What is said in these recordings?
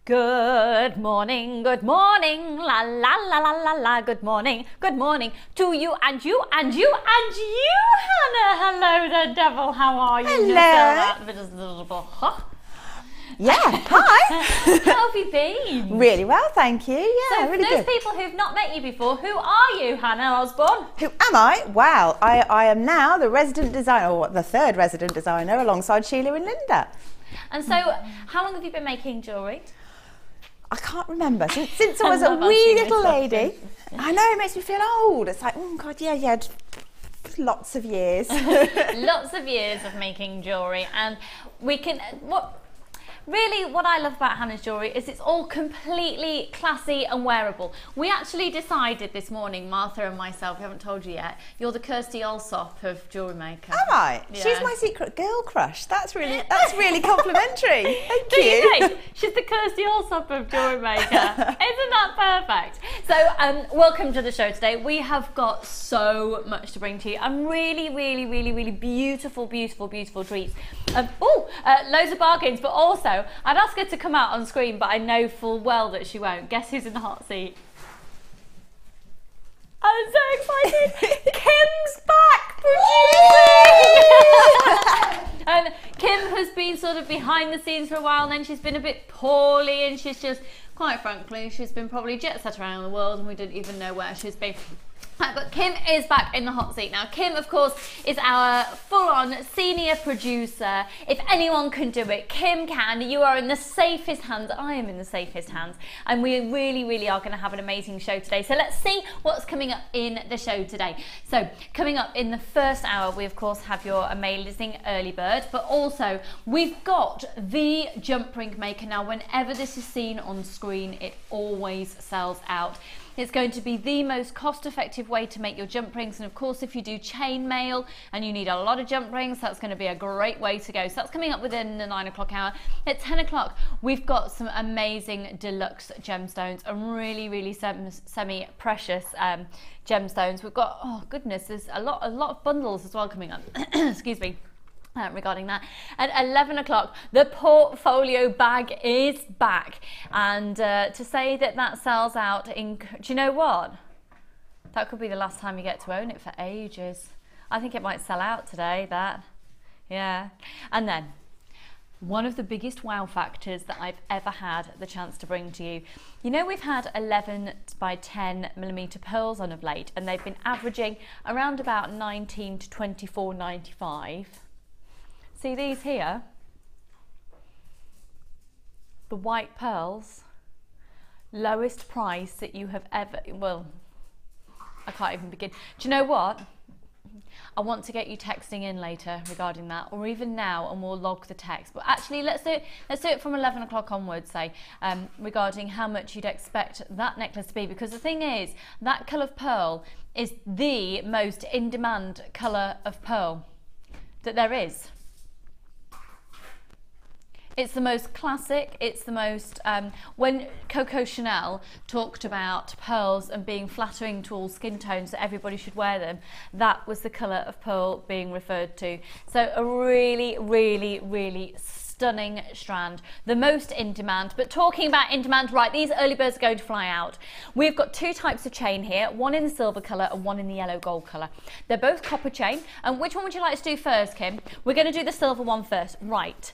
Good morning, la la la la la la, good morning to you and you and you and you, Hannah. Hello there, devil, how are you? Hello. Yeah, hi. How have you been? Really well, thank you. Yeah, so really for those good. people who've not met you before, who are you, Hannah Osborne? Who am I? Wow, I am now the resident designer, or the third resident designer, alongside Sheila and Linda. And so, how long have you been making jewellery? I can't remember, since I was a wee little lady. I know, it makes me feel old. It's like, oh God, yeah, lots of years. Lots of years of making jewellery, and we can, what I love about Hannah's jewellery is it's all completely classy and wearable. We actually decided this morning, Martha and myself, we haven't told you yet, you're the Kirsty Allsop of Jewellery Maker. Am I? Yeah. She's my secret girl crush. That's really complimentary. Thank you. She's the Kirsty Allsop of Jewellery Maker. Isn't that perfect? So welcome to the show today. We have got so much to bring to you. And really beautiful treats. Loads of bargains, but also I'd ask her to come out on screen, but I know full well that she won't. Guess who's in the hot seat? I'm so excited. Kim's back producing. And Kim has been sort of behind the scenes for a while, and then she's been a bit poorly, and she's just, quite frankly, she's been probably jet set around the world, and we didn't even know where she's been. But Kim is back in the hot seat now. Kim, of course, is our full-on senior producer. If anyone can do it, Kim can. You are in the safest hands. I am in the safest hands. And we really are going to have an amazing show today. So let's see what's coming up in the show today. So coming up in the first hour, we, of course, have your amazing early bird. But also, we've got the jump ring maker. Now, whenever this is seen on screen, it always sells out. It's going to be the most cost-effective way to make your jump rings, and of course if you do chain mail and you need a lot of jump rings, that's going to be a great way to go. So that's coming up within the 9 o'clock hour. At 10 o'clock we've got some amazing deluxe gemstones and really semi-precious gemstones. We've got, oh goodness, there's a lot of bundles as well coming up. Excuse me. Regarding that, at 11 o'clock the portfolio bag is back, and to say that sells out in, do you know what, that could be the last time you get to own it for ages. I think it might sell out today, that, yeah. And then one of the biggest wow factors that I've ever had the chance to bring to you. You know, we've had 11 by 10 millimeter pearls on of late, and they've been averaging around about 19 to 24.95. See these here, the white pearls, lowest price that you have ever, well, I can't even begin. Do you know what? I want to get you texting in later regarding that, or even now, and we'll log the text. But actually, let's do it from 11 o'clock onwards, say, regarding how much you'd expect that necklace to be. Because the thing is, that colour of pearl is the most in-demand colour of pearl that there is. It's the most classic, it's the most, when Coco Chanel talked about pearls and being flattering to all skin tones, that everybody should wear them, that was the colour of pearl being referred to. So a really stunning strand, the most in demand. But talking about in demand, right, these early birds are going to fly out. We've got two types of chain here, one in the silver colour and one in the yellow gold colour. They're both copper chain. And which one would you like to do first, Kim? We're going to do the silver one first. Right.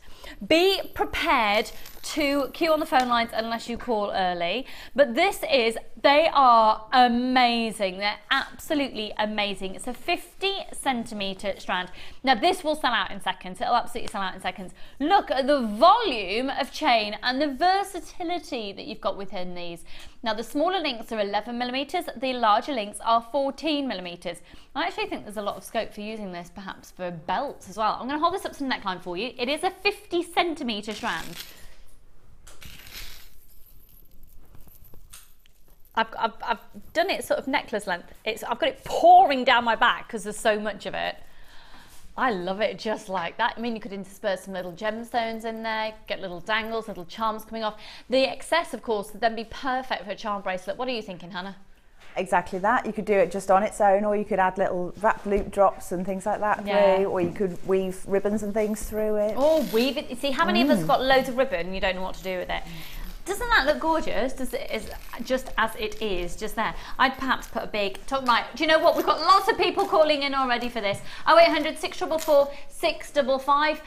Be prepared to queue on the phone lines unless you call early. But they are amazing. They're absolutely amazing. It's a 50 centimetre strand. Now this will sell out in seconds. It'll absolutely sell out in seconds. Look at the volume of chain and the versatility that you've got within these. Now the smaller links are 11 millimetres, the larger links are 14 millimetres. I actually think there's a lot of scope for using this perhaps for belts as well. I'm going to hold this up to the neckline for you. It is a 50 centimetre strand. I've done it sort of necklace length. I've got it pouring down my back because there's so much of it. I love it just like that. I mean, you could intersperse some little gemstones in there, get little dangles, little charms coming off. The excess, of course, would then be perfect for a charm bracelet. What are you thinking, Hannah? Exactly that. You could do it just on its own, or you could add little wrap loop drops and things like that through, or you could weave ribbons and things through it. Oh, weave it. See, how many of us got loads of ribbon and you don't know what to do with it? Doesn't that look gorgeous? Does it, is just as it is, just there. I'd perhaps put a big top. Right, do you know what? We've got lots of people calling in already for this. 0800 644 655.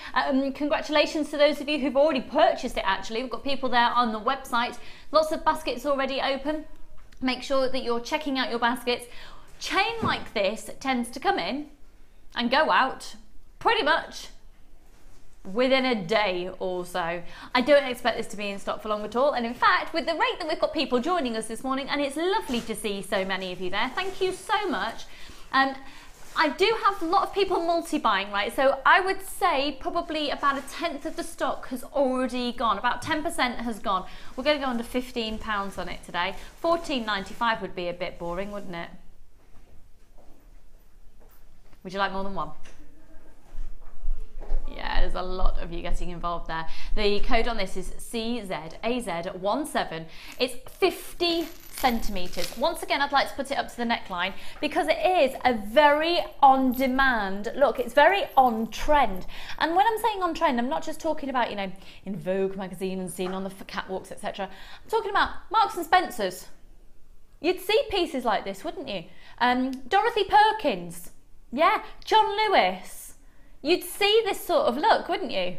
Congratulations to those of you who've already purchased it. Actually, we've got people there on the website. Lots of baskets already open. Make sure that you're checking out your baskets. Chain like this tends to come in and go out pretty much within a day or so. I don't expect this to be in stock for long at all, and in fact, with the rate that we've got people joining us this morning, and it's lovely to see so many of you there, thank you so much. I do have a lot of people multi-buying, right? So I would say probably about a tenth of the stock has already gone. About 10% has gone. We're going to go under £15 on it today. £14.95 would be a bit boring, wouldn't it? Would you like more than one? Yeah, there's a lot of you getting involved there. The code on this is CZAZ17. It's 50 centimetres. Once again, I'd like to put it up to the neckline because it is a very on-demand look. It's very on-trend. And when I'm saying on-trend, I'm not just talking about, you know, in Vogue magazine and seen on the catwalks, etc. I'm talking about Marks and Spencer's. You'd see pieces like this, wouldn't you? Dorothy Perkins. Yeah, John Lewis. You'd see this sort of look, wouldn't you?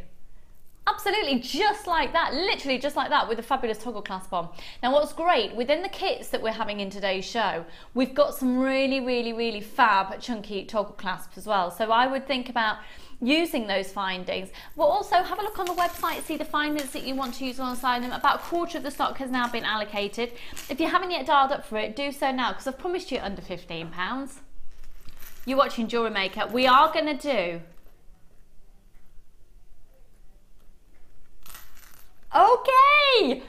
Absolutely, just like that, literally just like that, with a fabulous toggle clasp on. Now what's great, within the kits that we're having in today's show, we've got some really fab chunky toggle clasps as well. So I would think about using those findings. We'll also have a look on the website, see the findings that you want to use alongside them. About a quarter of the stock has now been allocated. If you haven't yet dialed up for it, do so now, because I've promised you under £15. You're watching Jewellery Maker. We are going to do... Okay,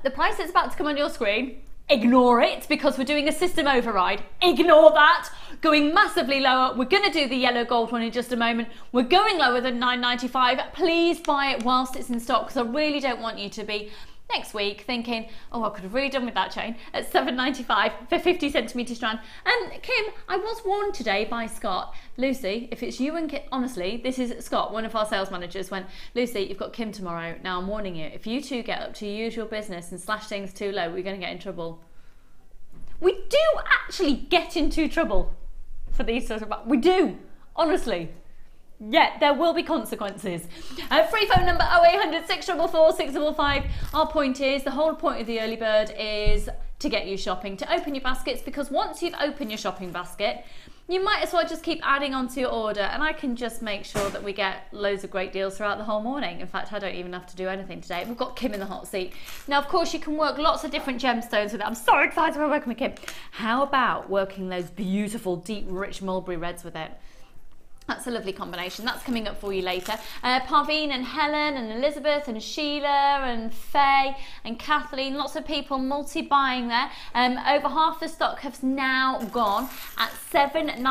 the price that's about to come on your screen, ignore it because we're doing a system override. Ignore that. Going massively lower. We're going to do the yellow gold one in just a moment. We're going lower than £9.95. Please buy it whilst it's in stock because I really don't want you to be next week thinking, oh, I could have really done with that chain at £7.95 for 50 centimetre strand. And Kim, I was warned today by Scott, Lucy, if it's you and Kim, honestly, this is Scott, one of our sales managers, went, Lucy, you've got Kim tomorrow. Now I'm warning you, if you two get up to your usual business and slash things too low, we're going to get in trouble. We do actually get into trouble for these sorts of, we do, honestly. Yeah, there will be consequences. Free phone number 0800 644 655. Our point is, the whole point of the early bird is to get you shopping, to open your baskets, because once you've opened your shopping basket, you might as well just keep adding on to your order, and I can just make sure that we get loads of great deals throughout the whole morning. In fact, I don't even have to do anything today. We've got Kim in the hot seat. Now, of course, you can work lots of different gemstones with it. I'm so excited about working with Kim. How about working those beautiful, deep, rich mulberry reds with it? That's a lovely combination. That's coming up for you later. Parveen and Helen and Elizabeth and Sheila and Faye and Kathleen, lots of people multi-buying there. Over half the stock has now gone at £7.95. Do you know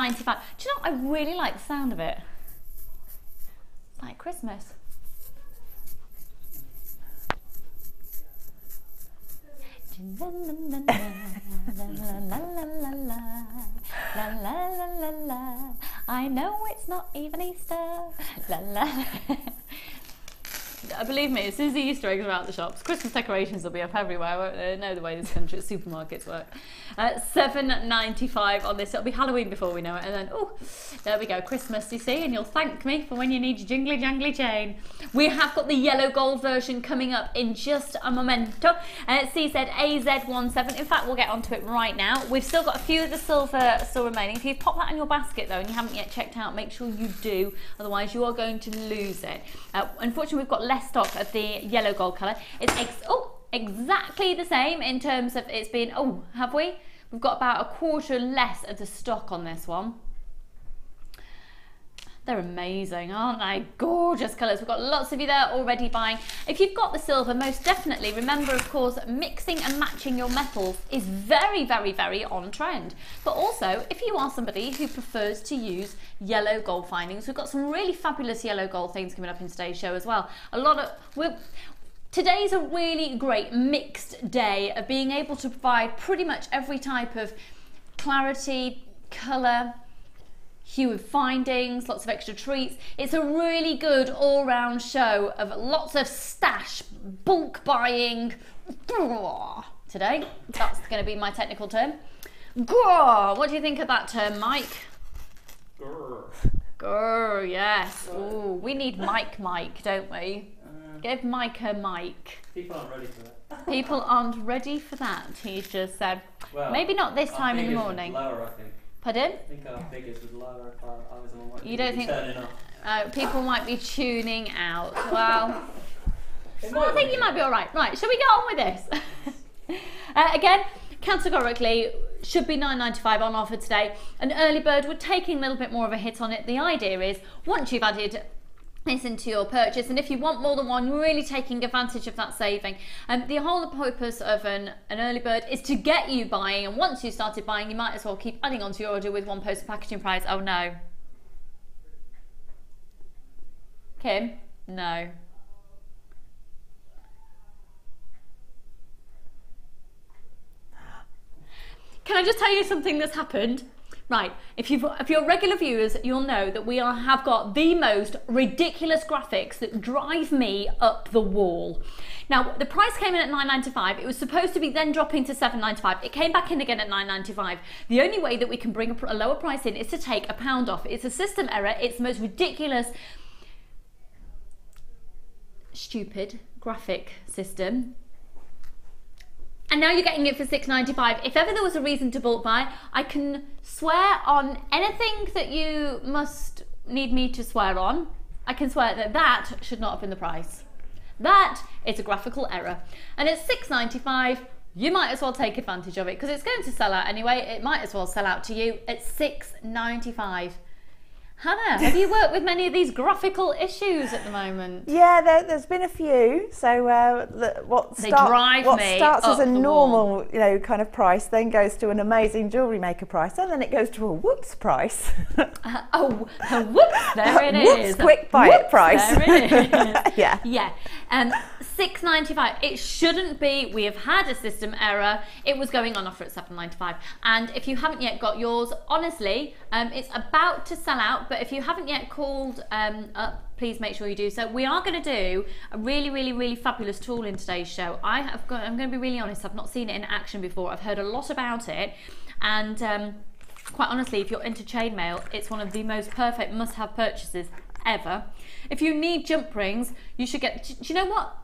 what? I really like the sound of it. It's like Christmas. La la la la la. I know it's not even Easter. La la. Believe me, as soon as the Easter eggs are out the shops, Christmas decorations will be up everywhere, won't they? They know the way this country's supermarkets work. £7.95 on this. It'll be Halloween before we know it, and then, oh, there we go, Christmas, you see, and you'll thank me for when you need your jingly jangly chain. We have got the yellow gold version coming up in just a momento. CZAZ17. In fact, we'll get onto it right now. We've still got a few of the silver still remaining. If you've popped that in your basket, though, and you haven't yet checked out, make sure you do, otherwise you are going to lose it. Unfortunately, we've got less stock of the yellow gold colour. It's exactly the same in terms of it's been, oh, have we? We've got about a quarter less of the stock on this one. They're amazing, aren't they? Gorgeous colours. We've got lots of you there already buying. If you've got the silver, most definitely remember, of course, mixing and matching your metals is very on trend. But also, if you are somebody who prefers to use yellow gold findings, we've got some really fabulous yellow gold things coming up in today's show as well. Today's a really great mixed day of being able to provide pretty much every type of clarity, colour, hue of findings, lots of extra treats. It's a really good all-round show of lots of stash, bulk buying today. That's going to be my technical term. What do you think of that term, Mike? Grrr, yes. Ooh, we need Mike, don't we? Give Mike a mic. People aren't ready for that. People aren't ready for that, he's just said. Well, maybe not this time in the morning. Lower, I think. Pardon? I think our figures would lower if I was the one. You don't think? Turning off. People might be tuning out. Well, I think you might be all right. Right, shall we get on with this? Again, categorically, should be £9.95 on offer today. An early bird, we're taking a little bit more of a hit on it. The idea is, once you've added this into your purchase, and if you want more than one, you're really taking advantage of that saving. The whole purpose of an early bird is to get you buying, and once you started buying, you might as well keep adding on to your order with one posted packaging price. Oh no. Kim? No. Can I just tell you something that's happened? Right, if you're regular viewers, you'll know that we have got the most ridiculous graphics that drive me up the wall. Now, the price came in at £9.95. It was supposed to be then dropping to £7.95. It came back in again at £9.95. The only way that we can bring a lower price in is to take £1 off. It's a system error. It's the most ridiculous, stupid graphic system. And now you're getting it for £6.95. If ever there was a reason to bulk buy, I can swear on anything that you must need me to swear on. I can swear that that should not have been the price. That is a graphical error. And at £6.95, you might as well take advantage of it because it's going to sell out anyway. It might as well sell out to you at £6.95. Hannah, have you worked with many of these graphical issues at the moment? Yeah, there's been a few. So what starts as a normal, kind of price, then goes to an amazing Jewellery Maker price, and then it goes to a whoops price. Whoops! There it is. Whoops! Quick buy it price. There it is. Yeah. Yeah. £6.95. It shouldn't be. We have had a system error. It was going on offer at £7.95. And if you haven't yet got yours, honestly, it's about to sell out. But if you haven't yet called up, please make sure you do so. We are going to do a really, really, really fabulous tool in today's show. I'm going to be really honest. I've not seen it in action before. I've heard a lot about it, and quite honestly, if you're into chainmail, it's one of the most perfect must-have purchases ever. If you need jump rings, you should get. Do you know what?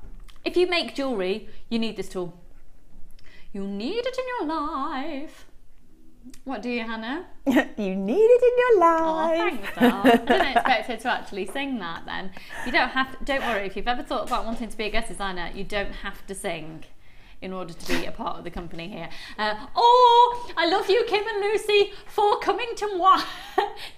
If you make jewellery, you need this tool. You need it in your life. What do you, Hannah? You need it in your life. Oh, thanks, Dal. I didn't expect her to actually sing that then. You don't have to, don't worry, if you've ever thought about wanting to be a guest designer, you don't have to sing in order to be a part of the company here. I love you, Kim and Lucy, for coming to moi.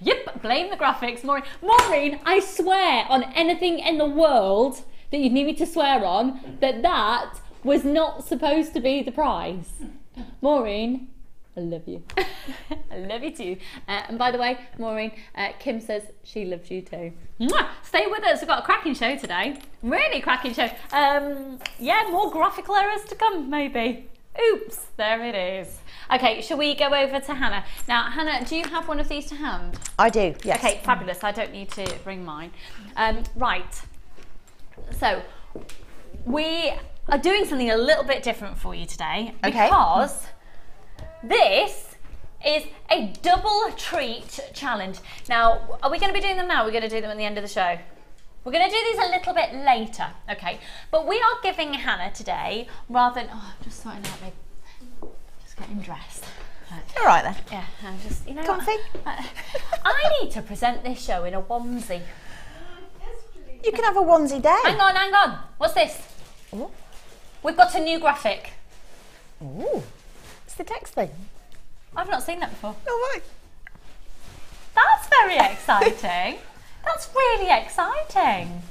Yep, blame the graphics. Maureen, I swear on anything in the world that you'd need me to swear on, that was not supposed to be the price. Maureen, I love you. I love you too. And by the way, Maureen, Kim says she loves you too. Mwah! Stay with us. We've got a cracking show today. Really cracking show. Yeah, more graphical errors to come, maybe. Oops, there it is. Okay, shall we go over to Hannah? Now, Hannah, do you have one of these to hand? I do, yes. Okay, fabulous. I don't need to bring mine. Right. So, we are doing something a little bit different for you today. Okay. Because this is a double treat challenge. Now, are we going to be doing them now? Or are we going to do them at the end of the show? We're going to do these a little bit later, okay? But we are giving Hannah today, rather than, just sorting out my, just getting dressed. Right. All right then. Yeah, I'm just, comfy. I need to present this show in a onesie. You can have a onesie day. Hang on. What's this? Ooh. We've got a new graphic. Ooh. It's the text thing. I've not seen that before. Oh, right. That's very exciting. That's really exciting.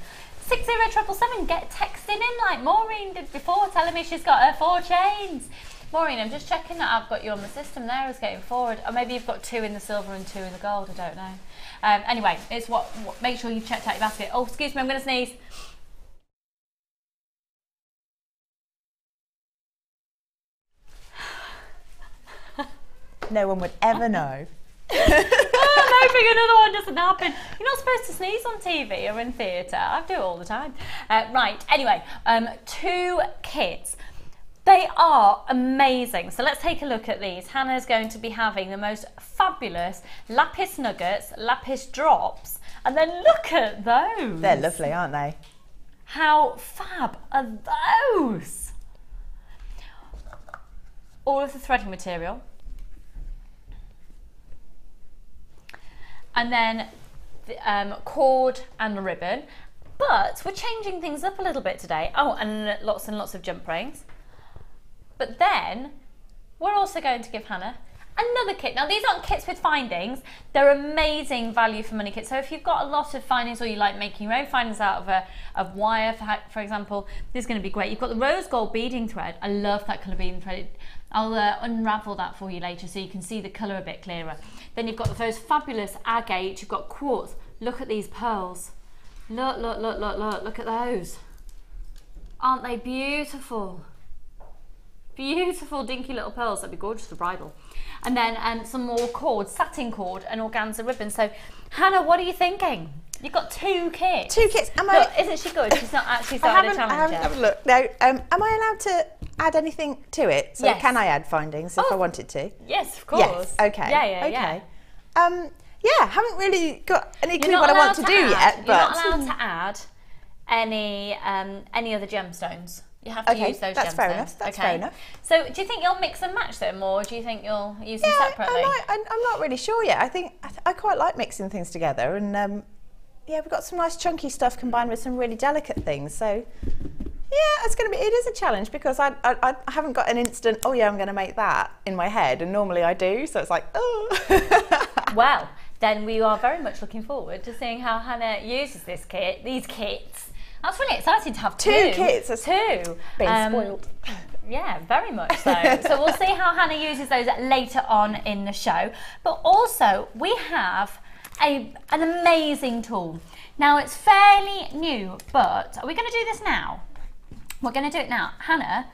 60777, get texting in like Maureen did before, telling me she's got her 4 chains. Maureen, I'm just checking that I've got you on the system there as getting forward. Or maybe you've got 2 in the silver and 2 in the gold, I don't know. Anyway, it's what make sure you've checked out your basket. Oh, excuse me, I'm going to sneeze. No one would ever know. Oh, hoping another one doesn't happen. You're not supposed to sneeze on TV or in theatre. I do it all the time. Right, anyway, 2 kits. They are amazing. So let's take a look at these. Hannah's going to be having the most fabulous lapis nuggets, lapis drops, and then look at those. They're lovely, aren't they? How fab are those? All of the threading material. And then the cord and the ribbon. But we're changing things up a little bit today. Oh, and lots of jump rings. But then we're also going to give Hannah another kit. Now these aren't kits with findings, they're amazing value for money kits. So if you've got a lot of findings or you like making your own findings out of wire, for example, this is going to be great. You've got the rose gold beading thread. I love that colour beading thread. I'll unravel that for you later so you can see the colour a bit clearer. Then you've got those fabulous agate, you've got quartz. Look at these pearls. Look at those. Aren't they beautiful? Beautiful dinky little pearls. That'd be gorgeous for bridal. And then some more cord, satin cord and organza ribbon. So Hannah, what are you thinking? You've got 2 kits. 2 kits. Look, isn't she good? She's not actually started a challenge I haven't yet. had a look. Now, am I allowed to add anything to it? So yes. Can I add findings if I wanted to? Yes, of course. Yes. Okay. Yeah. Yeah, haven't really got any clue what I want to do yet. You're not allowed to add any other gemstones. You have to use those gemstones. That's fair enough. That's fair enough. So do you think you'll mix and match them, or do you think you'll use them separately? I'm not really sure yet. I think I quite like mixing things together, and yeah, we've got some nice chunky stuff combined with some really delicate things. So yeah, it is a challenge because I haven't got an instant, oh yeah, I'm going to make that in my head, and normally I do. So it's like, oh. Well, then we are very much looking forward to seeing how Hannah uses these kits. That's really exciting to have 2 kits. Two. Been spoiled. Yeah, very much so. So we'll see how Hannah uses those later on in the show. But also, we have an amazing tool. Now, it's fairly new, but are we going to do this now? We're going to do it now. Hannah,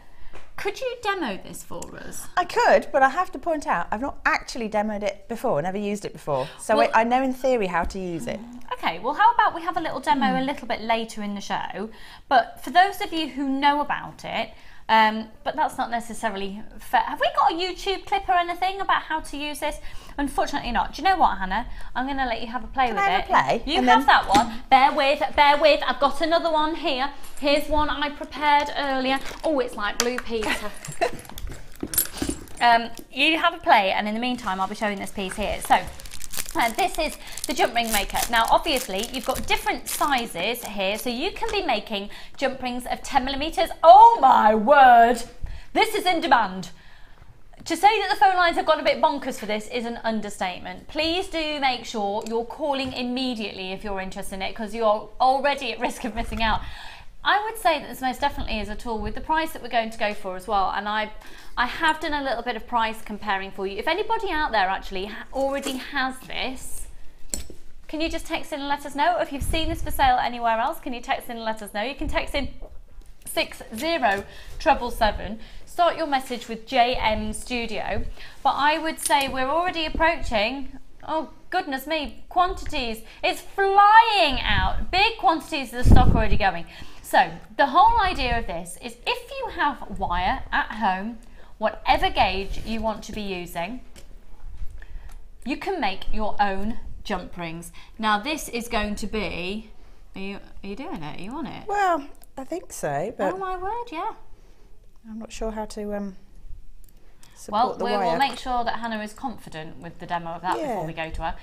could you demo this for us? I could, but I have to point out, I've not actually demoed it before, never used it before. So I know in theory how to use it. Okay, well how about we have a little demo a little bit later in the show, but for those of you who know about it, but that's not necessarily fair. Have we got a YouTube clip or anything about how to use this? Unfortunately not. Do you know what, Hannah? I'm going to let you have a play with it. Have a play? You have that one. Bear with. I've got another one here. Here's one I prepared earlier. Oh, it's like Blue Peter. You have a play, and in the meantime, I'll be showing this piece here. So, this is the jump ring maker. Now, obviously, you've got different sizes here, so you can be making jump rings of 10mm. Oh my word! This is in demand. To say that the phone lines have gone a bit bonkers for this is an understatement. Please do make sure you're calling immediately if you're interested in it, because you're already at risk of missing out. I would say that this most definitely is a tool with the price that we're going to go for as well, and I have done a little bit of price comparing for you. If anybody out there actually already has this, can you just text in and let us know? If you've seen this for sale anywhere else, can you text in and let us know? You can text in 60777. Start your message with JM Studio. But I would say we're already approaching, oh goodness me, quantities. It's flying out. Big quantities of the stock already going. So the whole idea of this is if you have wire at home, whatever gauge you want to be using, you can make your own jump rings. Now this is going to be, are you doing it? Are you on it? Well, I think so, but oh my word, yeah. I'm not sure how to support the wire. We'll make sure that Hannah is confident with the demo of that before we go to her.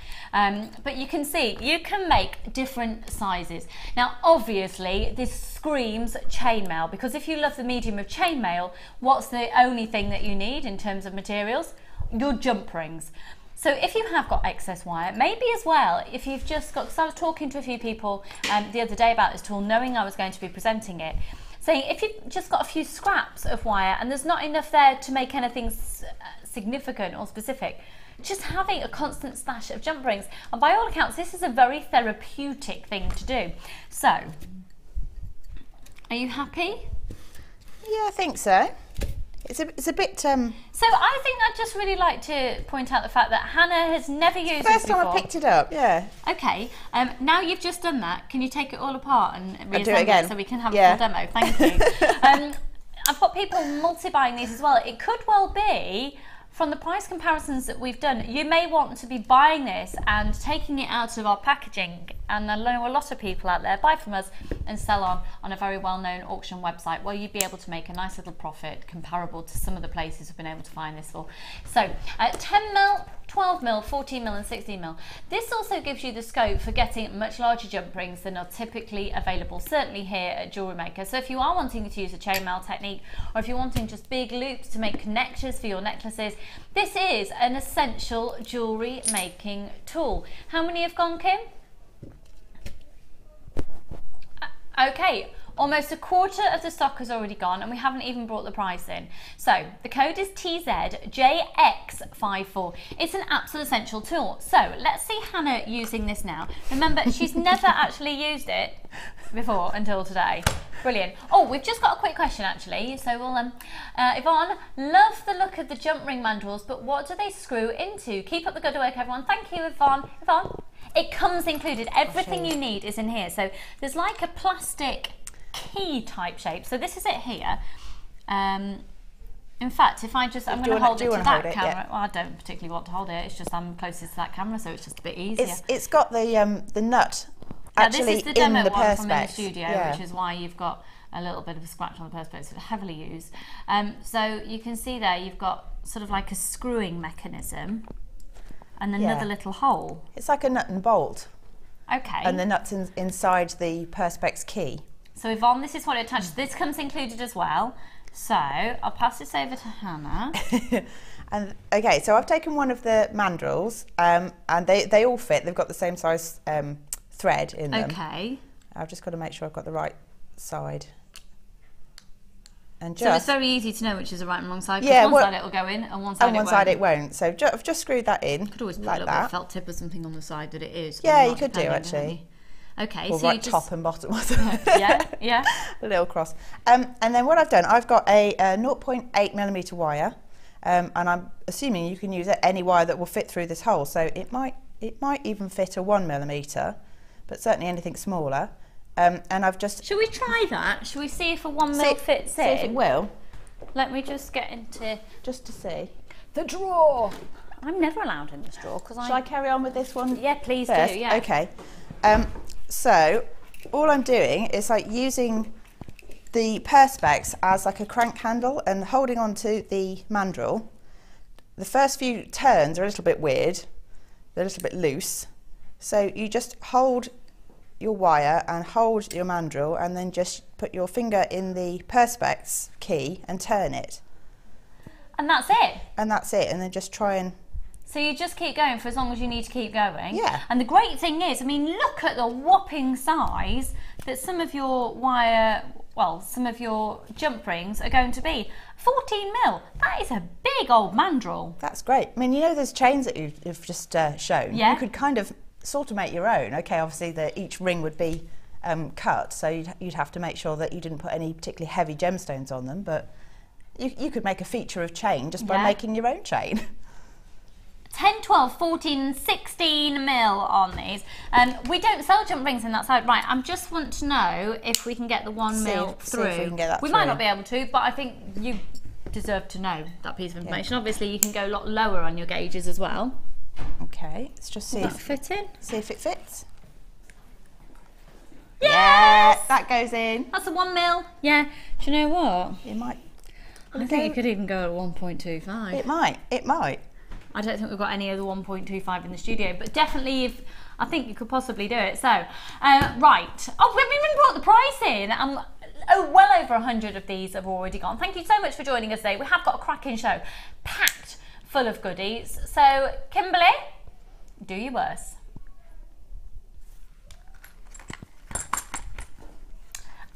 But you can see, you can make different sizes. Now, obviously, this screams chainmail, because if you love the medium of chainmail, what's the only thing that you need in terms of materials? Your jump rings. So if you have got excess wire, maybe as well, if you've just got, because I was talking to a few people the other day about this tool, knowing I was going to be presenting it, saying if you've just got a few scraps of wire and there's not enough there to make anything significant or specific, just having a constant stash of jump rings. And by all accounts, this is a very therapeutic thing to do. So, are you happy? Yeah, I think so. It's a bit. So I think I'd just really like to point out the fact that Hannah has never used this First time before. I picked it up, yeah. Okay, now you've just done that, can you take it all apart and reassemble do it again. so we can have a full demo? Thank you. I've got people multi-buying these as well. It could well be, from the price comparisons that we've done, you may want to be buying this and taking it out of our packaging. And I know a lot of people out there buy from us and sell on a very well-known auction website where you'd be able to make a nice little profit comparable to some of the places we've been able to find this for. So 10 mil, 12 mil, 14 mil and 16 mil. This also gives you the scope for getting much larger jump rings than are typically available, certainly here at Jewellery Maker. So if you are wanting to use a chainmail technique, or if you're wanting just big loops to make connectors for your necklaces, this is an essential jewellery making tool. How many have gone, Kim? Okay, almost a quarter of the stock has already gone and we haven't even brought the price in. So the code is TZJX54. It's an absolute essential tool. So let's see Hannah using this now. Remember, she's never actually used it before until today. Brilliant. Oh, we've just got a quick question actually. So we'll, Yvonne, love the look of the jump ring mandrels, but what do they screw into? Keep up the good work, everyone. Thank you, Yvonne. Yvonne? It comes included. Everything you need is in here. So there's like a plastic key type shape. So this is it here. In fact, if I just, I'm going to hold it to that camera. Yeah. Well, I don't particularly want to hold it. It's just I'm closest to that camera, so it's just a bit easier. It's got the nut actually this is the demo in the one from in the perspex. studio, which is why you've got a little bit of a scratch on the perspex. It's heavily used. So you can see there you've got sort of like a screwing mechanism and another little hole. It's like a nut and bolt. Okay. And the nut's inside the perspex key. So Yvonne, this is what it attaches. This comes included as well. So I'll pass this over to Hannah. And okay, so I've taken one of the mandrels, and they all fit. They've got the same size thread in them. Okay. I've just got to make sure I've got the right side. And so it's very easy to know which is the right and wrong side. Yeah, one side it will go in, and one side it won't. So I've just screwed that in. Could always put like a little bit of felt tip or something on the side that it is. Yeah, you could do actually. Okay, or so right you just... top and bottom. yeah. A little cross. And then what I've done, I've got a 0.8mm wire, and I'm assuming you can use any wire that will fit through this hole. So it might even fit a 1mm, but certainly anything smaller. And I've just... Shall we try that? Shall we see if a 1mm fits in? See if it will. Let me just get into... Just to see. The drawer! I'm never allowed in this drawer because Shall I carry on with this one? Yeah, please first? do, yeah. Okay. So all I'm doing is like using the perspex as like a crank handle and holding onto the mandrel. The first few turns are a little bit weird. They're a little bit loose. So you just hold your wire and hold your mandrel and then just put your finger in the perspex key and turn it. And that's it? And that's it. And then just try and... So you just keep going for as long as you need to keep going. Yeah. And the great thing is, I mean, look at the whopping size that some of your wire, well, some of your jump rings are going to be. 14mm. That is a big old mandrel. That's great. I mean, you know, there's chains that you've just shown. Yeah. You could kind of sort of make your own. Okay, obviously each ring would be cut, so you'd have to make sure that you didn't put any particularly heavy gemstones on them, but you could make a feature of chain just by making your own chain. 10, 12, 14, 16 mil on these. We don't sell jump rings in that side. Right, I just want to know if we can get the 1 mil through. See if we can get that we through. might not be able to, but I think you deserve to know that piece of information. Obviously, you can go a lot lower on your gauges as well. Okay, let's just see if fit in. See if it fits. Yes! Yeah, that goes in. That's a 1 mil. Yeah. Do you know what? It might. I think you could even go at 1.25. It might. It might. I don't think we've got any other 1.25 in the studio, but definitely if I think you could possibly do it. So, right. Oh, we haven't even brought the price in. Well over 100 of these have already gone. Thank you so much for joining us today. We have got a cracking show, packed full of goodies. So, Kimberly, do your worst.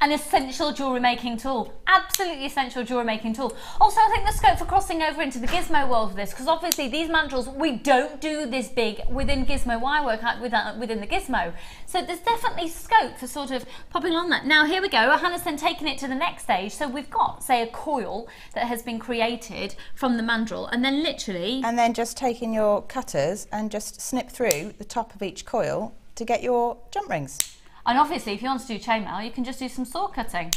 an essential jewellery making tool. Absolutely essential jewellery making tool. Also, I think there's scope for crossing over into the gizmo world for this, because obviously these mantles, we don't do this big within gizmo wire work within the gizmo. So there's definitely scope for sort of popping on that. Now here we go, Hannah's then taken it to the next stage. So we've got, say, a coil that has been created from the mandrel, and then literally... And then just taking your cutters and just snip through the top of each coil to get your jump rings. And obviously, if you want to do chainmail, you can just do some saw cutting.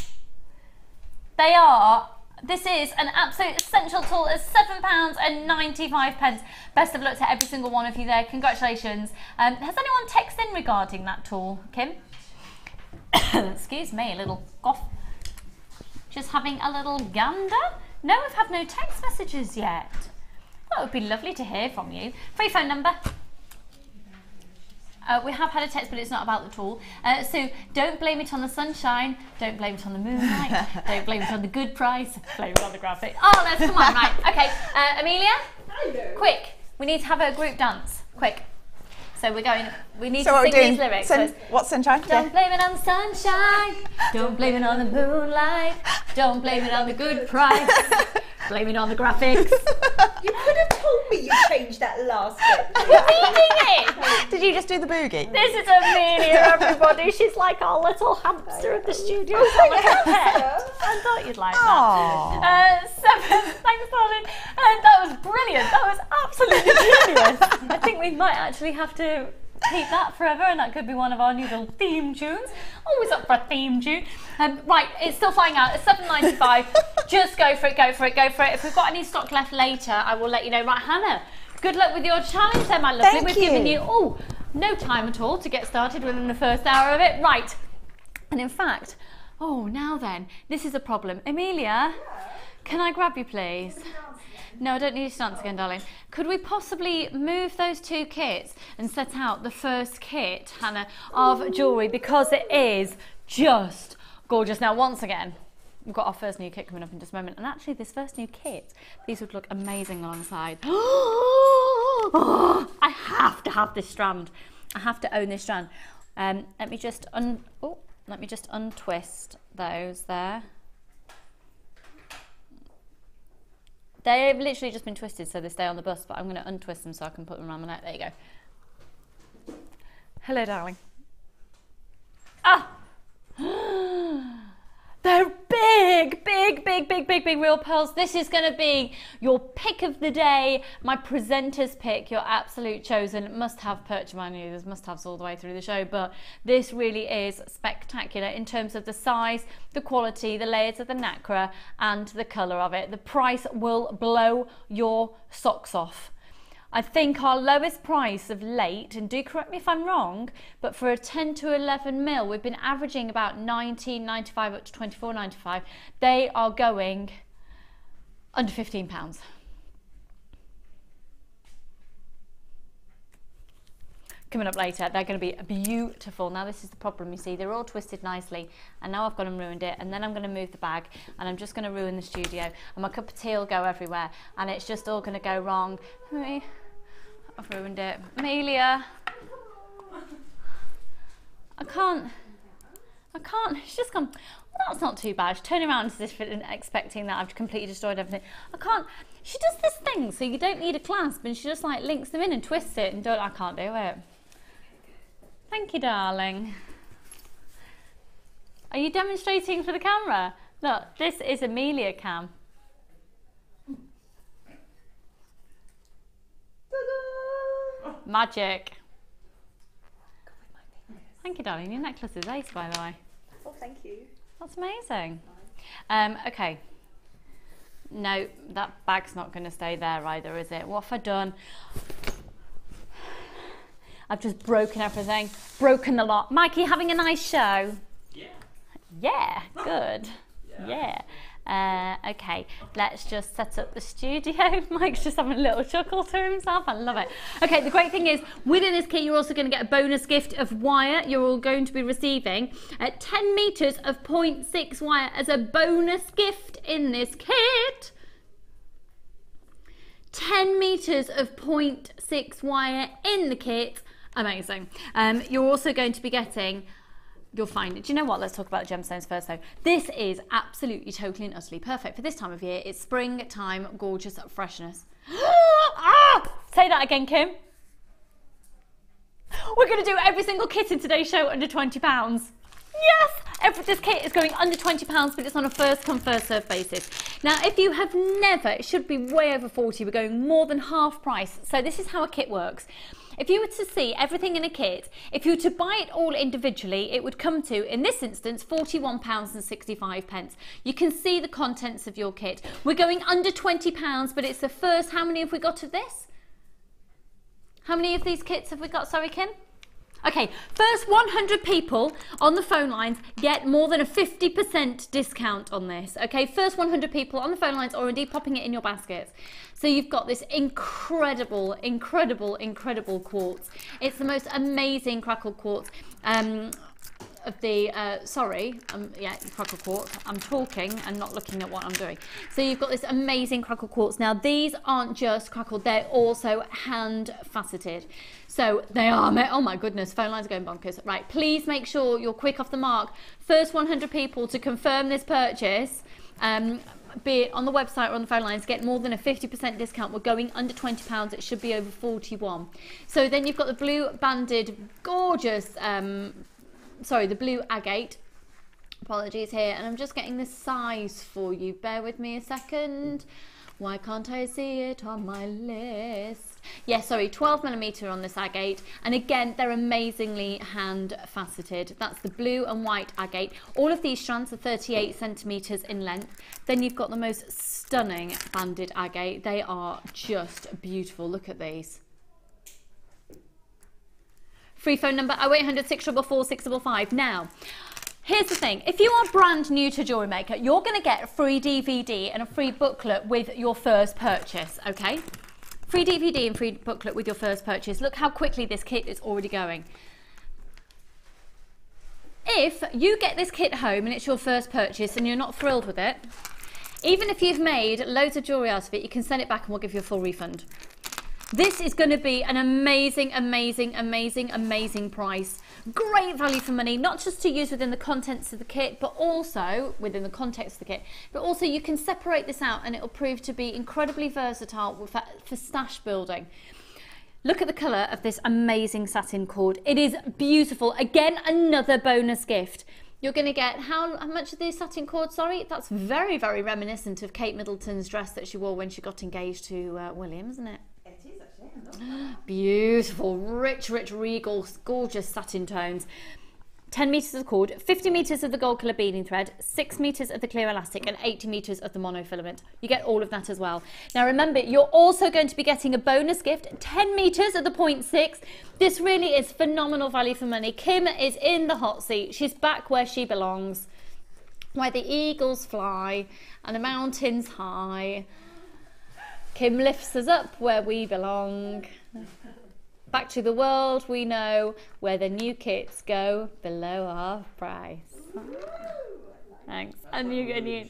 This is an absolute essential tool at £7.95. Best of luck to every single one of you there. Congratulations. Has anyone texted in regarding that tool, Kim? Excuse me, a little cough. Just having a little gander. No, we've had no text messages yet. That would be lovely to hear from you. Free phone number. We have had a text, but it's not about the tool. So don't blame it on the sunshine. Don't blame it on the moonlight. Don't blame it on the good price. Blame it on the graphic. Oh, let's come on, right. Okay, Amelia. Hello. Quick. We need to have a group dance. Quick. So we're going. We need So to what sing we're doing? these lyrics. What's sunshine? Don't blame it on the sunshine. Don't blame it on the moonlight. Don't blame it on the good price. Blame it on the graphics. You could have told me you changed that last bit. You're reading it. Did you just do the boogie? This is Amelia, everybody. She's like our little hamster at the studio. I thought you'd like that. Thanks, darling. That was brilliant. That was absolutely genius. I think we might actually have to keep that forever, and that could be one of our new little theme tunes. Always up for a theme tune. Right, it's still flying out. It's £7.95. Just go for it, go for it, go for it. If we've got any stock left later, I will let you know. Right, Hannah, good luck with your challenge then, my lovely. Thank We've given you. you no time at all to get started within the first hour of it. Right, and in fact, now then, this is a problem. Amelia, can I grab you, please? No, I don't need you to dance again, darling. Could we possibly move those two kits and set out the first kit, Hannah, of jewellery, because it is just gorgeous. Now, once again, we've got our first new kit coming up in just a moment, and actually this first new kit, these would look amazing alongside. I have to have this strand. I have to own this strand. Let me just untwist those there. They've literally just been twisted so they stay on the bust, but I'm going to untwist them so I can put them around my neck. There you go. Hello, darling. They're big, big, big, big, big, big real pearls. This is going to be your pick of the day, my presenter's pick, your absolute chosen must-have purchase. I knew there's must-haves all the way through the show, but this really is spectacular in terms of the size, the quality, the layers of the nacre, and the colour of it. The price will blow your socks off. I think our lowest price of late, and do correct me if I'm wrong, but for a 10 to 11 mil, we've been averaging about £19.95 up to £24.95. They are going under £15. Coming up later, they're going to be beautiful. Now this is the problem, you see, they're all twisted nicely, and now I've gone and ruined it, and then I'm going to move the bag, and I'm just going to ruin the studio, and my cup of tea will go everywhere, and it's just all going to go wrong. I've ruined it. Amelia, I can't. She's just gone, well, that's not too bad. She's turning around as if expecting that I've completely destroyed everything. I can't. She does this thing, so you don't need a clasp, and she just like links them in and twists it, and I can't do it. Thank you, darling. Are you demonstrating for the camera? Look, this is Amelia cam. Magic. Thank you, darling. Your necklace is ace, by the way. Oh, thank you. That's amazing. Okay. No, that bag's not going to stay there either, is it? What have I done? I've just broken everything. Broken the lot. Mikey, having a nice show? Yeah. Yeah, good. Yeah. Okay, let's just set up the studio. Mike's just having a little chuckle to himself. I love it. Okay, the great thing is, within this kit, you're also going to get a bonus gift of wire. You're all going to be receiving 10 meters of 0.6 wire as a bonus gift in this kit. 10 meters of 0.6 wire in the kit. Amazing. You're also going to be getting you'll find it. Do you know what? Let's talk about gemstones first though. This is absolutely, totally and utterly perfect for this time of year. It's springtime, gorgeous freshness. Say that again, Kim. We're going to do every single kit in today's show under £20. Yes! This kit is going under £20, but it's on a first come, first serve basis. Now, if you have never, it should be way over 40, we're going more than half price. So this is how a kit works. If you were to see everything in a kit, if you were to buy it all individually, it would come to, in this instance, £41.65. You can see the contents of your kit. We're going under £20, but it's the first, how many have we got of this? How many of these kits have we got, sorry, Kim? Okay, first 100 people on the phone lines get more than a 50% discount on this. Okay, first 100 people on the phone lines or indeed popping it in your baskets. So you've got this incredible, incredible, incredible quartz. It's the most amazing crackled quartz. Of the yeah, crackle quartz. I'm talking and not looking at what I'm doing. So you've got this amazing crackle quartz. Now these aren't just crackled, they're also hand faceted. So they are, oh my goodness, phone lines are going bonkers. Right, please make sure you're quick off the mark. First 100 people to confirm this purchase, be it on the website or on the phone lines, get more than a 50% discount. We're going under £20, it should be over 41. So then you've got the blue banded, gorgeous, the blue agate, apologies here, and I'm just getting the size for you, bear with me a second. Why can't I see it on my list? Yeah, sorry, 12mm on this agate, and again they're amazingly hand faceted. That's the blue and white agate. All of these strands are 38 centimeters in length. Then you've got the most stunning banded agate. They are just beautiful. Look at these. Free phone number 0800 644 655. Now, here's the thing. If you are brand new to Jewellery Maker, you're going to get a free DVD and a free booklet with your first purchase, okay? Free DVD and free booklet with your first purchase. Look how quickly this kit is already going. If you get this kit home and it's your first purchase and you're not thrilled with it, even if you've made loads of jewellery out of it, you can send it back and we'll give you a full refund. This is going to be an amazing, amazing, amazing, amazing price. Great value for money, not just to use within the contents of the kit, but also within the context of the kit, but also you can separate this out and it will prove to be incredibly versatile for stash building. Look at the colour of this amazing satin cord. It is beautiful. Again, another bonus gift. You're going to get, how much of the satin cord, sorry? That's very, very reminiscent of Kate Middleton's dress that she wore when she got engaged to William, isn't it? Beautiful, rich, regal, gorgeous satin tones. 10 meters of cord, 50 meters of the gold color beading thread, 6 meters of the clear elastic, and 80 meters of the monofilament. You get all of that as well. Now remember, you're also going to be getting a bonus gift, 10 meters of the 0.6. This really is phenomenal value for money. Kim is in the hot seat. She's back where she belongs, where the eagles fly and the mountains high. Kim lifts us up where we belong. Back to the world we know, where the new kits go below our price. Thanks. And you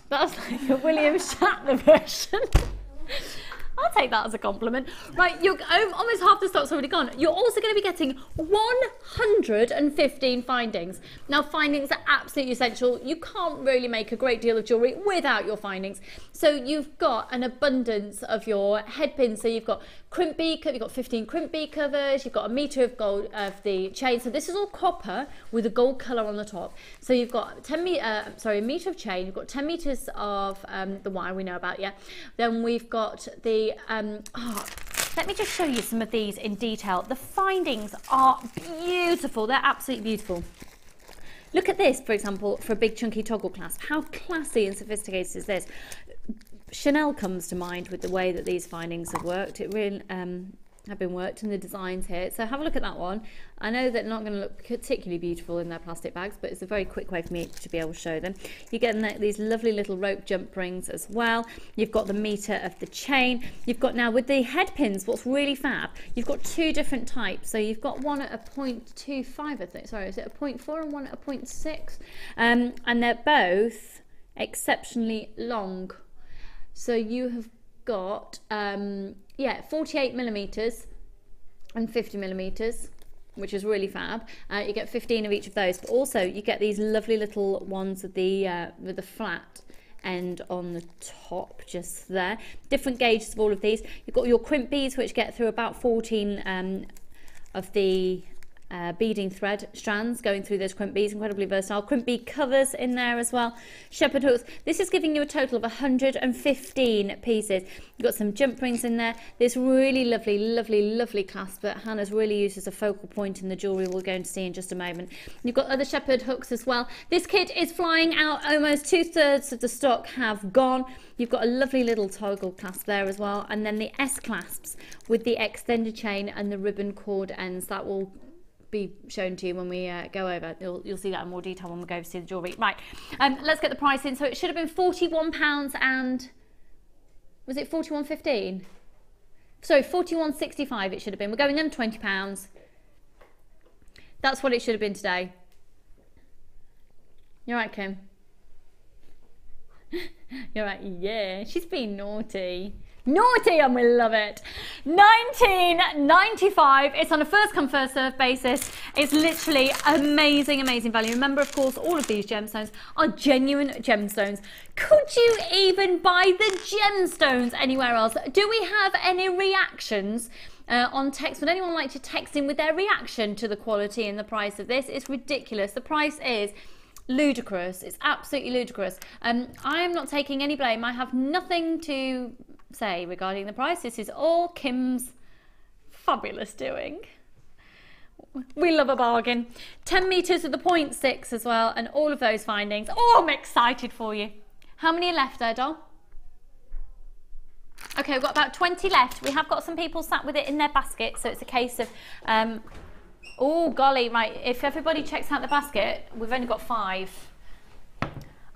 that's like a William Shatner version. I'll take that as a compliment. Right, you're almost half the stock's already gone. You're also going to be getting 115 findings. Now, findings are absolutely essential. You can't really make a great deal of jewellery without your findings. So you've got an abundance of your head pins. So you've got crimp bead, you've got 15 crimp bead covers, you've got a metre of gold of the chain. So this is all copper with a gold colour on the top. So you've got a metre of chain, you've got 10 metres of the wire we know about, yeah. Then we've got the let me just show you some of these in detail. The findings are beautiful. They're absolutely beautiful. Look at this, for example, for a big chunky toggle clasp. How classy and sophisticated is this? Chanel comes to mind with the way that these findings have worked. It really have been worked in the designs here. So have a look at that one. I know they're not going to look particularly beautiful in their plastic bags, but it's a very quick way for me to be able to show them. You get these lovely little rope jump rings as well. You've got the metre of the chain. You've got now with the head pins, what's really fab, you've got two different types. So you've got one at a 0.25, I think, sorry, is it a 0.4 and one at a 0.6? And they're both exceptionally long. So you have got 48 millimeters and 50 millimeters. which is really fab. You get 15 of each of those, but also you get these lovely little ones with the flat end on the top just there. Different gauges of all of these. You've got your crimp beads, which get through about 14 of the beading thread strands going through those crimp beads. Incredibly versatile. Crimp bead covers in there as well. Shepherd hooks. This is giving you a total of 115 pieces. You've got some jump rings in there. This really lovely clasp that Hannah's really used as a focal point in the jewellery we're going to see in just a moment. You've got other shepherd hooks as well. This kit is flying out. Almost 2/3 of the stock have gone. You've got a lovely little toggle clasp there as well, and then the S clasps with the extended chain and the ribbon cord ends. That will be shown to you when we go over. You'll see that in more detail when we go to see the jewellery. Right, let's get the price in. So it should have been £41 and... was it 41.15? Sorry, 41.65 it should have been. We're going under £20. That's what it should have been today. You're right, Kim. You're right, yeah. She's been naughty. Naughty, and we love it. $19.95. It's on a first come first serve basis. It's literally amazing value. Remember, of course, all of these gemstones are genuine gemstones. Could you even buy the gemstones anywhere else? Do we have any reactions on text? Would anyone like to text in with their reaction to the quality and the price of this? It's ridiculous. The price is ludicrous. It's absolutely ludicrous. I am not taking any blame. I have nothing to say regarding the price. This is all Kim's fabulous doing. We love a bargain. 10 meters of the 0.6 as well, and all of those findings. Oh, I'm excited for you. How many are left there, doll? Okay, we've got about 20 left. We have got some people sat with it in their basket, so it's a case of oh golly, right, if everybody checks out the basket, we've only got 5.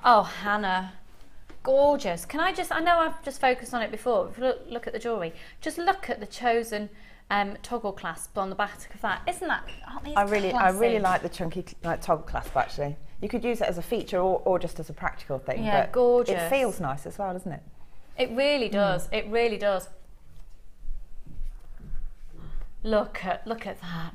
Oh, Hannah, gorgeous. Can I know I've just focused on it before. Look at the jewellery. Just look at the chosen toggle clasp on the back of that. Isn't that, aren't these classic? I really like the chunky toggle clasp, actually. You could use it as a feature or just as a practical thing. Yeah, but gorgeous. It feels nice as well, doesn't it? It really does. It really does. Look at that.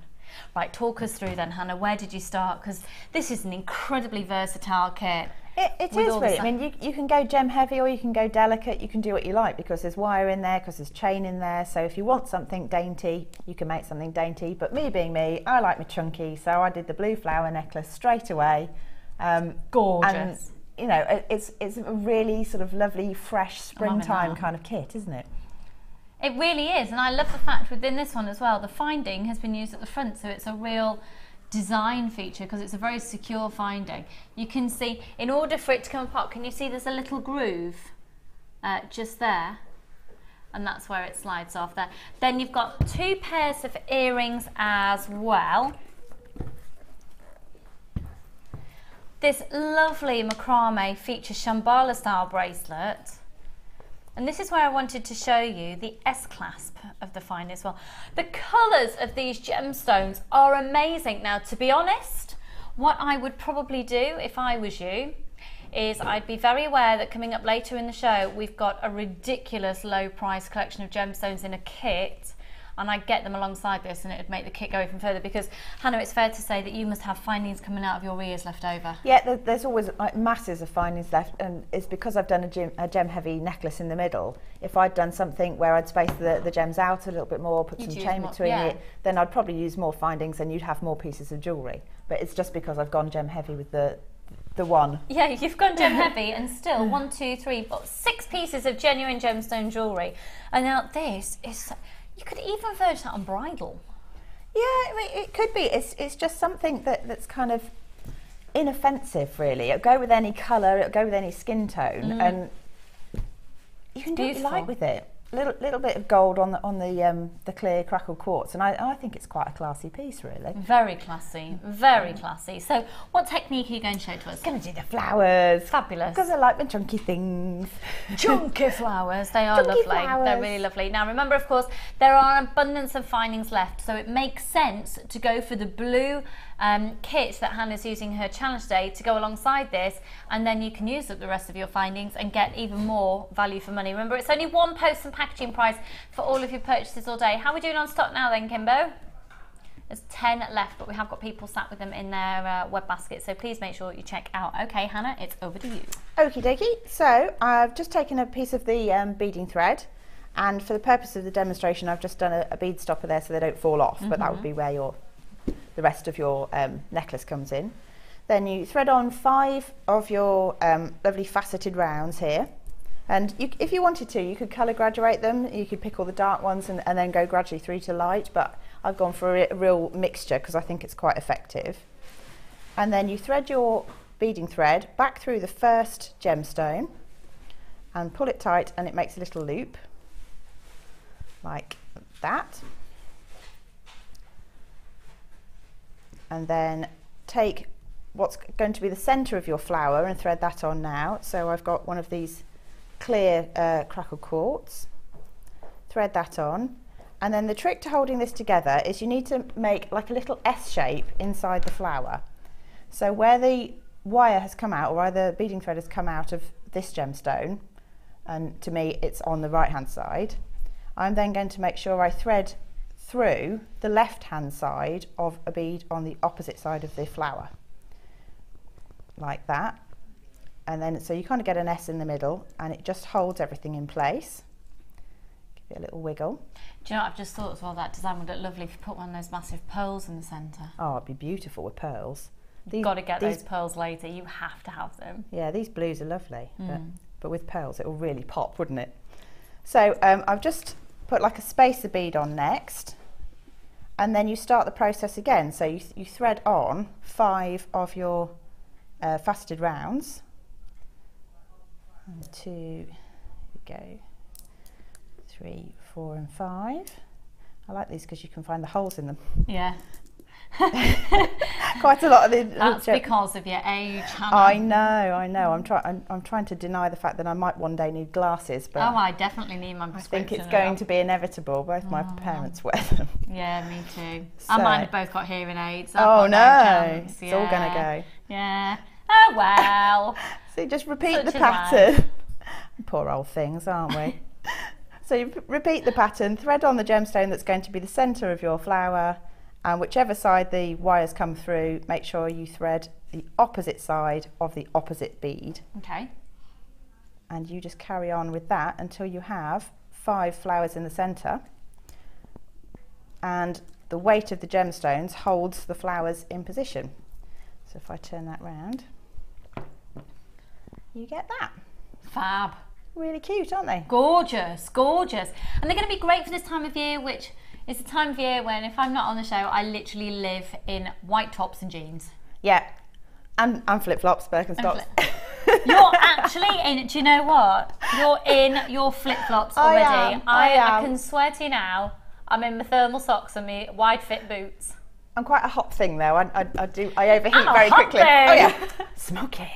Right, talk us through then, Hannah. Where did you start? Because this is an incredibly versatile kit. It is really. I mean, you can go gem heavy or you can go delicate. You can do what you like because there's wire in there, because there's chain in there. So if you want something dainty, you can make something dainty. But me being me, I like my chunky, so I did the blue flower necklace straight away. Gorgeous. And, you know, it's a really sort of lovely, fresh springtime kind of kit, isn't it? It really is, and I love the fact within this one as well, the finding has been used at the front, so it's a real design feature because it's a very secure finding. You can see, in order for it to come apart, can you see there's a little groove just there? And that's where it slides off there. Then you've got 2 pairs of earrings as well. This lovely macrame feature Shambhala style bracelet. And this is where I wanted to show you the S-clasp of the find as well. The colours of these gemstones are amazing. Now, to be honest, what I would probably do if I was you is I'd be very aware that coming up later in the show, we've got a ridiculous low price collection of gemstones in a kit, and I'd get them alongside this and it would make the kit go even further because, Hannah, it's fair to say that you must have findings coming out of your ears left over. Yeah, there's always like masses of findings left, and it's because I've done a gem heavy necklace in the middle. If I'd done something where I'd space the gems out a little bit more, put some chain between it, then I'd probably use more findings and you'd have more pieces of jewellery. But it's just because I've gone gem heavy with the one. Yeah, you've gone gem heavy and still 1, 2, 3, 4, 6 pieces of genuine gemstone jewellery. And now this is... You could even verge that on bridal. Yeah, I mean, it could be. It's just something that's kind of inoffensive, really. It'll go with any colour, it'll go with any skin tone, and you can do what you like with it. Little bit of gold on the clear crackle quartz, and I think it's quite a classy piece, really. Very classy, very classy. So, what technique are you going to show to us? I'm going to do the flowers. Fabulous. Because I like my chunky things. Chunky flowers, they are Chunky lovely. flowers. They're really lovely. Now, remember, of course, there are abundance of findings left, so it makes sense to go for the blue kit that Hannah's using her challenge day to go alongside this, and then you can use up the rest of your findings and get even more value for money. Remember, it's only one post and packaging price for all of your purchases all day. How are we doing on stock now then, Kimbo? There's 10 left, but we have got people sat with them in their web basket, so please make sure you check out. Okay, Hannah, it's over to you. Okie dokie. So I've just taken a piece of the beading thread, and for the purpose of the demonstration, I've just done a bead stopper there so they don't fall off, but that would be where the rest of your necklace comes in. Then you thread on 5 of your lovely faceted rounds here. And if you wanted to, you could colour graduate them. You could pick all the dark ones and then go gradually through to light, but I've gone for a real mixture because I think it's quite effective. And then you thread your beading thread back through the first gemstone and pull it tight, and it makes a little loop like that. And then take what's going to be the centre of your flower and thread that on now. So I've got one of these clear crackle quartz, thread that on, and then the trick to holding this together is you need to make like a little S shape inside the flower. So where the wire has come out, or where the beading thread has come out of this gemstone, and to me it's on the right hand side, I'm then going to make sure I thread through the left hand side of a bead on the opposite side of the flower, like that. And then so you kind of get an S in the middle, and it just holds everything in place. Give it a little wiggle. Do you know what I've just thought as well? That design would look lovely if you put one of those massive pearls in the centre. Oh, it'd be beautiful with pearls. You've got to get those pearls later. You have to have them. Yeah, these blues are lovely, but with pearls it will really pop, wouldn't it? So I've just put like a spacer bead on next, and then you start the process again. So you thread on 5 of your faceted rounds. 1, 2, here we go, 3, 4 and 5. I like these because you can find the holes in them. Yeah. Quite a lot of the. That's because of your age, Hannah. I know. I'm trying to deny the fact that I might one day need glasses, but oh, I definitely need my prescription. I think it's going to be inevitable. Both my parents wear them. Yeah, me too. So, and mine have both got hearing aids. Oh no, chance. it's all gonna go. Yeah. Oh well. So just repeat Such the a pattern. Poor old things, aren't we? So you repeat the pattern, thread on the gemstone that's going to be the centre of your flower, and whichever side the wires come through, make sure you thread the opposite side of the opposite bead. Okay. And you just carry on with that until you have 5 flowers in the centre, and the weight of the gemstones holds the flowers in position. So if I turn that round, you get that. Fab. Really cute, aren't they? Gorgeous, gorgeous. And they're going to be great for this time of year, which is the time of year when, if I'm not on the show, I literally live in white tops and jeans. Yeah, and flip-flops, Birkenstocks. You're actually in, do you know what? You're in your flip-flops already. I am. I can swear to you now, I'm in my thermal socks and my wide fit boots. I'm quite a hot thing though. I overheat I'm a very hot quickly. thing. Oh yeah, smoky.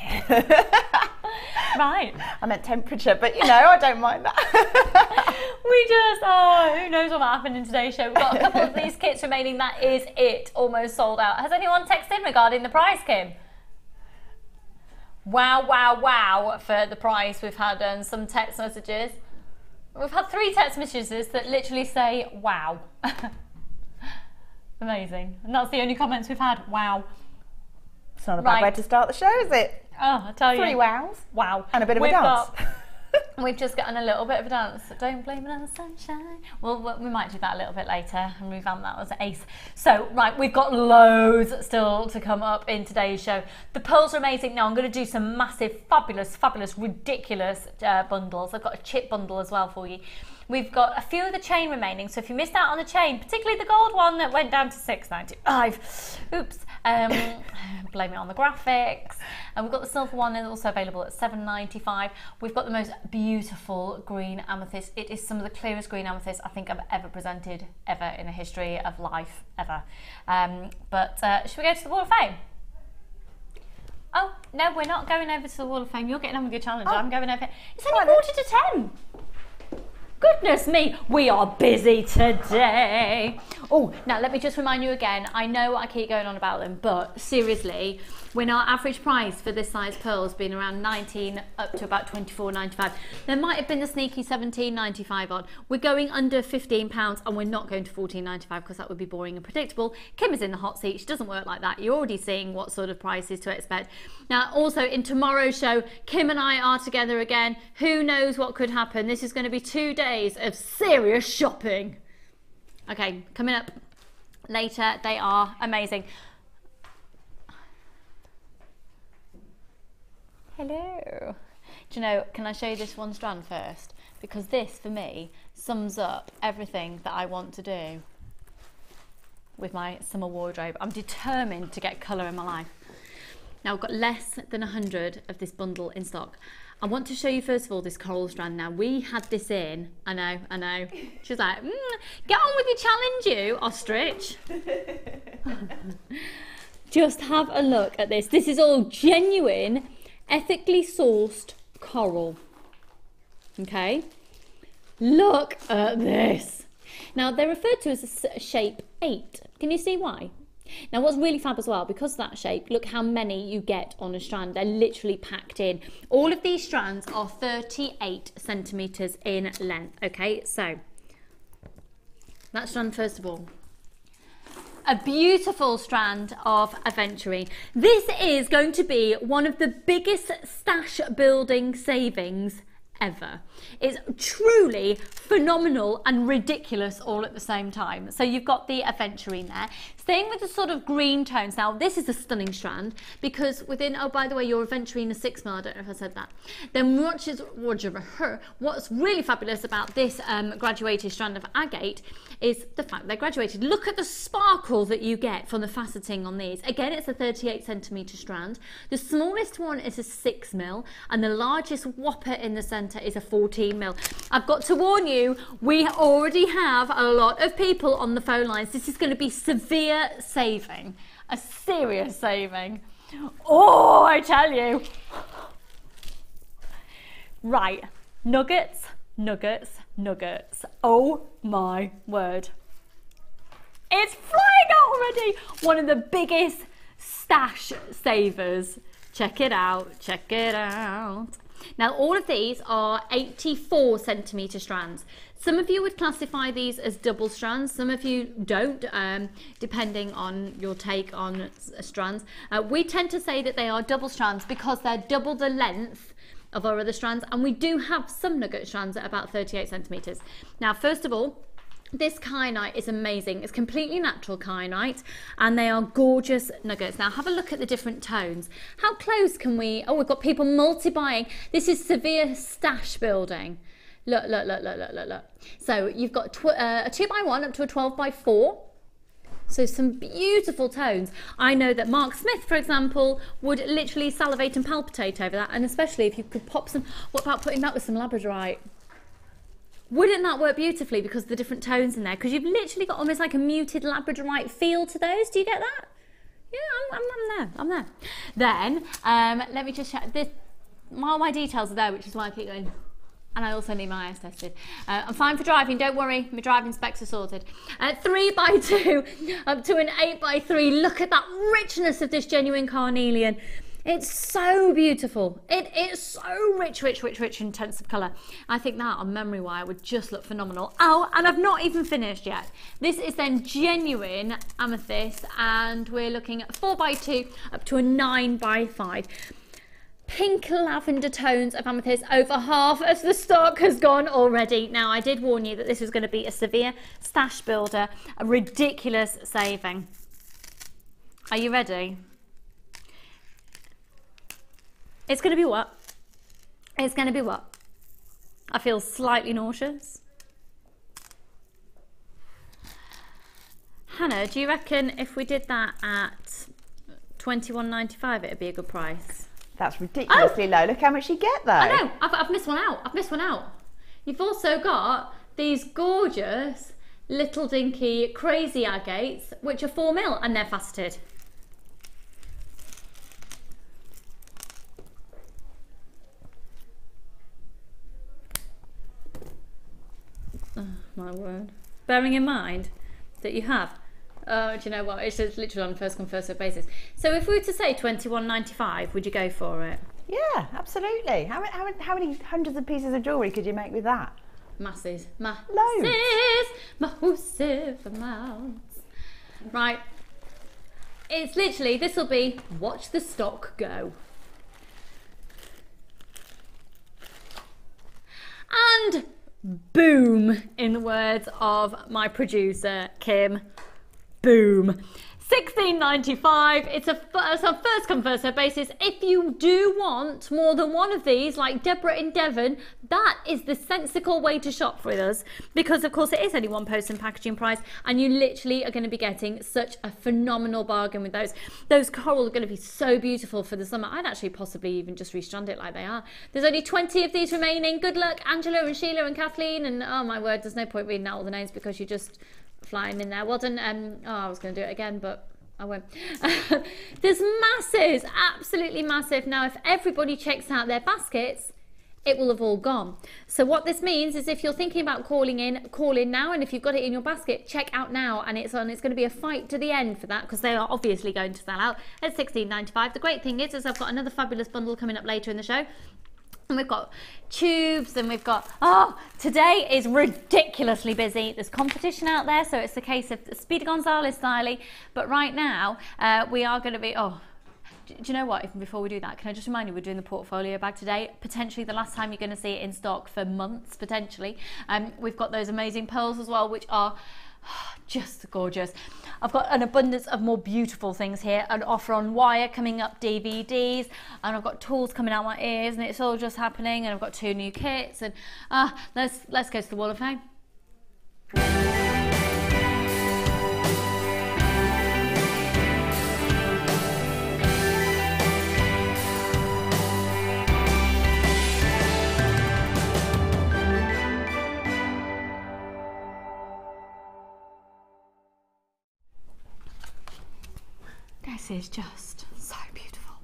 Right. I meant temperature, but you know, I don't mind that. Who knows what might happen in today's show. We've got a couple of these kits remaining. That is it, almost sold out. Has anyone texted in regarding the price, Kim? Wow for the price. We've had some text messages. We've had 3 text messages that literally say wow. Amazing. And that's the only comments we've had. Wow. It's not a bad way to start the show, is it? Oh, I tell you. 3 wows. Wow. And a bit of a dance. We've just gotten a little bit of a dance. Don't blame it on the sunshine. Well, we might do that a little bit later and revamp that as ace. So, right, we've got loads still to come up in today's show. The pearls are amazing. Now, I'm going to do some massive, fabulous, ridiculous bundles. I've got a chip bundle as well for you. We've got a few of the chain remaining, so if you missed out on the chain, particularly the gold one that went down to $6.95, oops, blame it on the graphics. And we've got the silver one that's also available at $7.95. We've got the most beautiful green amethyst. It is some of the clearest green amethyst I think I've ever presented, ever in the history of life, ever. Should we go to the Wall of Fame? Oh, no, we're not going over to the Wall of Fame. You're getting on with your challenge. I'm going over. It's only 9:45. Goodness me, we are busy today. Oh, now let me just remind you again, I know I keep going on about them, but seriously, when our average price for this size pearl has been around 19 up to about 24.95, there might have been a sneaky 17.95 on. We're going under £15 and we're not going to 14.95 because that would be boring and predictable. Kim is in the hot seat, she doesn't work like that. You're already seeing what sort of prices to expect. Now also in tomorrow's show, Kim and I are together again. Who knows what could happen? This is going to be 2 days of serious shopping. Okay, coming up later, they are amazing. Hello. Do you know, can I show you this one strand first? Because this, for me, sums up everything that I want to do with my summer wardrobe. I'm determined to get colour in my life. Now, I've got less than 100 of this bundle in stock. I want to show you, first of all, this coral strand. Now, we had this in. I know. She's like, get on with your challenge, you ostrich. Just have a look at this. This is all genuine, ethically sourced coral. Okay, look at this. Now they're referred to as a shape 8. Can you see why? Now what's really fab as well, because of that shape, look how many you get on a strand. They're literally packed in. All of these strands are 38 centimetres in length. Okay, so that strand first of all. A beautiful strand of Aventurine. This is going to be one of the biggest stash building savings ever. It's truly phenomenal and ridiculous all at the same time. So you've got the Aventurine there. Staying with the sort of green tones. Now this is a stunning strand because within, oh by the way, your Aventurine is 6 mil, I don't know if I said that. Then what's really fabulous about this graduated strand of agate is the fact they're graduated. Look at the sparkle that you get from the faceting on these. Again, it's a 38 centimetre strand. The smallest one is a 6 mil and the largest whopper in the centre is a 14 mil. I've got to warn you, we already have a lot of people on the phone lines. This is going to be severe saving, a serious saving. Oh, I tell you. Right, nuggets. Oh my word. It's flying out already. One of the biggest stash savers. Check it out. Now all of these are 84 centimetre strands. Some of you would classify these as double strands, some of you don't, depending on your take on strands. We tend to say that they are double strands because they're double the length of our other strands, and we do have some nugget strands at about 38 centimetres. Now first of all, this kyanite is amazing. It's completely natural kyanite and they are gorgeous nuggets. Now have a look at the different tones. How close can we, oh, we've got people multi-buying. This is severe stash building. Look. So you've got a 2x1 up to a 12x4. So some beautiful tones. I know that Mark Smith, for example, would literally salivate and palpitate over that. And especially if you could pop some, what about putting that with some labradorite? Wouldn't that work beautifully because of the different tones in there? Because you've literally got almost like a muted labradorite feel to those. Do you get that? Yeah, I'm there. Then, let me just check this. All my details are there, which is why I keep going. And I also need my eyes tested. I'm fine for driving, don't worry. My driving specs are sorted. 3x2 up to an 8x3. Look at that richness of this genuine carnelian. It's so beautiful. It is so rich, intensive colour. I think that on memory wire would just look phenomenal. Oh, and I've not even finished yet. This is then genuine amethyst, and we're looking at 4x2 up to a 9x5. Pink lavender tones of amethyst. Over half of the stock has gone already. Now, I did warn you that this was going to be a severe stash builder, a ridiculous saving. Are you ready? It's going to be what? It's going to be what? I feel slightly nauseous. Hannah, do you reckon if we did that at $21.95 it'd be a good price? That's ridiculously low. Look how much you get though. I know, I've missed one out. You've also got these gorgeous little dinky crazy agates, which are 4 mil and they're faceted. Oh my word. Bearing in mind, that you have. Oh, do you know what? It's just literally on a first come first served basis. So if we were to say £21.95, would you go for it? Yeah, absolutely. How many hundreds of pieces of jewellery could you make with that? Massive amounts. Right. It's literally, this will be watch the stock go. And boom, in the words of my producer, Kim, boom. £16.95. It's a first come first served basis. If you do want more than one of these, like Deborah in Devon, that is the sensible way to shop with us, because of course it is only one post and packaging price, and you literally are going to be getting such a phenomenal bargain with those. Those coral are going to be so beautiful for the summer. I'd actually possibly even just restrand it like they are. There's only 20 of these remaining. Good luck, Angela and Sheila and Kathleen, and oh my word, there's no point reading out all the names because you just flying in there. Well done. I was going to do it again, but I won't. There's masses, absolutely massive. Now, if everybody checks out their baskets, it will have all gone. So what this means is if you're thinking about calling in, call in now, and if you've got it in your basket, check out now, and it's going to be a fight to the end for that, because they are obviously going to sell out at £16.95. The great thing is I've got another fabulous bundle coming up later in the show. And we've got tubes, and we've got, today is ridiculously busy. There's competition out there, so it's the case of Speedy Gonzalez styling. But right now, we are going to be, do you know what, even before we do that, can I just remind you, we're doing the portfolio bag today, potentially the last time you're going to see it in stock for months, potentially. We've got those amazing pearls as well, which are just gorgeous. I've got an abundance of more beautiful things here, an offer on wire coming up, DVDs, and I've got tools coming out my ears, and it's all just happening, and I've got 2 new kits, and let's go to the Wall of Fame. This is just so beautiful.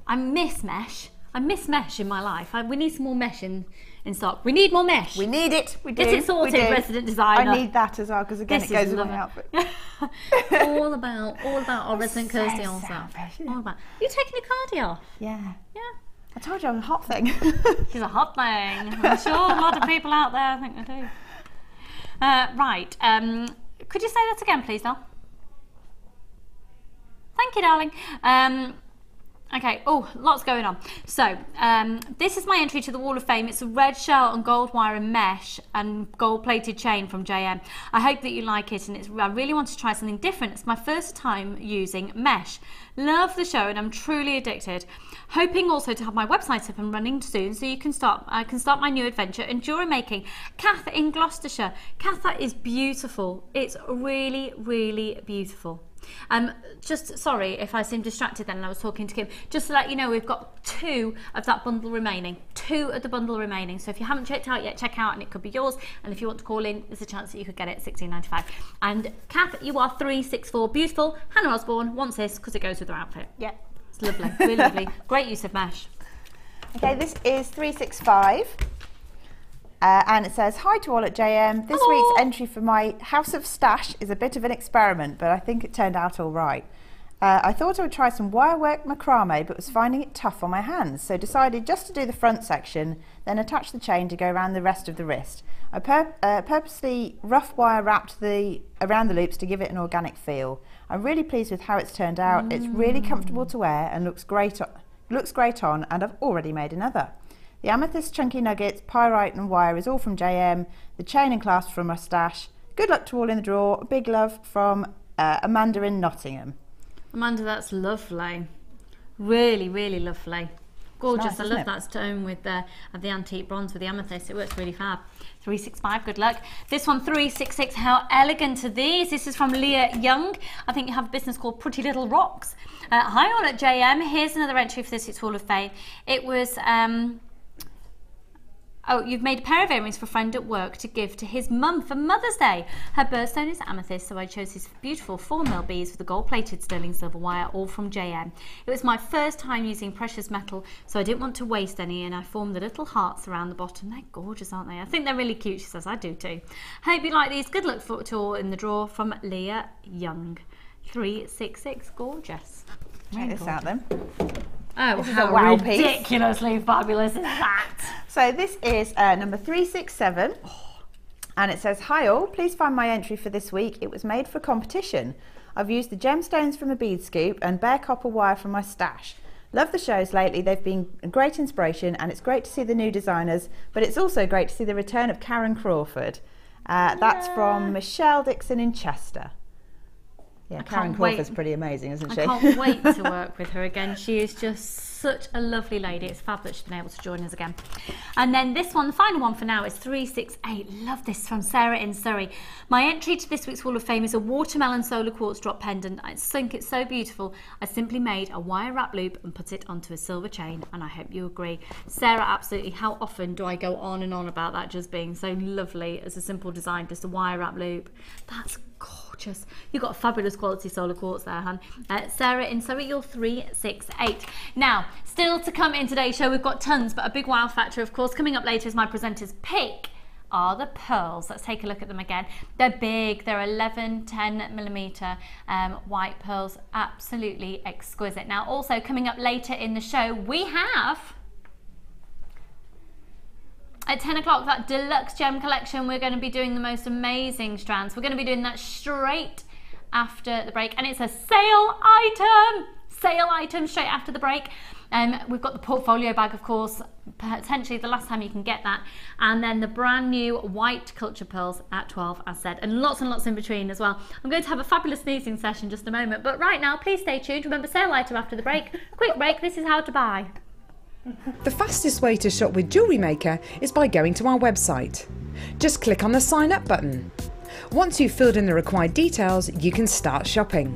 I miss mesh. I miss mesh in my life. We need some more mesh in stock. We need more mesh. We need it. We do. Get it sorted, resident designer. I need that as well, because again it goes with my outfit. all about our resident Kirsty also. All about. You taking your cardi off? Yeah. Yeah. I told you I'm a hot thing. She's a hot thing. I'm sure a lot of people out there think they do. Right. Could you say that again, please, Nell? Thank you, darling. Okay, lots going on. So, this is my entry to the Wall of Fame. It's a red shell and gold wire and mesh and gold plated chain from JM. I hope that you like it, and I really want to try something different. It's my first time using mesh. Love the show, and I'm truly addicted. Hoping also to have my website up and running soon, so you can I can start my new adventure in jewellery making. Kath in Gloucestershire. Kath, that is beautiful. It's really, really beautiful. Just sorry if I seem distracted then, and I was talking to Kim. Just to let you know, we've got 2 of that bundle remaining. 2 of the bundle remaining. So if you haven't checked out yet, check out, and it could be yours. And if you want to call in, there's a chance that you could get it at £16.95. And Kath, you are 364. Beautiful. Hannah Osborne wants this because it goes with her outfit. Yeah. It's lovely. Really lovely. Great use of mesh. Okay, this is 365. And it says, hi to all at JM. This week's entry for my House of Stash is a bit of an experiment, but I think it turned out all right. I thought I would try some wirework macrame, but was finding it tough on my hands, so decided just to do the front section, then attach the chain to go around the rest of the wrist. I purposely rough wire wrapped around the loops to give it an organic feel. I'm really pleased with how it's turned out. It's really comfortable to wear and looks great on, and I've already made another. The amethyst chunky nuggets, pyrite and wire is all from JM. The chain and clasp from my stash. Good luck to all in the draw. Big love from Amanda in Nottingham. Amanda, that's lovely. Really, really lovely. Gorgeous. Nice, I love that stone with the antique bronze with the amethyst. It works really fab. 365, good luck. This one, 366. How elegant are these? This is from Leah Young. I think you have a business called Pretty Little Rocks. Hi all at JM. Here's another entry for this. It's Hall of Fame. It was Oh, you've made a pair of earrings for a friend at work to give to his mum for Mother's Day. Her birthstone is amethyst, so I chose his beautiful 4mm beads with the gold-plated sterling silver wire, all from JM. It was my first time using precious metal, so I didn't want to waste any, and I formed the little hearts around the bottom. They're gorgeous, aren't they? I think they're really cute, she says. I do too. Hope you like these. Good luck for it all in the draw from Leah Young. 366. Gorgeous. Check this out then. Oh, this is how a wow piece. ridiculously fabulous is that? So this is number 367, and it says, "Hi all, please find my entry for this week. It was made for competition. I've used the gemstones from a bead scoop and bare copper wire from my stash. Love the shows lately. They've been a great inspiration, and it's great to see the new designers, but it's also great to see the return of Karen Crawford." That's from Michelle Dixon in Chester. Yeah, Karen Crawford's pretty amazing, isn't she? I can't wait to work with her again. She is just such a lovely lady. It's fabulous she's been able to join us again. And then this one, the final one for now, is 368. Love this, from Sarah in Surrey. My entry to this week's Wall of Fame is a watermelon solar quartz drop pendant. I think it's so beautiful. I simply made a wire wrap loop and put it onto a silver chain, and I hope you agree. Sarah, absolutely. How often do I go on and on about that just being so lovely as a simple design, just a wire wrap loop? That's gorgeous. You've got a fabulous quality solar quartz there, hun. Sarah in Surrey, you're 368. Now, still to come in today's show, we've got tons, but a big wow factor, of course, coming up later is my presenter's pick are the pearls. Let's take a look at them again. They're big, they're 10mm white pearls, absolutely exquisite. Now, also coming up later in the show, we have at 10 o'clock, that deluxe gem collection. We're going to be doing the most amazing strands. We're going to be doing that straight after the break, and it's a sale item straight after the break. We've got the portfolio bag, of course, potentially the last time you can get that, and then the brand new white culture pearls at 12, as said, and lots in between as well. I'm going to have a fabulous sneezing session in just a moment, but right now, please stay tuned. Remember, sale item after the break. Quick break, this is how to buy. The fastest way to shop with Jewellery Maker is by going to our website. Just click on the sign up button. Once you've filled in the required details, you can start shopping.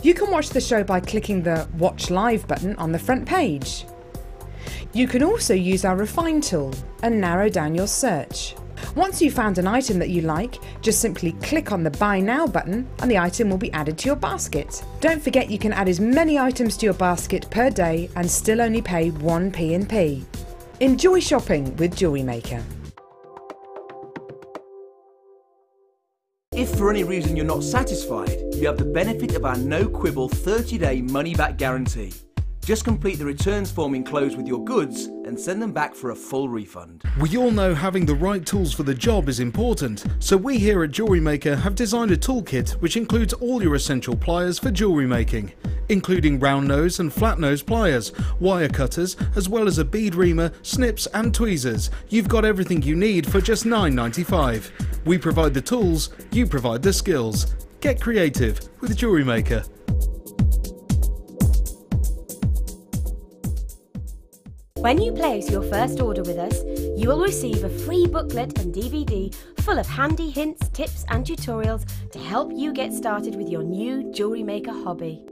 You can watch the show by clicking the Watch Live button on the front page. You can also use our Refine tool and narrow down your search. Once you've found an item that you like, just simply click on the Buy Now button and the item will be added to your basket. Don't forget you can add as many items to your basket per day and still only pay 1p in P. Enjoy shopping with Jewellery Maker. If for any reason you're not satisfied, you have the benefit of our no-quibble 30-day money-back guarantee. Just complete the returns form enclosed with your goods and send them back for a full refund. We all know having the right tools for the job is important, so we here at Jewellery Maker have designed a toolkit which includes all your essential pliers for jewellery making, including round nose and flat nose pliers, wire cutters, as well as a bead reamer, snips and tweezers. You've got everything you need for just $9.95. We provide the tools, you provide the skills. Get creative with Jewellery Maker. When you place your first order with us, you will receive a free booklet and DVD full of handy hints, tips and tutorials to help you get started with your new Jewellery Maker hobby.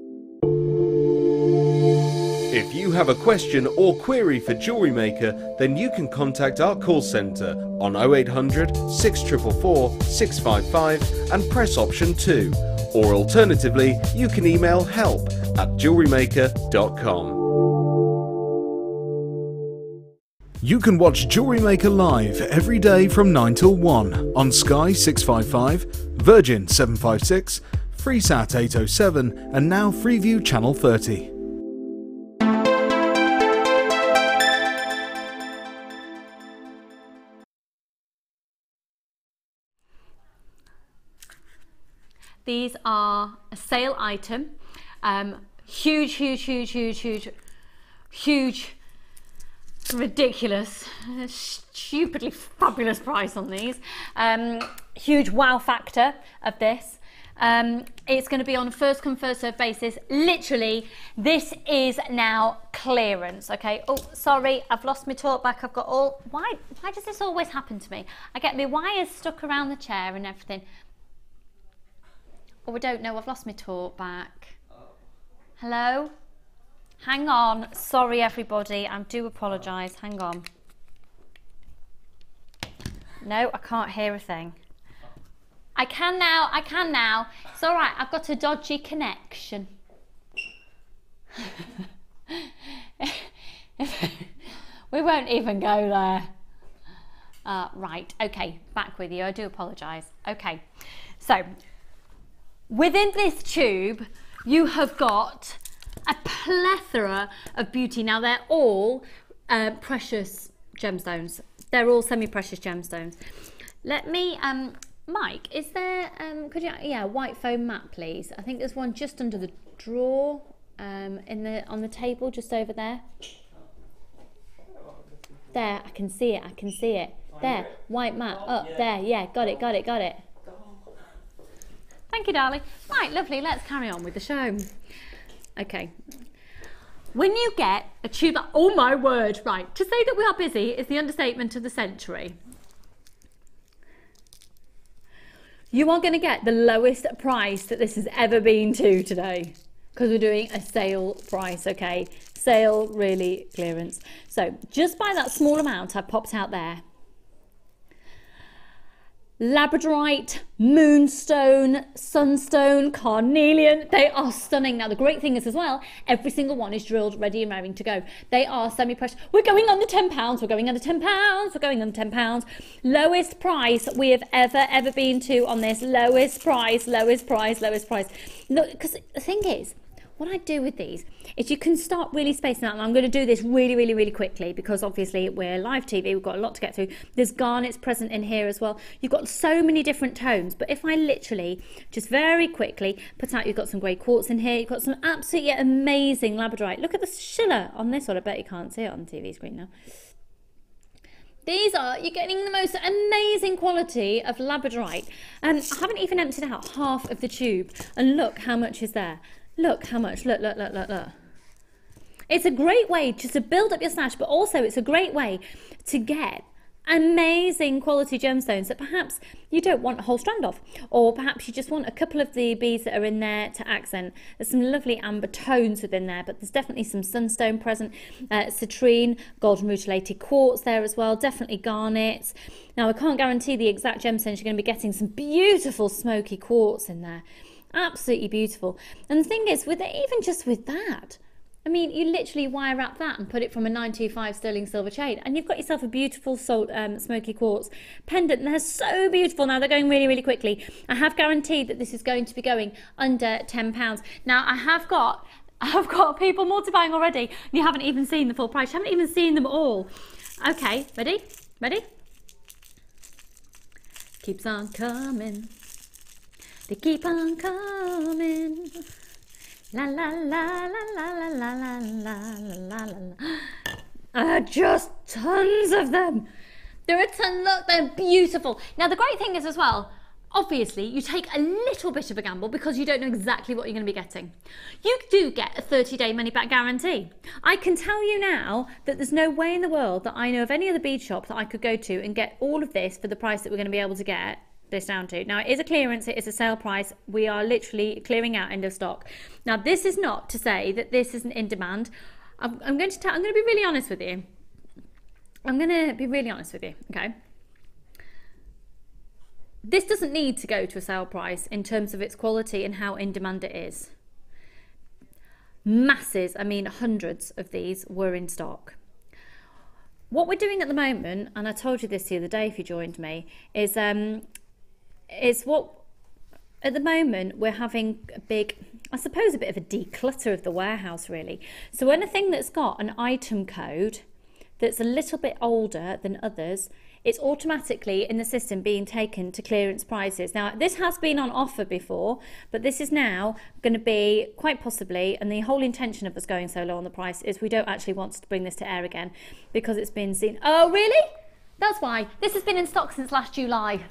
If you have a question or query for Jewellery Maker, then you can contact our call centre on 0800 644 655 and press option 2. Or alternatively, you can email help@jewellerymaker.com. You can watch Jewellery Maker live every day from 9 till 1 on Sky 655, Virgin 756, Freesat 807 and now Freeview Channel 30. These are a sale item. Huge, ridiculous, stupidly fabulous price on these. Huge wow factor of this. It's going to be on a first come first served basis. Literally, this is now clearance. Okay. Oh, sorry, I've lost my talk back. I've got all. Why does this always happen to me? I get my wires stuck around the chair and everything. Oh, I don't know. I've lost my talk back. Hello. Hang on, sorry everybody, I do apologise, hang on. No, I can't hear a thing. I can now, I can now. It's all right, I've got a dodgy connection. We won't even go there. Right, okay, back with you. I do apologise. Okay, so within this tube, you have got a plethora of beauty. Now, they're all precious gemstones. They're all semi-precious gemstones. Let me, Mike, is there, could you, yeah, white foam mat, please. I think there's one just under the drawer, on the table, just over there. There, I can see it, I can see it. There, white mat, up there, yeah, got it, got it, got it. Thank you, darling. Right, lovely, let's carry on with the show. Okay. When you get a tube, oh my word, right, to say that we are busy is the understatement of the century. You are going to get the lowest price that this has ever been to today, because we're doing a sale price, okay? Sale, really, clearance. So just by that small amount I popped out there, labradorite, moonstone, sunstone, carnelian, they are stunning. Now the great thing is as well, every single one is drilled, ready and raring to go. They are semi-precious. We're going under £10, we're going under £10, we're going under £10. Lowest price we have ever been to on this. Lowest price, lowest price, lowest price. Look, because the thing is, what I do with these is you can start really spacing out, and I'm going to do this really quickly because obviously we're live TV, we've got a lot to get through. There's garnets present in here as well. You've got so many different tones, but if I literally just very quickly put out, you've got some grey quartz in here, you've got some absolutely amazing labradorite. Look at the schiller on this one. I bet you can't see it on the TV screen now. These are, you're getting the most amazing quality of labradorite. I haven't even emptied out half of the tube, and look how much is there. Look how much, look. It's a great way just to build up your stash, but also it's a great way to get amazing quality gemstones that perhaps you don't want a whole strand of, or perhaps you just want a couple of the beads that are in there to accent. There's some lovely amber tones within there, but there's definitely some sunstone present, citrine, golden rutilated quartz there as well, definitely garnets. Now I can't guarantee the exact gemstones, you're going to be getting some beautiful smoky quartz in there. Absolutely beautiful. And the thing is, with it, even just with that, I mean, you literally wire wrap that and put it from a 925 sterling silver chain, and you've got yourself a beautiful smoky quartz pendant. And they're so beautiful. Now they're going really quickly. I have guaranteed that this is going to be going under £10. Now I have got people multiplying already. You haven't even seen the full price. You haven't even seen them all. Okay, ready? Ready? Keeps on coming. They keep on coming. La la la la la la la la la la. Just tons of them. There are tons. Look, they're beautiful. Now the great thing is as well, obviously you take a little bit of a gamble because you don't know exactly what you're going to be getting. You do get a 30-day money back guarantee. I can tell you now that there's no way in the world that I know of any other bead shop that I could go to and get all of this for the price that we're going to be able to get this down to. Now it is a clearance, it is a sale price. We are literally clearing out end of stock. Now this is not to say that this isn't in demand. I'm going to be really honest with you. I'm going to be really honest with you, okay? This doesn't need to go to a sale price in terms of its quality and how in demand it is. Masses, I mean hundreds of these were in stock. What we're doing at the moment, and I told you this the other day if you joined me, is what at the moment we're having a big, I suppose, a bit of a declutter of the warehouse really. So anything that's got an item code that's a little bit older than others, it's automatically in the system being taken to clearance prices. Now this has been on offer before, but this is now going to be quite possibly, and the whole intention of us going so low on the price is we don't actually want to bring this to air again because it's been seen. Oh really? That's why. This has been in stock since last July,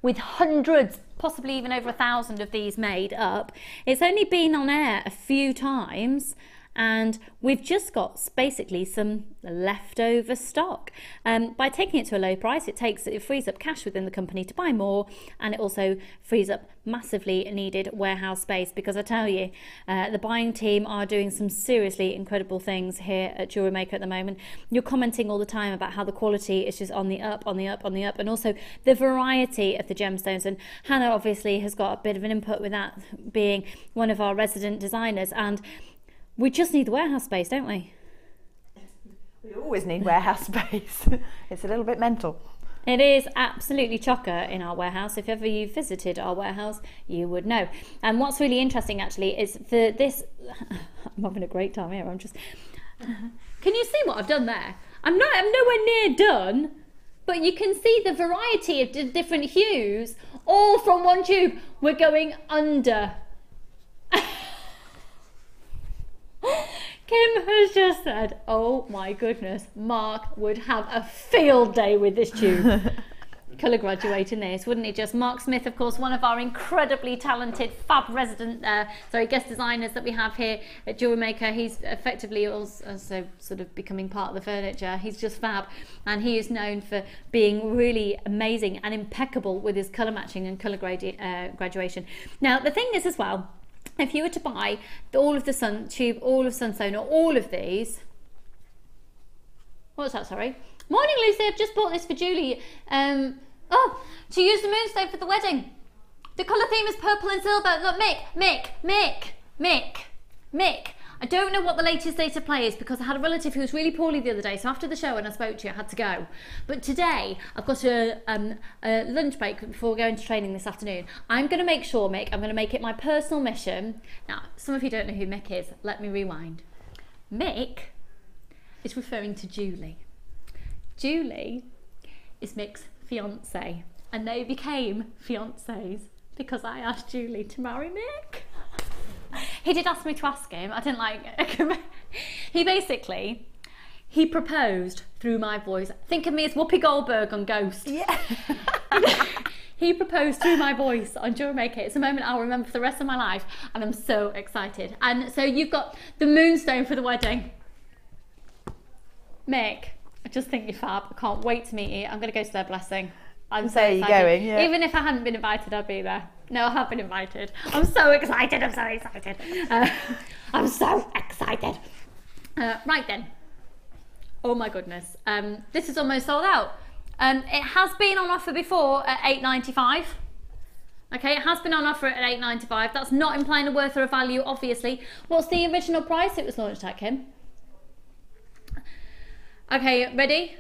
with hundreds, possibly even over 1,000 of these made up. It's only been on air a few times, and we've just got basically some leftover stock. By taking it to a low price, it frees up cash within the company to buy more, and it also frees up massively needed warehouse space, because I tell you, the buying team are doing some seriously incredible things here at Jewellery Maker at the moment. You're commenting all the time about how the quality is just on the up, on the up, on the up, and also the variety of the gemstones. And Hannah obviously has got a bit of an input with that, being one of our resident designers, and we just need the warehouse space, don't we? We always need warehouse space. It's a little bit mental. It is absolutely chocker in our warehouse. If ever you visited our warehouse, you would know. And what's really interesting actually is for this, I'm having a great time here. Can you see what I've done there? I'm nowhere near done, but you can see the variety of different hues, all from one tube. We're going under. Kim has just said, oh my goodness, Mark would have a field day with this tube. Colour graduating this, wouldn't he just? Mark Smith, of course, one of our incredibly talented fab guest designers that we have here at Jewellery Maker. He's effectively also sort of becoming part of the furniture. He's just fab, and he is known for being really amazing and impeccable with his colour matching and colour graduation. Now, the thing is as well, if you were to buy all of the Suntube, all of Sunstone, or all of these, what's that, sorry? Morning, Lucy, I've just bought this for Julie. To use the moonstone for the wedding. The colour theme is purple and silver. Look, Mick. I don't know what the latest state of play is, because I had a relative who was really poorly the other day, so after the show when I spoke to you, I had to go. But today, I've got a lunch break before going to training this afternoon. I'm going to make sure, Mick, I'm going to make it my personal mission. Now, some of you don't know who Mick is. Let me rewind. Mick is referring to Julie. Julie is Mick's fiancée, and they became fiancés because I asked Julie to marry Mick. He did ask me to ask him. I didn't like it. He proposed through my voice. Think of me as Whoopi Goldberg on Ghost. Yeah. He proposed through my voice on Jewellery Maker. It's a moment I'll remember for the rest of my life, and I'm so excited. And so you've got the moonstone for the wedding. Mick, I just think you're fab. I can't wait to meet you. I'm going to go to their blessing. I'm so excited. Going, yeah. Even if I hadn't been invited, I'd be there. No, I have been invited. I'm so excited. I'm so excited. I'm so excited. Right then. Oh my goodness. This is almost sold out. It has been on offer before at £8.95. Okay, it has been on offer at £8.95. That's not implying a worth or a value, obviously. What's the original price it was launched at, Kim? Okay, ready?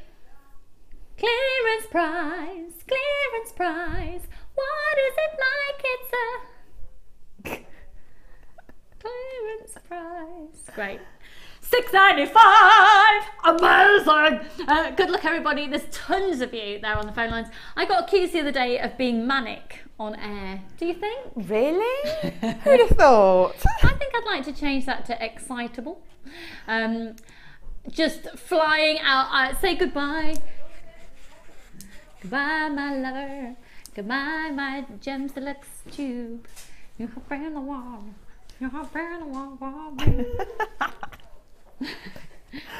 Clearance price, clearance price. What is it like? It's a clearance price. Great. £6.95. Amazing. Good luck, everybody. There's tons of you there on the phone lines. I got accused the other day of being manic on air. Do you think? Really? Who'd have thought? I think I'd like to change that to excitable. Just flying out. Say goodbye. Goodbye, my lover. Goodbye, my gem selects tube. You have been a while. You have been a while.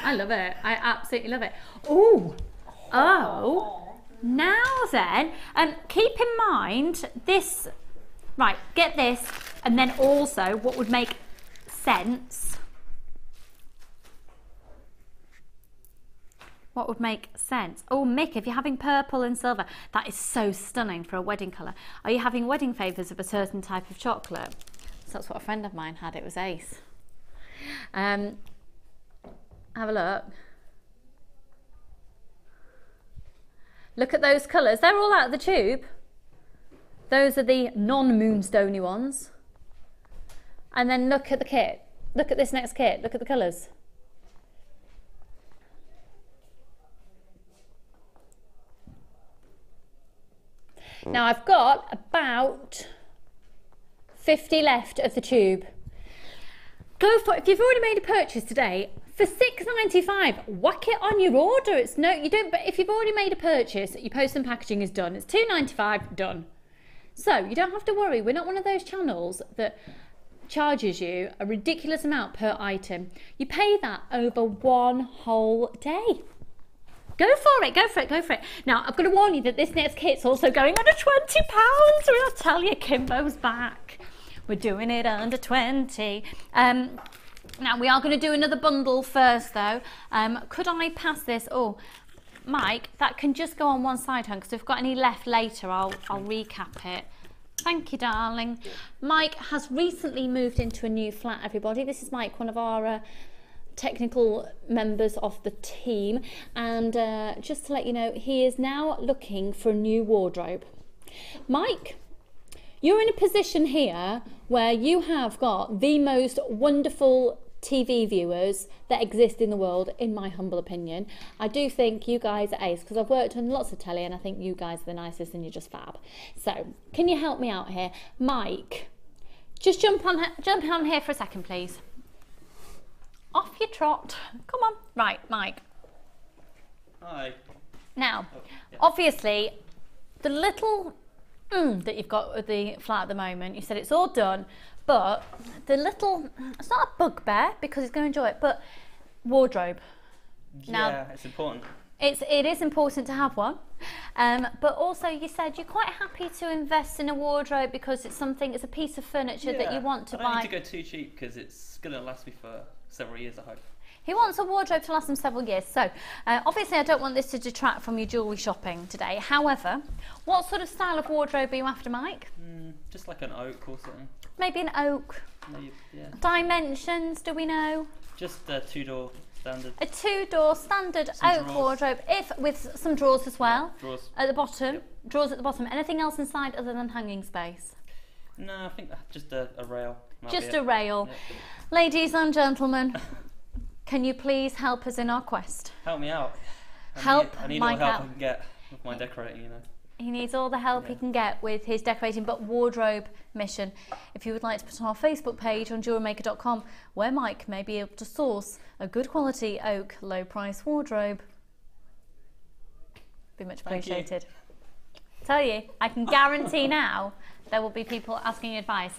I love it. I absolutely love it. Ooh. Oh. Now then, keep in mind this. Right, get this, and then also what would make sense. What would make sense? Oh, Mick, if you're having purple and silver, that is so stunning for a wedding colour. Are you having wedding favours of a certain type of chocolate? So that's what a friend of mine had. It was Ace. Have a look. Look at those colours. They're all out of the tube. Those are the non-moonstony ones. And then look at the kit. Look at this next kit. Look at the colours. Now I've got about 50 left of the tube. Go for it. If you've already made a purchase today, for £6.95, whack it on your order. It's no, you don't. But if you've already made a purchase, your post and packaging is done. It's £2.95, done. So you don't have to worry. We're not one of those channels that charges you a ridiculous amount per item. You pay that over one whole day. Go for it, go for it, go for it. Now, I've got to warn you that this next kit's also going under £20. I'll tell you, Kimbo's back. We're doing it under 20. Now, we are going to do another bundle first, though. Could I pass this? Oh, Mike, that can just go on one side, hon, because if we've got any left later, I'll recap it. Thank you, darling. Mike has recently moved into a new flat, everybody. This is Mike, one of our technical members of the team. And just to let you know, he is now looking for a new wardrobe. Mike, you're in a position here where you have got the most wonderful TV viewers that exist in the world, in my humble opinion. I do think you guys are ace, because I've worked on lots of telly and I think you guys are the nicest and you're just fab. So can you help me out here? Mike, just jump on here for a second, please. Off your trot. Come on. Right, Mike. Hi. Now, yeah. Obviously, the little that you've got with the flat at the moment, you said it's all done, but the little, it's not a bugbear because he's going to enjoy it, but wardrobe. Yeah, it's important. It is important to have one, but also you said you're quite happy to invest in a wardrobe because it's a piece of furniture that you want to buy. I don't need to go too cheap because it's going to last me for several years, I hope. He wants a wardrobe to last him several years. So, obviously I don't want this to detract from your jewellery shopping today. However, what sort of style of wardrobe are you after, Mike? Just like an oak or something. Maybe an oak. Maybe, yeah. Dimensions, do we know? Just a two-door standard. A two-door standard Some oak drawers. wardrobe, if with some drawers as well. Yeah, drawers. At the bottom. Yep. Drawers at the bottom. Anything else inside other than hanging space? No, I think just a rail. Just a rail. Yep. Ladies and gentlemen, can you please help us in our quest? Help me out. I need all Mike the help out. I can get with my decorating, you know. He needs all the help he can get with his decorating, but wardrobe mission. If you would like to put on our Facebook page on jewellerymaker.com, where Mike may be able to source a good quality oak, low price wardrobe. Be much appreciated. Tell you, I can guarantee now there will be people asking advice.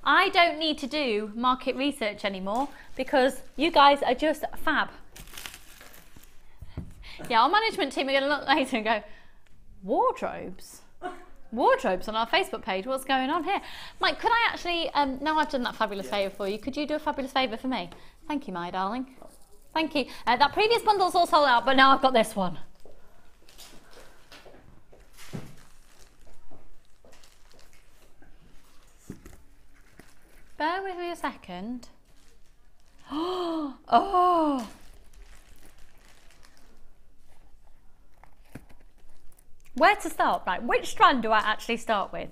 I don't need to do market research anymore because you guys are just fab. Yeah, our management team are going to look later and go, wardrobes? Wardrobes on our Facebook page, what's going on here? Mike, could I actually, now I've done that fabulous favour for you, could you do a fabulous favour for me? Thank you, my darling. Thank you. That previous bundle's all sold out, but now I've got this one. Bear with me a second. Oh! Where to start? Right, which strand do I actually start with?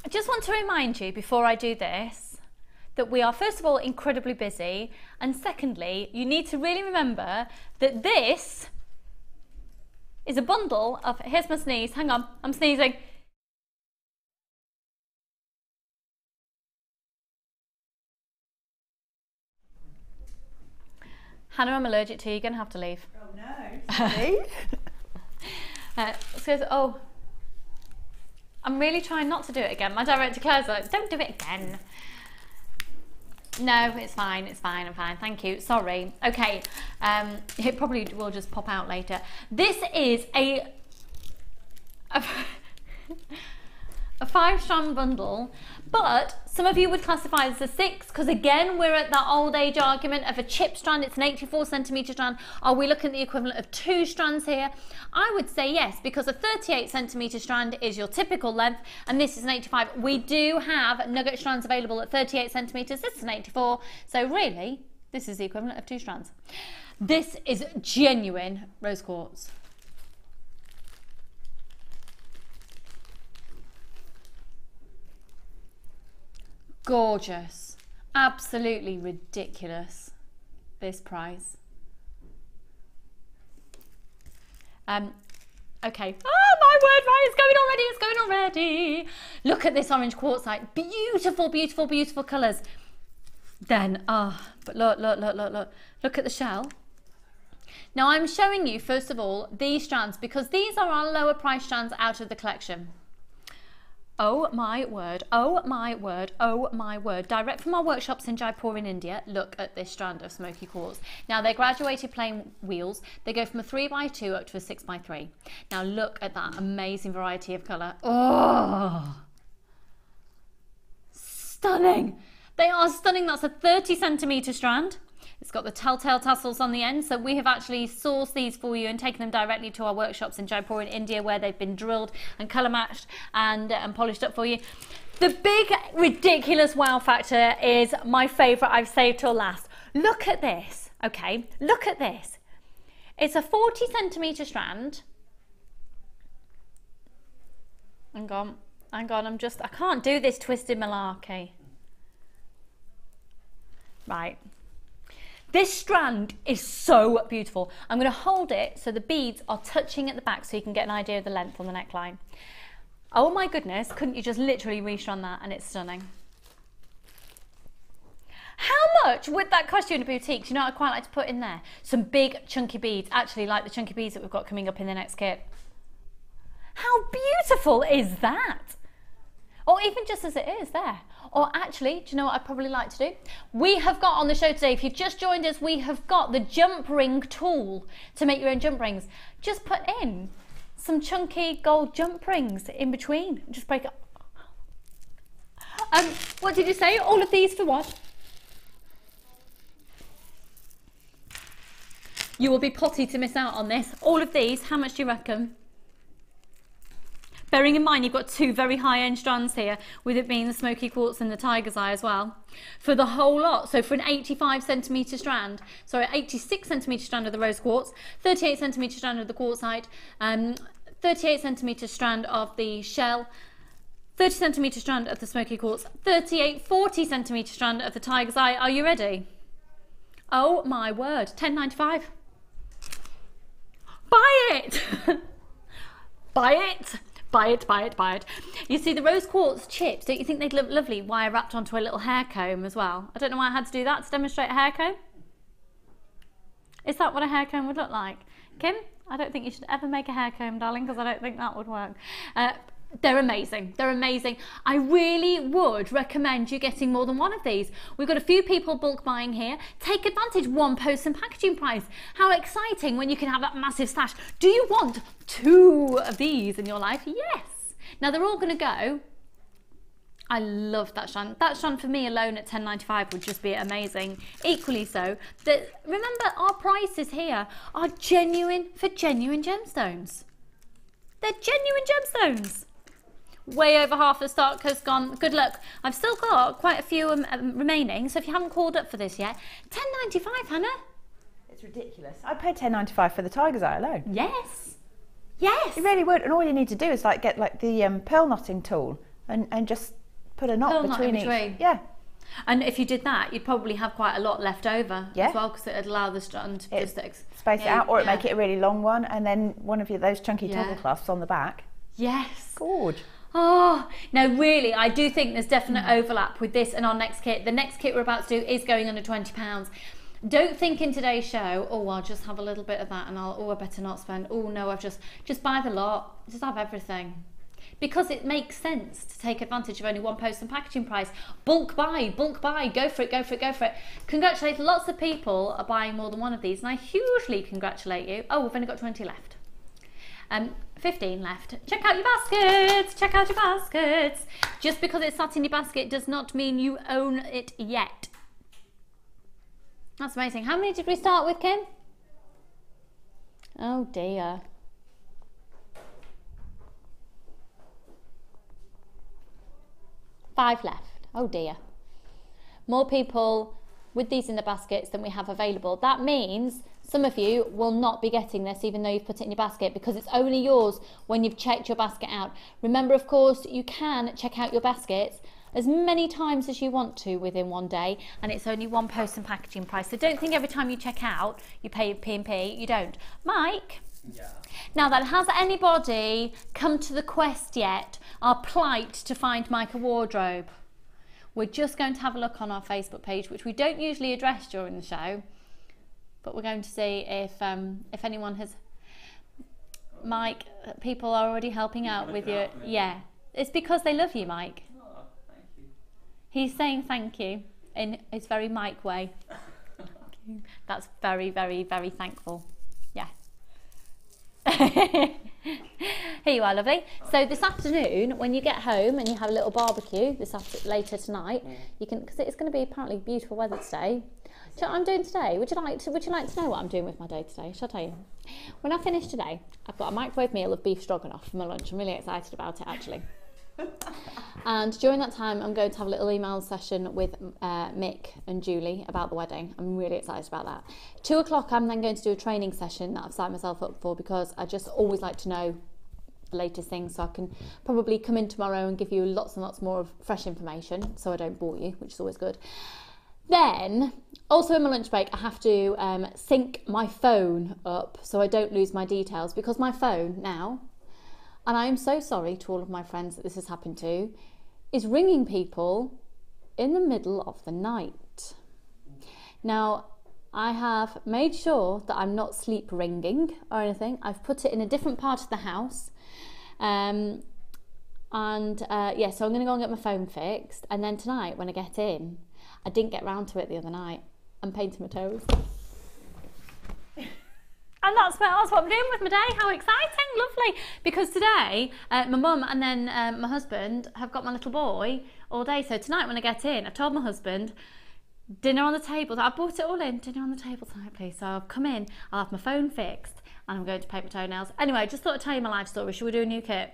I just want to remind you before I do this that we are first of all incredibly busy, and secondly you need to really remember that this is a bundle of, here's my sneeze, hang on, I'm sneezing. Hannah, I'm allergic to you, you're going to have to leave. Oh no. Oh, I'm really trying not to do it again. My director Claire's like, don't do it again. No, it's fine, I'm fine, thank you, sorry. Okay, it probably will just pop out later. This is a 5-strand bundle, but some of you would classify this as 6, because again, we're at that old age argument of a chip strand. It's an 84 centimetre strand. Are we looking at the equivalent of 2 strands here? I would say yes, because a 38 centimetre strand is your typical length, and this is an 85. We do have nugget strands available at 38 centimetres. This is an 84, so really, this is the equivalent of 2 strands. This is genuine rose quartz. Gorgeous, absolutely ridiculous, this price. Okay, oh my word, right, it's going already. Look at this orange quartzite, beautiful, beautiful, beautiful colours. Then, but look at the shell. Now I'm showing you, first of all, these strands because these are our lower price strands out of the collection. Oh my word, oh my word, oh my word. Direct from our workshops in Jaipur in India, look at this strand of smoky quartz. Now they're graduated plain wheels. They go from a 3x2 up to a 6x3. Now look at that amazing variety of colour. Oh, stunning. They are stunning. That's a 30cm strand. It's got the telltale tassels on the end, so we have actually sourced these for you and taken them directly to our workshops in Jaipur in India, where they've been drilled and colour matched and polished up for you. The big ridiculous wow factor is my favourite I've saved till last. Look at this, okay, look at this. It's a 40cm strand. Hang on, I can't do this twisted malarkey. Right. This strand is so beautiful. I'm going to hold it so the beads are touching at the back so you can get an idea of the length on the neckline. Oh my goodness, couldn't you just literally restrand that, and it's stunning. How much would that cost you in a boutique? Do you know what I'd quite like to put in there? Some big chunky beads, actually like the chunky beads that we've got coming up in the next kit. How beautiful is that? Or even just as it is there. Or actually, do you know what I'd probably like to do? We have got on the show today, if you've just joined us, we have got the jump ring tool to make your own jump rings. Just put in some chunky gold jump rings in between. Just break it. What did you say? All of these for what? You will be potty to miss out on this. All of these, how much do you reckon? Bearing in mind you've got two very high-end strands here, with it being the smoky quartz and the tiger's eye as well. For the whole lot, so for an 85cm strand, sorry, 86cm strand of the rose quartz, 38cm strand of the quartzite, 38cm strand of the shell, 30cm strand of the smoky quartz, 40cm strand of the tiger's eye. Are you ready? Oh my word, $10.95. Buy it! Buy it! Buy it, buy it, buy it. You see the rose quartz chips, don't you think they'd look lovely wire wrapped onto a little hair comb as well? I don't know why I had to do that to demonstrate a hair comb. Is that what a hair comb would look like? Kim, I don't think you should ever make a hair comb, darling, because I don't think that would work. They're amazing. They're amazing. I really would recommend you getting more than one of these. We've got a few people bulk buying here. Take advantage, one post and packaging price. How exciting when you can have that massive stash. Do you want 2 of these in your life? Yes. Now they're all going to go. I love that strand. That strand for me alone at $10.95 would just be amazing. Equally so, remember our prices here are genuine for genuine gemstones. They're genuine gemstones. Way over half the stock has gone. Good luck. I've still got quite a few remaining, so if you haven't called up for this yet, $10.95, Hannah. It's ridiculous. I paid $10.95 for the tiger's eye alone. Yes. Yes. You really would, and all you need to do is like get like the pearl knotting tool and just put a knot between each. Yeah. And if you did that, you'd probably have quite a lot left over as well, because it'd allow the strand to just space it out, or it'd make it a really long one, and then one of those chunky toggle clasps on the back. Yes. Gorge. Oh, no, really, I do think there's definite overlap with this and our next kit. The next kit we're about to do is going under £20. Don't think in today's show, oh, I'll just have a little bit of that and I better not spend. Oh, no, I've just buy the lot. Just have everything. Because it makes sense to take advantage of only one post and packaging price. Bulk buy, go for it, go for it, go for it. Congratulate, lots of people are buying more than one of these, and I hugely congratulate you. Oh, we've only got 20 left. 15 left. Check out your baskets, check out your baskets. Just because it's sat in your basket does not mean you own it yet. That's amazing. How many did we start with, Kim? Oh dear. Five left. Oh dear. More people with these in the baskets than we have available. That means some of you will not be getting this even though you've put it in your basket, because it's only yours when you've checked your basket out. Remember, of course, you can check out your baskets as many times as you want to within one day, and it's only one post and packaging price. So don't think every time you check out you pay P&P. You don't. Mike? Yeah. Now then, has anybody come to the quest yet, our plight to find Mike a wardrobe? We're just going to have a look on our Facebook page, which we don't usually address during the show. but we're going to see if anyone has. Mike, people are already helping out with your. Yeah, it's because they love you, Mike. Oh, thank you. He's saying thank you in his very Mike way. That's very, very, very thankful. Yeah. Here you are, lovely. So this afternoon, when you get home and you have a little barbecue later tonight, you can, because it's going to be apparently beautiful weather today. Do you know what I'm doing today? Would you like to know what I'm doing with my day today? Shall I tell you? When I finish today, I've got a microwave meal of beef stroganoff for my lunch. I'm really excited about it, actually. And during that time, I'm going to have a little email session with Mick and Julie about the wedding. I'm really excited about that. 2 o'clock, I'm then going to do a training session that I've signed myself up for, because I just always like to know the latest things, so I can probably come in tomorrow and give you lots and lots more of fresh information, so I don't bore you, which is always good. Then, also in my lunch break, I have to sync my phone up so I don't lose my details, because my phone now, and I am so sorry to all of my friends that this has happened to, is ringing people in the middle of the night. Now, I have made sure that I'm not sleep ringing or anything. I've put it in a different part of the house. Yeah, so I'm going to go and get my phone fixed. And then tonight, when I get in, I didn't get round to it the other night. I'm painting my toes. And that's what I'm doing with my day. How exciting, lovely. Because today, my mum and then my husband have got my little boy all day. So tonight when I get in, I told my husband, dinner on the table. I brought it all in, dinner on the table tonight, please. So I'll come in, I'll have my phone fixed, and I'm going to paint my toenails. Anyway, I just thought I'd tell you my life story. Should we do a new kit?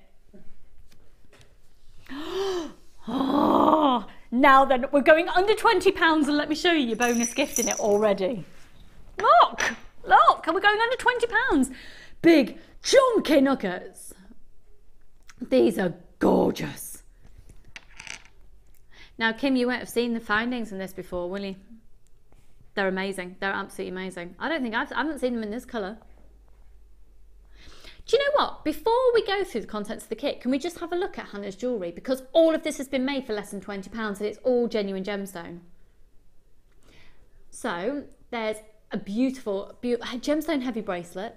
Oh, now then, we're going under £20, and let me show you your bonus gift in it already. Look! Look, we're going under £20. Big, chunky nuggets. These are gorgeous. Now, Kim, you won't have seen the findings in this before, will you? They're amazing. They're absolutely amazing. I haven't seen them in this colour. Do you know what? Before we go through the contents of the kit, can we just have a look at Hannah's jewellery? Because all of this has been made for less than £20 and it's all genuine gemstone. So, there's a beautiful gemstone heavy bracelet,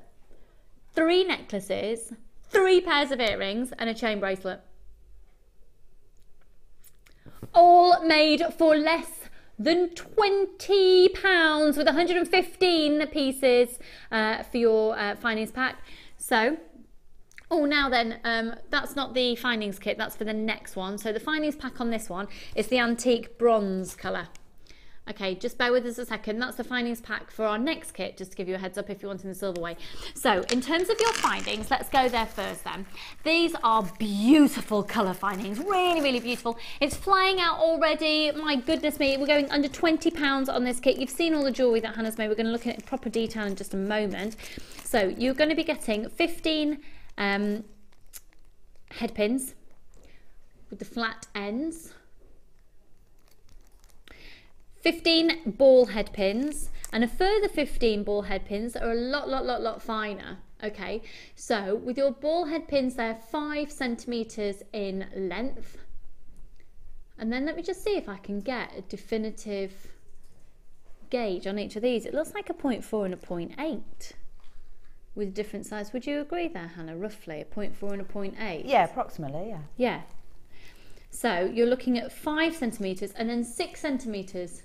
3 necklaces, 3 pairs of earrings, and a chain bracelet. All made for less than £20 with 115 pieces for your findings pack. So, oh, now then, that's not the findings kit, that's for the next one. So the findings pack on this one is the antique bronze colour. Okay, just bear with us a second. That's the findings pack for our next kit, just to give you a heads up if you want in the silver way. So, in terms of your findings, let's go there first then. These are beautiful colour findings, really, really beautiful. It's flying out already, my goodness me, we're going under £20 on this kit. You've seen all the jewellery that Hannah's made. We're going to look at it in proper detail in just a moment. So, you're going to be getting 15 head pins with the flat ends. 15 ball head pins, and a further 15 ball head pins that are a lot finer. Okay, so with your ball head pins, they're 5 centimetres in length. And then let me just see if I can get a definitive gauge on each of these. It looks like a 0.4 and a 0.8 with different size. Would you agree there, Hannah, roughly? A 0.4 and a 0.8? Yeah, approximately, yeah. Yeah. So you're looking at 5 centimetres and then 6 centimetres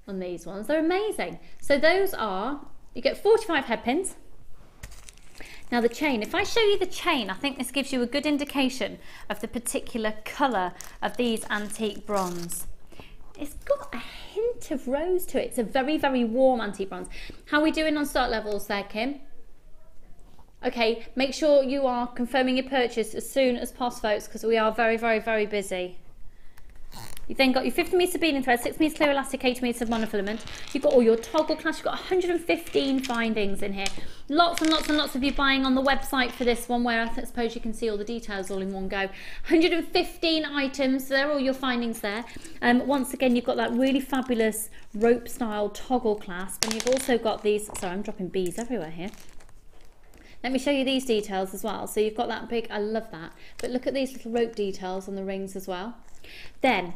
on these ones. They're amazing. So those are, you get 45 head pins. Now the chain, if I show you the chain, I think this gives you a good indication of the particular colour of these antique bronze. It's got a hint of rose to it. It's a very, very warm antique bronze. How are we doing on stock levels there, Kim? Okay, make sure you are confirming your purchase as soon as possible, folks, because we are very, very, very busy. You've then got your 50 metre beading thread, 6 metre clear elastic, 8 metres of monofilament. You've got all your toggle clasp. You've got 115 findings in here. Lots and lots and lots of you buying on the website for this one, where I suppose you can see all the details all in one go. 115 items, so they're all your findings there. Once again, you've got that really fabulous rope style toggle clasp, and you've also got these, sorry, I'm dropping beads everywhere here. Let me show you these details as well. So you've got that big, I love that. But look at these little rope details on the rings as well. Then,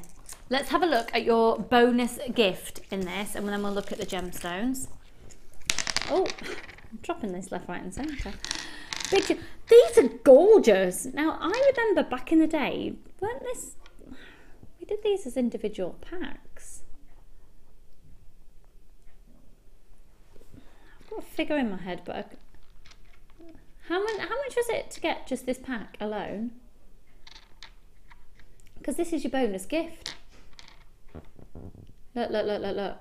let's have a look at your bonus gift in this, and then we'll look at the gemstones. Oh, I'm dropping this left, right and centre. These are gorgeous. Now, I remember back in the day, we did these as individual packs. I've got a figure in my head, but how much was it to get just this pack alone? Because this is your bonus gift. Look, look, look, look, look.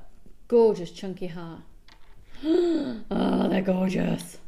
Gorgeous chunky heart. Oh, they're gorgeous.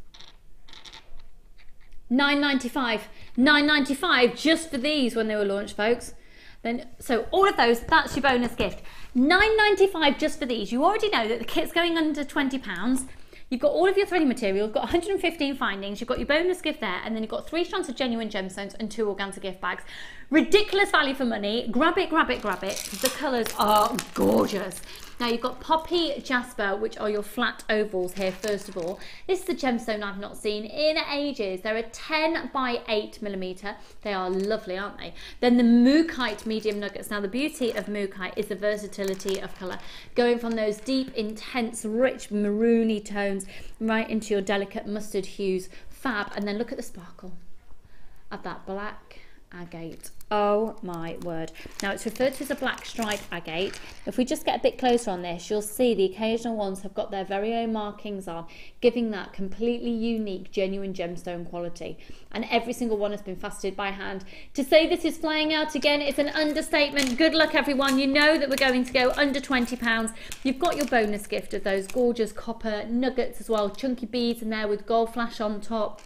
$9.95. $9.95 just for these when they were launched, folks. Then, so all of those, that's your bonus gift. $9.95 just for these. You already know that the kit's going under £20. You've got all of your threading material, you've got 115 findings, you've got your bonus gift there, and then you've got 3 strands of genuine gemstones and 2 organza gift bags. Ridiculous value for money. Grab it, grab it, grab it. The colours are gorgeous. Now you've got Poppy Jasper, which are your flat ovals here first of all. This is a gemstone I've not seen in ages. They're a 10 by 8mm. They are lovely, aren't they? Then the Mookaite medium nuggets. Now the beauty of Mookaite is the versatility of colour. Going from those deep, intense, rich maroony tones right into your delicate mustard hues. Fab. And then look at the sparkle of that black agate. Oh my word. Now it's referred to as a black stripe agate. If we just get a bit closer on this, you'll see the occasional ones have got their very own markings on, giving that completely unique, genuine gemstone quality. And every single one has been faceted by hand. To say this is flying out again, it's an understatement. Good luck, everyone. You know that we're going to go under £20. You've got your bonus gift of those gorgeous copper nuggets as well. Chunky beads in there with gold flash on top.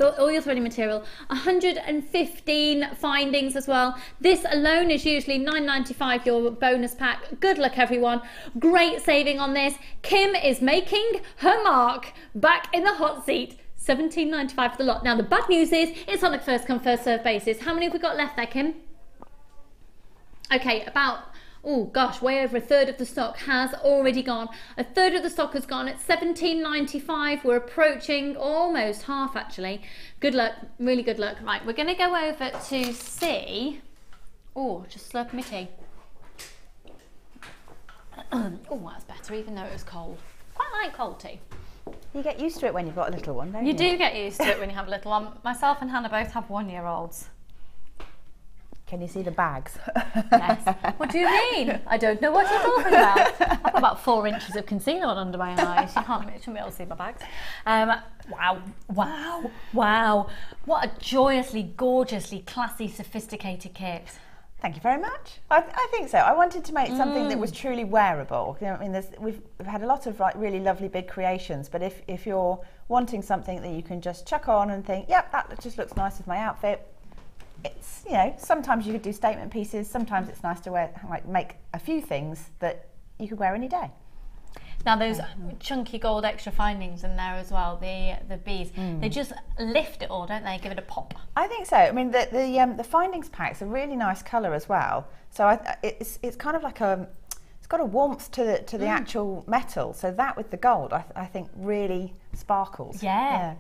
All your threading material, 115 findings as well. This alone is usually $9.95, your bonus pack. Good luck, everyone. Great saving on this. Kim is making her mark back in the hot seat. $17.95 for the lot. Now, the bad news is it's on a first come, first served basis. How many have we got left there, Kim? Okay, about... oh gosh, way over a third of the stock has already gone. A third of the stock has gone at $17.95. We're approaching almost half actually. Good luck, really good luck. Right, we're going to go over to see. Oh, just slurp my tea. Oh, that's better, even though it was cold. Quite like cold tea. You get used to it when you've got a little one, don't you? You do get used to it when you have a little one. Myself and Hannah both have 1-year-olds. Can you see the bags? Yes. What do you mean? I don't know what you're talking about. I've got about 4 inches of concealer on under my eyes. You shouldn't be able to see my bags. Wow, wow, wow. What a joyously, gorgeously, classy, sophisticated kit. Thank you very much. I think so. I wanted to make something that was truly wearable. You know, I mean, we've had a lot of like really lovely big creations, but if you're wanting something that you can just chuck on and think, yep, that just looks nice with my outfit, it's, you know, sometimes you could do statement pieces, sometimes it's nice to wear, like make a few things that you could wear any day. Now those chunky gold extra findings in there as well, the beads, they just lift it all, don't they? Give it a pop. I think so. I mean, the findings pack's a really nice colour as well. So it's kind of like it's got a warmth to the actual metal. So that with the gold, I think really sparkles. Yeah.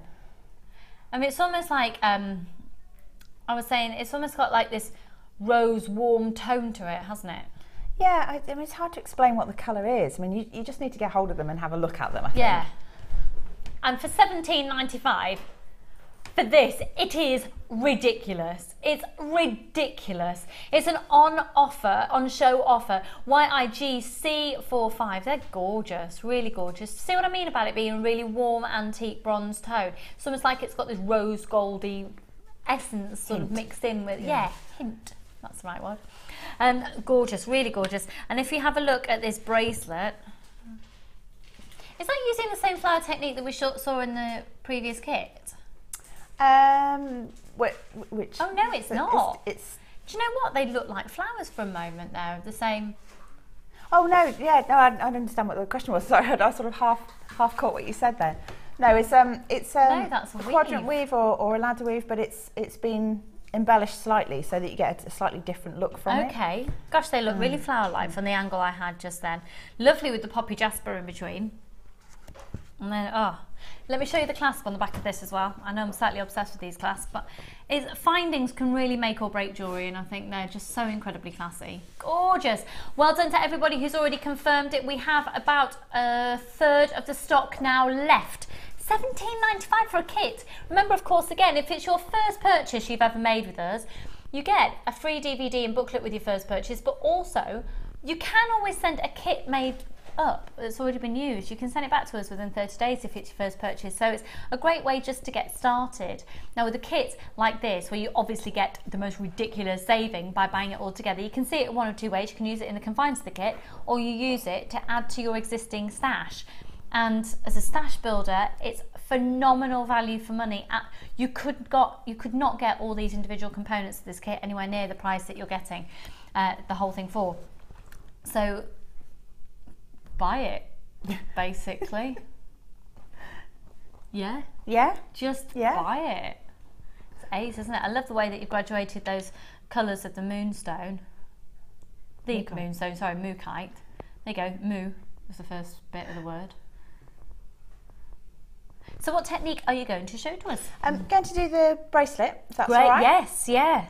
I mean, it's almost like I was saying, it's almost got like this rose warm tone to it, hasn't it? Yeah, I mean, it's hard to explain what the colour is. I mean, you just need to get hold of them and have a look at them, I think. Yeah. And for $17.95, for this, it is ridiculous. It's ridiculous. It's an on show offer. YIG C45. They're gorgeous, really gorgeous. See what I mean about it being a really warm antique bronze tone? It's almost like it's got this rose goldy essence sort of mixed in with, hint, that's the right word. Gorgeous, really gorgeous. And if you have a look at this bracelet, is that using the same flower technique that we saw in the previous kit? Which? Oh no, it's not. Do you know what? They look like flowers for a moment there, the same. Oh no, yeah, no, I don't understand what the question was. Sorry, I sort of half caught what you said there. No, it's no, that's a quadrant weave or a ladder weave, but it's been embellished slightly so that you get a slightly different look from it. Okay. Gosh, they look really flower-like from the angle I had just then. Lovely with the poppy jasper in between. And then, let me show you the clasp on the back of this as well. I know I'm slightly obsessed with these clasps, but findings can really make or break jewellery, and I think they're just so incredibly classy. Gorgeous. Well done to everybody who's already confirmed it. We have about a third of the stock now left. $17.95 for a kit. Remember, of course, again, if it's your first purchase you've ever made with us, you get a free DVD and booklet with your first purchase, but also you can always send a kit made up that's already been used. You can send it back to us within 30 days if it's your first purchase, so it's a great way just to get started. Now with a kit like this, where you obviously get the most ridiculous saving by buying it all together, you can see it one of two ways. You can use it in the confines of the kit, or you use it to add to your existing stash. And as a stash builder, it's phenomenal value for money. You could not get all these individual components of this kit anywhere near the price that you're getting the whole thing for. So buy it, basically. Yeah? Yeah? Just buy it. It's ace, isn't it? I love the way that you've graduated those colours of the moonstone. Moonstone, sorry, mookite. There you go, moo was the first bit of the word. So what technique are you going to show to us? I'm going to do the bracelet, if that's Great, all right. yes, yeah.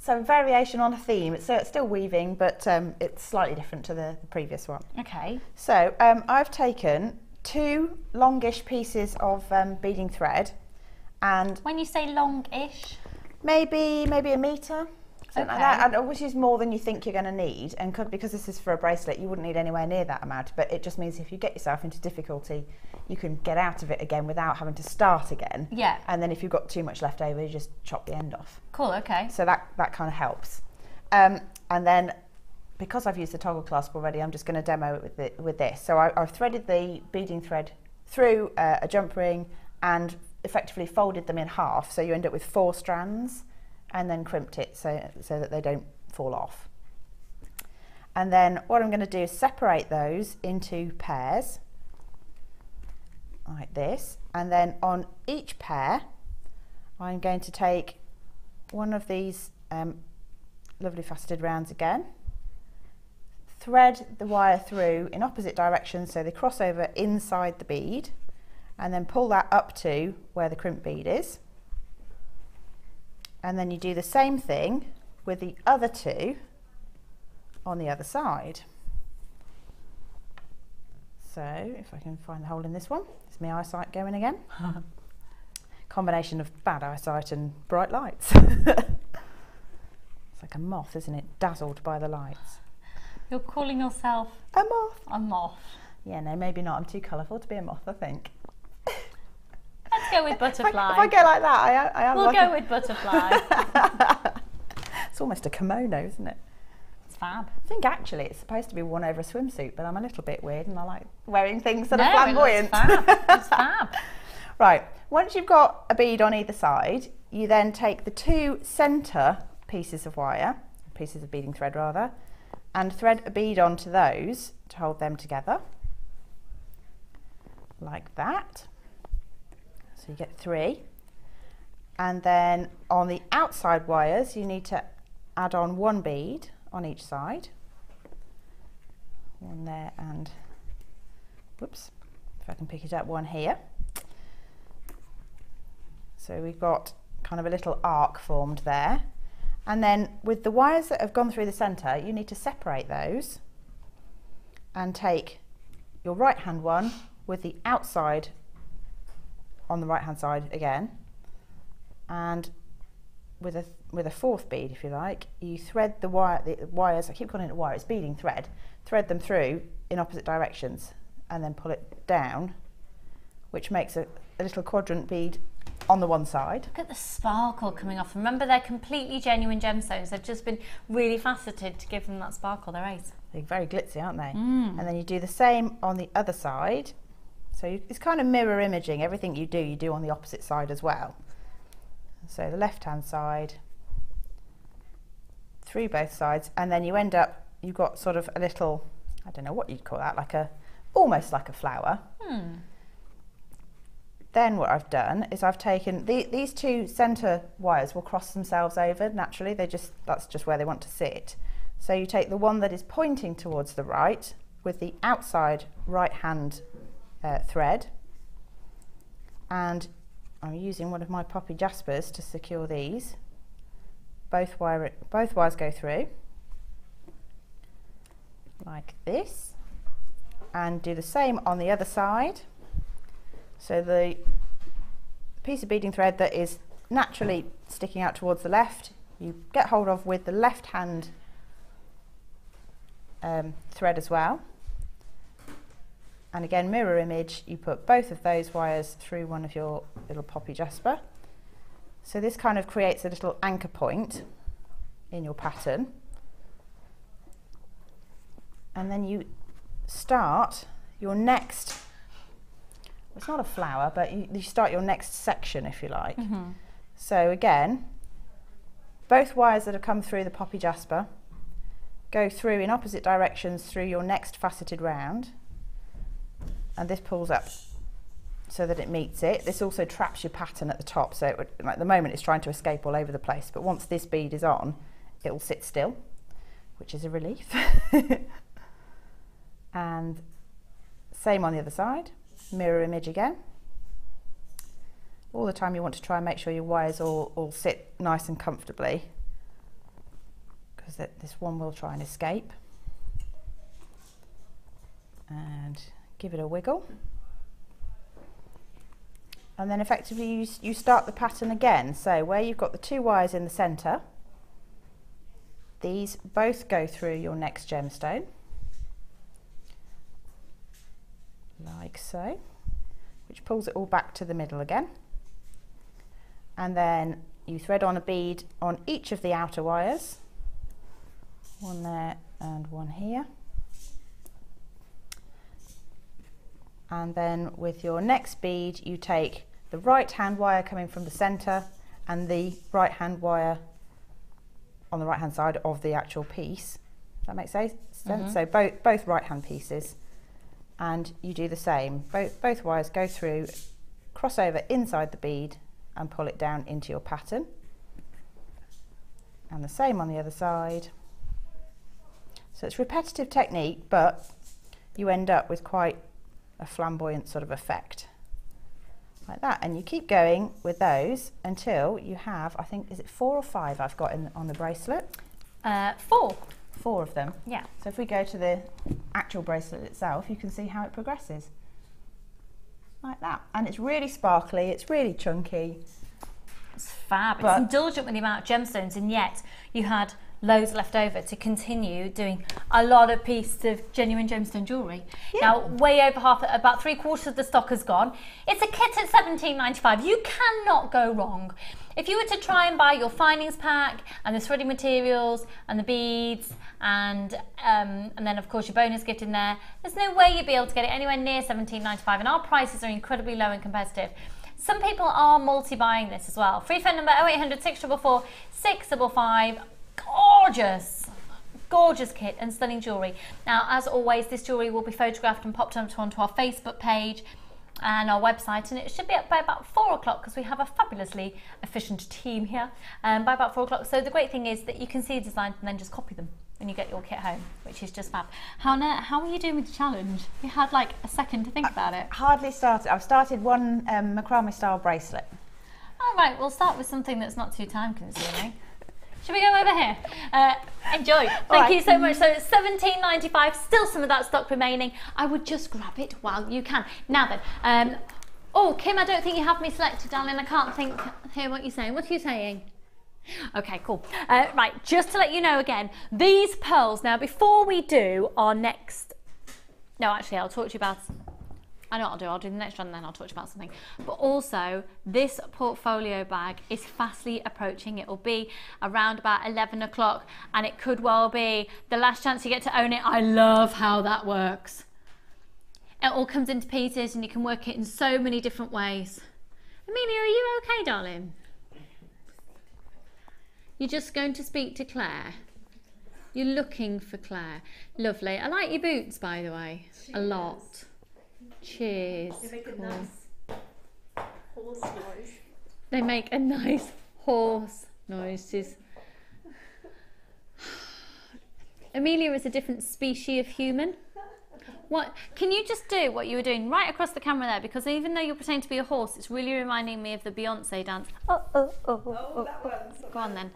So variation on a theme. It's still weaving, but it's slightly different to the previous one. Okay. So I've taken 2 longish pieces of beading thread, and when you say longish, maybe a metre, something like that, which is more than you think you're going to need. And because this is for a bracelet, you wouldn't need anywhere near that amount. But it just means if you get yourself into difficulty, you can get out of it again without having to start again. Yeah. And then if you've got too much left over, you just chop the end off. Cool. Okay. So that kind of helps. And then because I've used the toggle clasp already, I'm just going to demo it with this. So I've threaded the beading thread through a jump ring and effectively folded them in half. So you end up with 4 strands, and then crimped it so that they don't fall off. And then what I'm going to do is separate those into pairs like this, and then on each pair I'm going to take one of these lovely faceted rounds again, thread the wire through in opposite directions so they cross over inside the bead, and then pull that up to where the crimp bead is. And then you do the same thing with the other 2 on the other side. So if I can find the hole in this one, it's my eyesight going again. Combination of bad eyesight and bright lights. It's like a moth, isn't it? Dazzled by the lights. You're calling yourself a moth? A moth. Yeah, no, maybe not. I'm too colourful to be a moth, I think. Let's go with butterfly. If I go like that, I am. We'll go with butterfly. It's almost a kimono, isn't it? It's fab. I think actually it's supposed to be worn over a swimsuit, but I'm a little bit weird and I like wearing things that are flamboyant. It looks fab. It's fab. Right, once you've got a bead on either side, you then take the 2 centre pieces of beading thread rather, and thread a bead onto those to hold them together, like that. So you get 3. And then on the outside wires, you need to add on 1 bead on each side. One there and, whoops, if I can pick it up, 1 here. So we've got kind of a little arc formed there. And then with the wires that have gone through the centre, you need to separate those and take your right hand one with the outside on the right hand side again, and with a 4th bead, if you like, you thread the wires, I keep calling it a wire, it's beading thread, thread them through in opposite directions and then pull it down, which makes a little quadrant bead on the one side. Look at the sparkle coming off. Remember, they're completely genuine gemstones. They've just been really faceted to give them that sparkle. They're ace. They're very glitzy, aren't they? And then you do the same on the other side. So it's kind of mirror imaging. Everything you do on the opposite side as well. So the left hand side, through both sides, and then you end up, you've got sort of a little, I don't know what you'd call that, almost like a flower. Then what I've done is I've taken these 2 centre wires will cross themselves over naturally. That's just where they want to sit. So you take the one that is pointing towards the right with the outside right hand thread, and I'm using one of my poppy jaspers to secure these. Both wires go through like this, and do the same on the other side. So the piece of beading thread that is naturally sticking out towards the left, you get hold of with the left hand thread as well. And again, mirror image, you put both of those wires through one of your little poppy jasper. So this kind of creates a little anchor point in your pattern. And then you start your next, it's not a flower, but you start your next section, if you like. Mm-hmm. So again, both wires that have come through the poppy jasper go through in opposite directions through your next faceted round, and this pulls up so that it meets it. This also traps your pattern at the top, so it would, like, at the moment it's trying to escape all over the place, but once this bead is on, it will sit still, which is a relief. And same on the other side, mirror image again. All the time you want to try and make sure your wires all sit nice and comfortably, because this one will try and escape. And give it a wiggle. And then effectively you start the pattern again. So where you've got the two wires in the centre, these both go through your next gemstone, like so, which pulls it all back to the middle again. And then you thread on a bead on each of the outer wires, one there and one here. And then with your next bead, you take the right hand wire coming from the centre and the right hand wire on the right hand side of the actual piece. Does that make sense? Mm-hmm. So both right hand pieces, and you do the same. Both wires go through, cross over inside the bead and pull it down into your pattern. And the same on the other side. So it's repetitive technique, but you end up with quite a flamboyant sort of effect, like that. And you keep going with those until you have, I think, is it 4 or 5 I've got on the bracelet? 4. 4 of them. Yeah. So if we go to the actual bracelet itself, you can see how it progresses. Like that. And it's really sparkly, it's really chunky. It's fab. It's indulgent with the amount of gemstones, and yet you had loads left over to continue doing a lot of pieces of genuine gemstone jewellery. Yeah. Now, way over half, about 3/4 of the stock has gone. It's a kit at £17.95. You cannot go wrong. If you were to try and buy your findings pack and the threading materials and the beads and then of course your bonus gift in there, there's no way you'd be able to get it anywhere near £17.95, and our prices are incredibly low and competitive. Some people are multi-buying this as well. Free phone number 0800 644 655. Gorgeous kit and stunning jewellery. Now, as always, this jewellery will be photographed and popped onto our Facebook page and our website, and it should be up by about 4 o'clock because we have a fabulously efficient team here by about 4 o'clock. So the great thing is that you can see the designs and then just copy them when you get your kit home, which is just fab. Hannah, how are you doing with the challenge? You had like a second to think about it. Hardly started. I've started one macrame style bracelet. All right, we'll start with something that's not too time consuming. Should we go over here? Enjoy. Thank you so much. So it's £17.95, still some of that stock remaining. I would just grab it while you can. Now then, oh, Kim, I don't think you have me selected, darling. I can't hear what you're saying. What are you saying? Okay, cool. Right, just to let you know again, these pearls, now before we do our next, no, actually I'll talk to you about, I know what I'll do the next one and then I'll talk to you about something. But also, this portfolio bag is fastly approaching. It will be around about 11 o'clock and it could well be the last chance you get to own it. I love how that works. It all comes into pieces and you can work it in so many different ways. Amelia, are you okay, darling? You're just going to speak to Claire. You're looking for Claire. Lovely. I like your boots, by the way, a lot. Cheers. They make a nice horse noise. They make a nice horse noises. Amelia is a different species of human. What can you just do what you were doing right across the camera there? Because even though you're pretending to be a horse, it's really reminding me of the Beyonce dance. Oh, oh, oh, oh, oh, that oh. Go on then.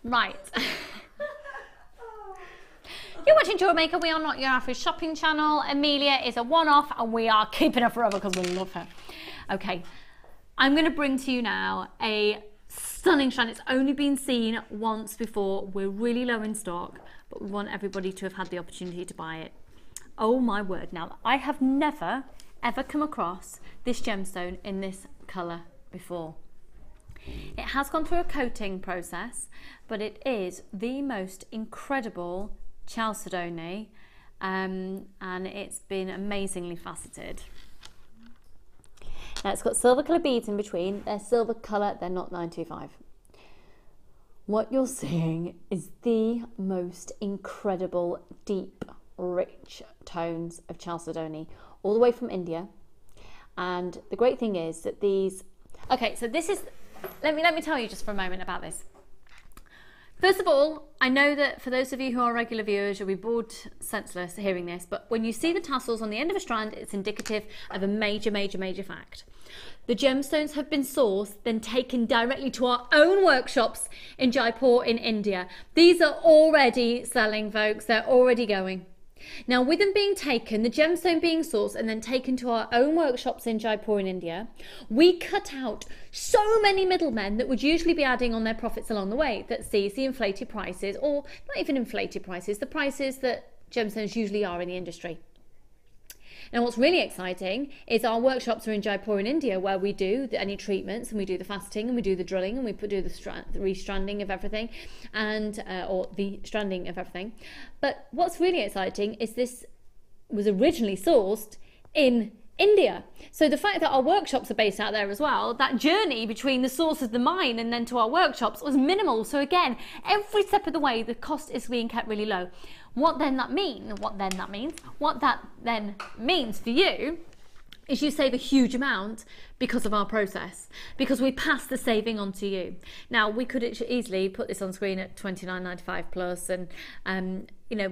Right. You're watching Jewellery Maker. We are not your average shopping channel. Amelia is a one-off and we are keeping her forever because we love her. Okay, I'm going to bring to you now a stunning strand. It's only been seen once before. We're really low in stock, but we want everybody to have had the opportunity to buy it. Oh my word. Now, I have never ever come across this gemstone in this colour before. It has gone through a coating process, but it is the most incredible Chalcedony, and it's been amazingly faceted. Now it's got silver colour beads in between. They're silver colour, they're not 925. What you're seeing is the most incredible, deep, rich tones of Chalcedony, all the way from India. And the great thing is that these, okay, so this is, let me tell you just for a moment about this. First of all, I know that for those of you who are regular viewers, you'll be bored senseless hearing this, but when you see the tassels on the end of a strand, it's indicative of a major, major, major fact. The gemstones have been sourced, then taken directly to our own workshops in Jaipur in India. These are already selling, folks. They're already going. Now, with them being taken, the gemstone being sourced and then taken to our own workshops in Jaipur in India, we cut out so many middlemen that would usually be adding on their profits along the way that sees the inflated prices, or not even inflated prices, the prices that gemstones usually are in the industry. Now, what's really exciting is our workshops are in Jaipur in India, where we do any treatments and we do the faceting and we do the drilling and we do the restranding of everything, and or the stranding of everything. But what's really exciting is this was originally sourced in India. So the fact that our workshops are based out there as well, that journey between the source of the mine and then to our workshops was minimal. So again, every step of the way, the cost is being kept really low. What that then means for you is you save a huge amount because of our process, because we pass the saving on to you. Now, we could easily put this on screen at $29.95 plus, and you know,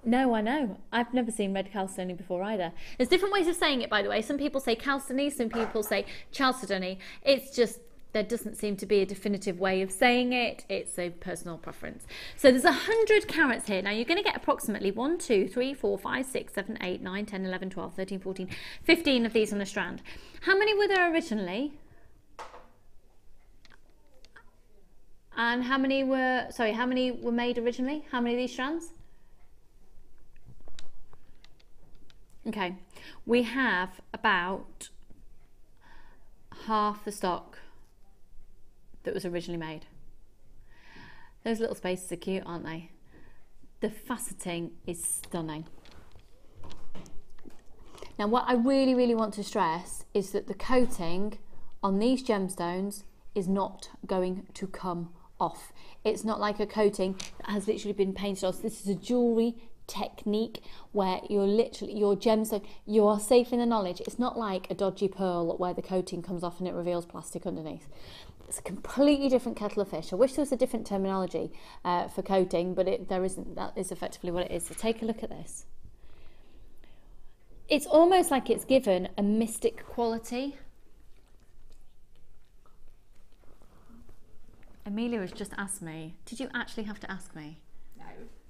no, I know. I've never seen red chalcedony before either. There's different ways of saying it, by the way. Some people say chalcedony, some people say chalcedony. It's just, there doesn't seem to be a definitive way of saying it. It's a personal preference. So there's 100 carats here. Now you're going to get approximately 1, 2, 3, 4, 5, 6, 7, 8, 9, 10, 11, 12, 13, 14, 15 of these on a strand. How many were there originally? And how many were made originally? How many of these strands? Okay, we have about half the stock that was originally made. Those little spaces are cute, aren't they? The faceting is stunning. Now, what I really, really want to stress is that the coating on these gemstones is not going to come off. It's not like a coating that has literally been painted off. This is a jewellery technique where you're literally, your gemstone, you are safe in the knowledge. It's not like a dodgy pearl where the coating comes off and it reveals plastic underneath. It's a completely different kettle of fish. I wish there was a different terminology for coating, but there isn't. That is effectively what it is. So take a look at this. It's almost like it's given a mystic quality. Amelia has just asked me, did you actually have to ask me? No.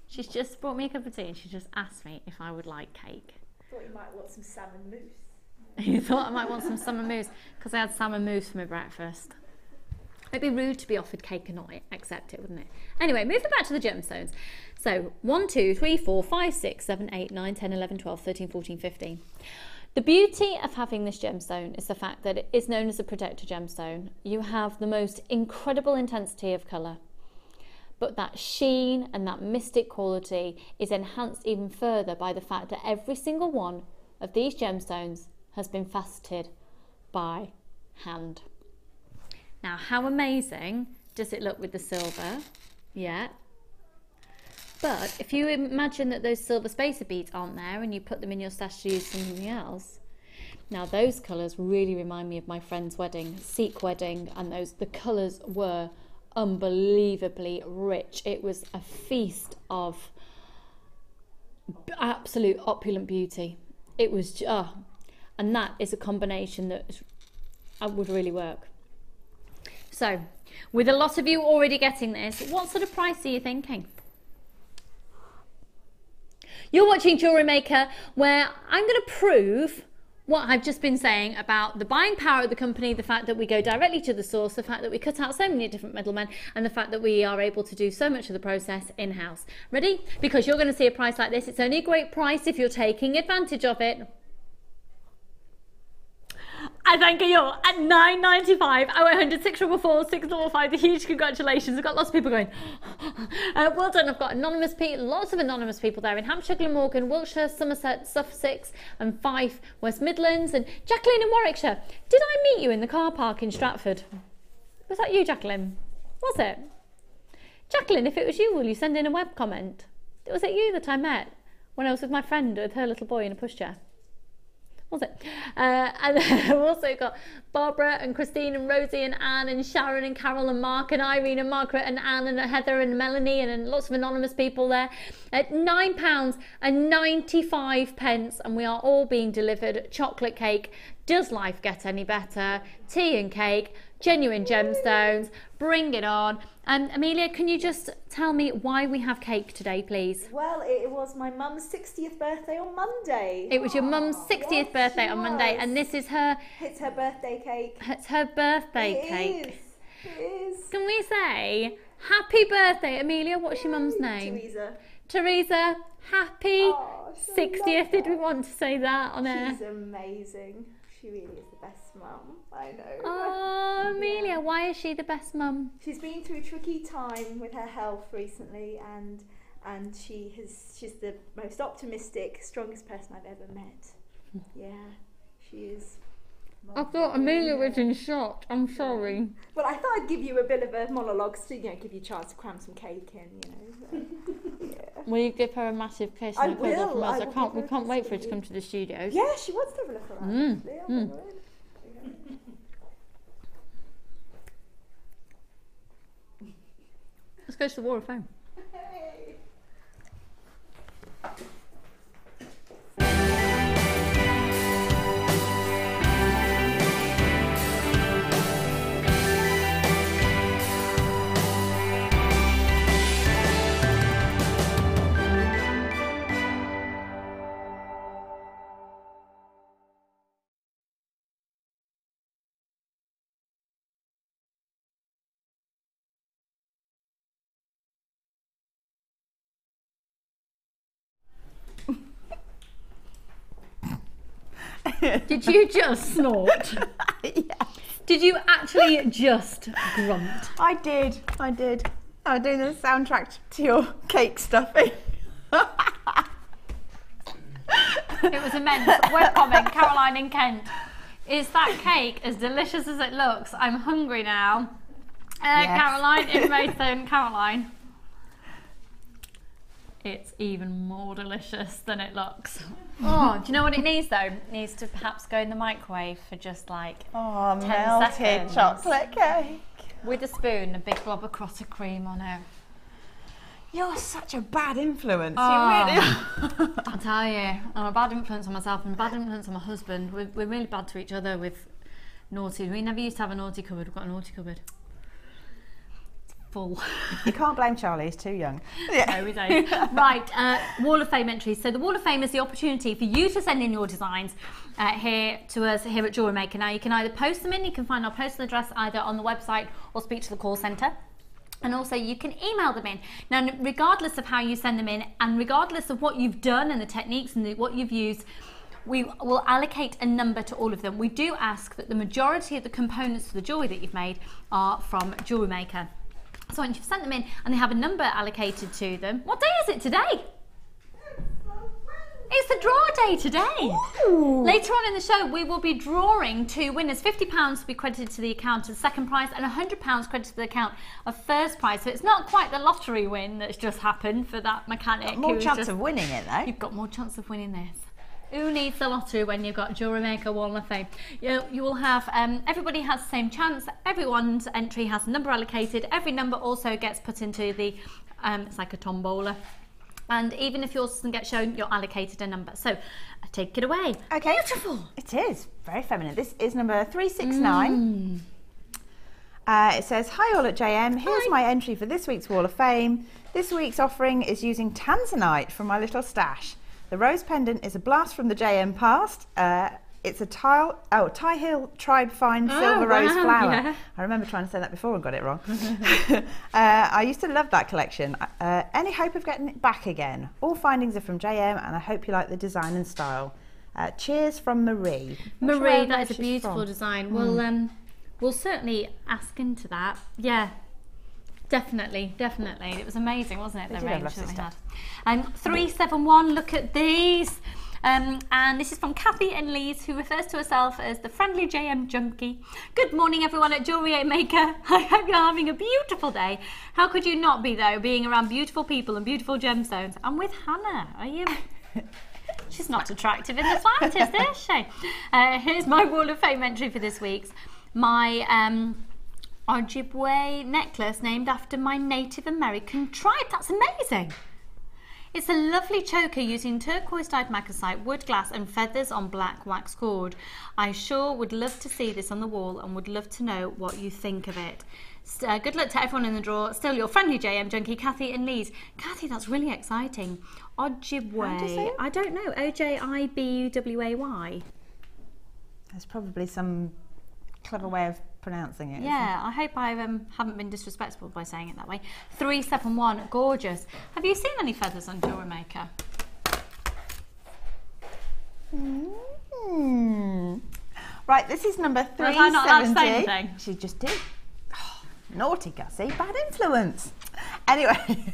She's just brought me a cup of tea and she just asked me if I would like cake. I thought you might want some salmon mousse. You thought I might want some salmon mousse because I had salmon mousse for my breakfast. It'd be rude to be offered cake and not accept it, wouldn't it? Anyway, moving back to the gemstones. So 1, 2, 3, 4, 5, 6, 7, 8, 9, 10, 11, 12, 13, 14, 15. The beauty of having this gemstone is the fact that it is known as a protector gemstone. You have the most incredible intensity of colour, but that sheen and that mystic quality is enhanced even further by the fact that every single one of these gemstones has been faceted by hand. Now, how amazing does it look with the silver? Yeah. But if you imagine that those silver spacer beads aren't there and you put them in your stash to use something else, now those colours really remind me of my friend's wedding, Sikh wedding, and the colours were unbelievably rich. It was a feast of absolute opulent beauty. It was, and that is a combination that would really work. So, with a lot of you already getting this, what sort of price are you thinking? You're watching Jewellery Maker, where I'm going to prove what I've just been saying about the buying power of the company, the fact that we go directly to the source, the fact that we cut out so many different middlemen, and the fact that we are able to do so much of the process in-house. Ready? Because you're going to see a price like this. It's only a great price if you're taking advantage of it. I thank you at £9.95, 0800 644 655. The huge congratulations. I've got lots of people going, well done. I've got anonymous people, lots of anonymous people there in Hampshire, Glamorgan, Wiltshire, Somerset, Sussex and Fife, West Midlands, and Jacqueline in Warwickshire. Did I meet you in the car park in Stratford? Was that you, Jacqueline? Was it? Jacqueline, if it was you, will you send in a web comment? Was it you that I met when I was with my friend with her little boy in a pushchair? Was it? And I've also got Barbara and Christine and Rosie and Anne and Sharon and Carol and Mark and Irene and Margaret and Anne and Heather and Melanie and lots of anonymous people there at £9.95, and we are all being delivered chocolate cake. Does life get any better? Tea and cake, genuine gemstones, bring it on. Amelia, can you just tell me why we have cake today, please? Well, it was my mum's 60th birthday on Monday. It was your mum's 60th birthday on Monday, and this is her... It's her birthday cake. It's her birthday cake. It is. Can we say, happy birthday, Amelia? What's your mum's name? Teresa. Teresa, happy Oh, 60th. Did we want to say that on air? She's amazing. She really is the best mum. I know. Oh, Amelia, Yeah. why is she the best mum? She's been through a tricky time with her health recently, and she's the most optimistic, strongest person I've ever met. Yeah, she is. I thought Amelia was in shock. I'm sorry. Well, I thought I'd give you a bit of a monologue to, give you a chance to cram some cake in, Yeah. Will you give her a massive kiss I and a cuddle will. from us? I will We give her a can't kiss wait for from her to you. come to the studios. Yeah, she wants to have a look around. Let's go to the Wall of Fame. Did you just snort? Yes. Did you actually just grunt? I did. I was doing the soundtrack to your cake stuffing. It was immense. Web comment, Caroline in Kent. Is that cake as delicious as it looks? I'm hungry now. Yes. Caroline in Maidstone, Caroline. It's even more delicious than it looks. Oh, do you know what it needs though? It needs to perhaps go in the microwave for just like 10 melted seconds. chocolate cake. With a spoon, a big glob of crotted cream on it. You're such a bad influence. Oh. You really are. I tell you, I'm a bad influence on myself and a bad influence on my husband. We're really bad to each other with naughty. We never used to have a naughty cupboard. We've got a naughty cupboard. It's full. You can't blame Charlie, he's too young. No, we don't. Right, Wall of Fame entries. So the Wall of Fame is the opportunity for you to send in your designs here to us here at Jewellery Maker. Now you can either post them in, you can find our postal address either on the website or speak to the call centre. And also you can email them in. Now, regardless of how you send them in and regardless of what you've done and the techniques and what you've used, we will allocate a number to all of them. We do ask that the majority of the components to the jewellery that you've made are from Jewellery Maker. So once you've sent them in and they have a number allocated to them, what day is it today? It's the draw day today. Ooh. Later on in the show, we will be drawing 2 winners. £50 will be credited to the account of second prize and £100 credited to the account of first prize. So it's not quite the lottery win that's just happened for that mechanic. More chance of winning it though. You've got more chance of winning this. Who needs the lottery when you've got Jewellery Maker Wall of Fame? You will have, everybody has the same chance. Everyone's entry has a number allocated. Every number also gets put into the, it's like a tombola. And even if yours doesn't get shown, you're allocated a number. So take it away. Okay. Beautiful. It is. Very feminine. This is number 369. It says, hi all at JM. Here's my entry for this week's Wall of Fame. This week's offering is using Tanzanite from my little stash. The rose pendant is a blast from the JM past. It's a Tie Hill Tribe Fine Silver Rose Flower. Yeah. I remember trying to say that before and got it wrong. I used to love that collection. Any hope of getting it back again? All findings are from JM and I hope you like the design and style. Cheers from Marie. Marie, that is a beautiful design. We'll certainly ask into that. Yeah. Definitely. It was amazing, wasn't it? The range that we had. 371, look at these. And this is from Kathy in Leeds, who refers to herself as the friendly JM junkie. Good morning, everyone at Jewellery Maker. I hope you're having a beautiful day. How could you not be, though, being around beautiful people and beautiful gemstones? And with Hannah, are you? She's not attractive in the slightest, is she? Here's my Wall of Fame entry for this week's. My Ojibwe necklace named after my Native American tribe. That's amazing. It's a lovely choker using turquoise dyed macasite, wood glass and feathers on black wax cord. I sure would love to see this on the wall and would love to know what you think of it. Good luck to everyone in the draw. Still your friendly JM junkie, Kathy in Leeds. Kathy, that's really exciting. Ojibwe. I don't know. Ojibway. There's probably some clever way of pronouncing it. Yeah, I hope I haven't been disrespectful by saying it that way. 371, gorgeous. Have you seen any feathers on Jewellery Maker? Right, this is number 370. Was I not allowed to say anything? She just did. Oh, naughty Gussie, bad influence. Anyway.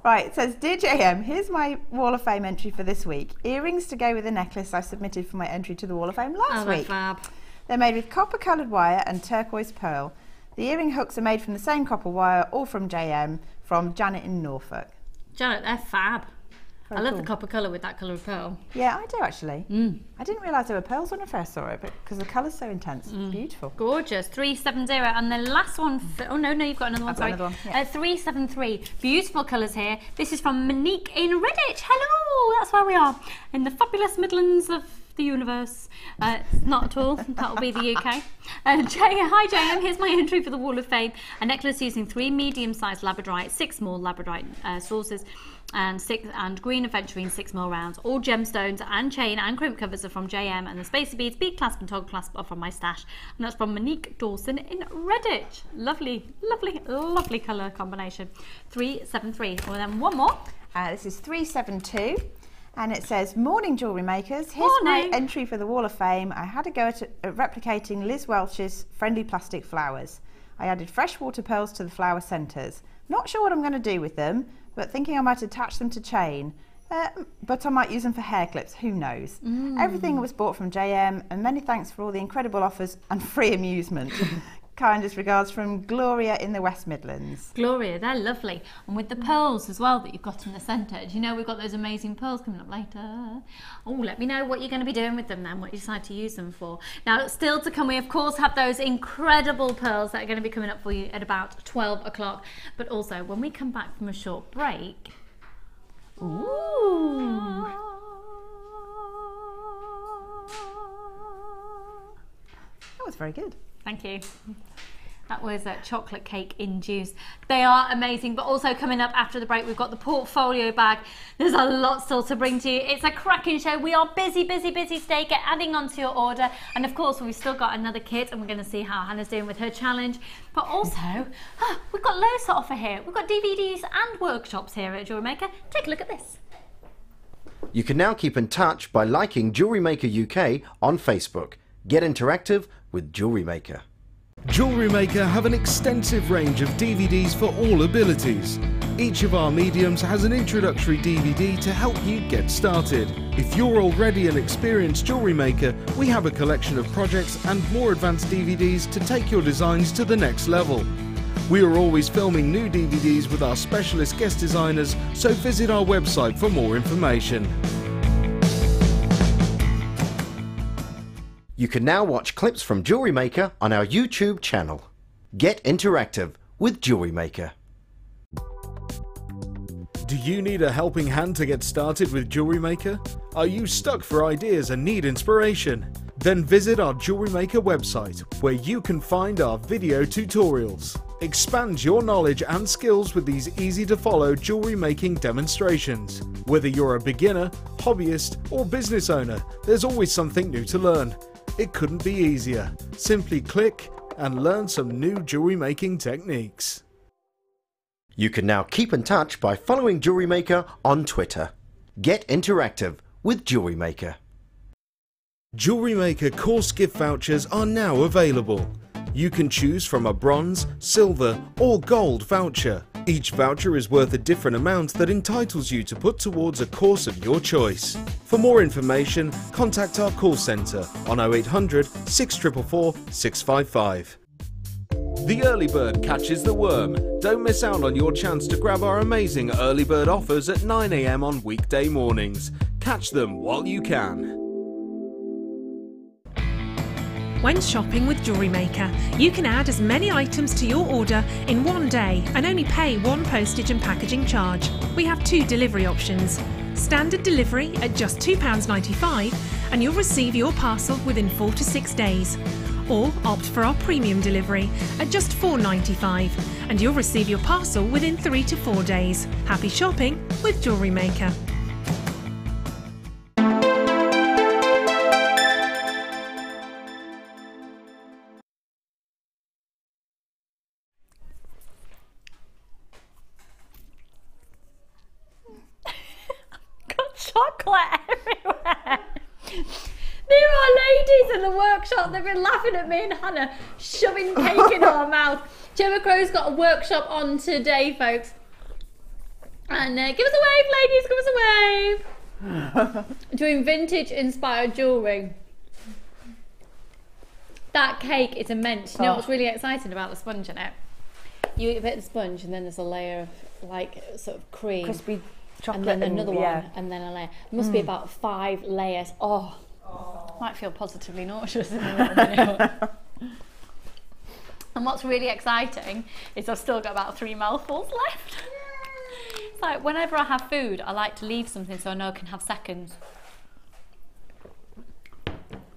Right, it says, Dear JM, here's my Wall of Fame entry for this week. Earrings to go with the necklace I submitted for my entry to the Wall of Fame last week. Fab. They're made with copper coloured wire and turquoise pearl. The earring hooks are made from the same copper wire, all from JM, from Janet in Norfolk. Janet, they're fab. Very I love cool. the copper colour with that colour of pearl. Yeah, I do actually. I didn't realise there were pearls when I first saw it, but because the colour's so intense, it's beautiful. Gorgeous. 370, and the last one. Oh no, you've got another one. I've got another one. Yeah. 373. Beautiful colours here. This is from Monique in Redditch. Hello, that's where we are in the fabulous Midlands of the universe. Not at all. That'll be the UK. Hi JM, here's my entry for the Wall of Fame. A necklace using 3 medium-sized labradorite, 6 small labradorite sources, and green Aventurine 6mm rounds. All gemstones and chain and crimp covers are from JM, and the spacer beads, bead clasp and toggle clasp are from my stash. And that's from Monique Dawson in Redditch. Lovely, lovely, lovely colour combination. 373. Well, then one more. This is 372. And it says, morning jewellery makers, here's my entry for the Wall of Fame. I had a go at replicating Liz Welch's friendly plastic flowers. I added freshwater pearls to the flower centres. Not sure what I'm going to do with them, but thinking I might attach them to chain. But I might use them for hair clips, who knows. Everything was bought from JM, and many thanks for all the incredible offers and free amusement. Kindest regards from Gloria in the West Midlands. Gloria, they're lovely. And with the pearls as well that you've got in the centre. Do you know we've got those amazing pearls coming up later? Oh, let me know what you're going to be doing with them then, what you decide to use them for. Now, still to come, we of course have those incredible pearls that are going to be coming up for you at about 12 o'clock. But also, when we come back from a short break... Ooh! That was very good. Thank you. That was a chocolate cake induced. They are amazing, but also coming up after the break, we've got the portfolio bag. There's a lot still to bring to you. It's a cracking show. We are busy today. Get adding on to your order. And of course, we've still got another kit, and we're going to see how Hannah's doing with her challenge. But also, we've got loads to offer here. We've got DVDs and workshops here at Jewellery Maker. Take a look at this. You can now keep in touch by liking Jewellery Maker UK on Facebook. Get interactive with Jewellery Maker. Jewellery Maker have an extensive range of DVDs for all abilities. Each of our mediums has an introductory DVD to help you get started. If you're already an experienced jewellery maker, we have a collection of projects and more advanced DVDs to take your designs to the next level. We are always filming new DVDs with our specialist guest designers, so visit our website for more information. You can now watch clips from Jewellery Maker on our YouTube channel. Get interactive with Jewellery Maker. Do you need a helping hand to get started with Jewellery Maker? Are you stuck for ideas and need inspiration? Then visit our Jewellery Maker website, where you can find our video tutorials. Expand your knowledge and skills with these easy-to-follow jewellery making demonstrations. Whether you're a beginner, hobbyist, or business owner, there's always something new to learn. It couldn't be easier. Simply click and learn some new jewellery making techniques. You can now keep in touch by following Jewellery Maker on Twitter. Get interactive with Jewellery Maker. Jewellery Maker course gift vouchers are now available. You can choose from a bronze, silver or gold voucher. Each voucher is worth a different amount that entitles you to put towards a course of your choice. For more information, contact our call centre on 0800 644 655. The early bird catches the worm. Don't miss out on your chance to grab our amazing early bird offers at 9 AM on weekday mornings. Catch them while you can. When shopping with Jewellery Maker, you can add as many items to your order in one day and only pay one postage and packaging charge. We have two delivery options. Standard delivery at just £2.95 and you'll receive your parcel within 4 to 6 days. Or opt for our premium delivery at just £4.95 and you'll receive your parcel within 3 to 4 days. Happy shopping with Jewellery Maker. Got chocolate everywhere. There are ladies in the workshop that have been laughing at me and Hannah shoving cake in our mouth. Gemma Crow's got a workshop on today, folks. And give us a wave, ladies, give us a wave. Doing vintage inspired jewellery. That cake is immense. You know what's really exciting about the sponge in it? You eat a bit of the sponge and then there's a layer of like sort of cream. Crispy chocolate. And then another one and then a layer. It must be about 5 layers. Oh. Might feel positively nauseous in a little minute. And what's really exciting is I've still got about 3 mouthfuls left. It's like whenever I have food, I like to leave something so I know I can have seconds.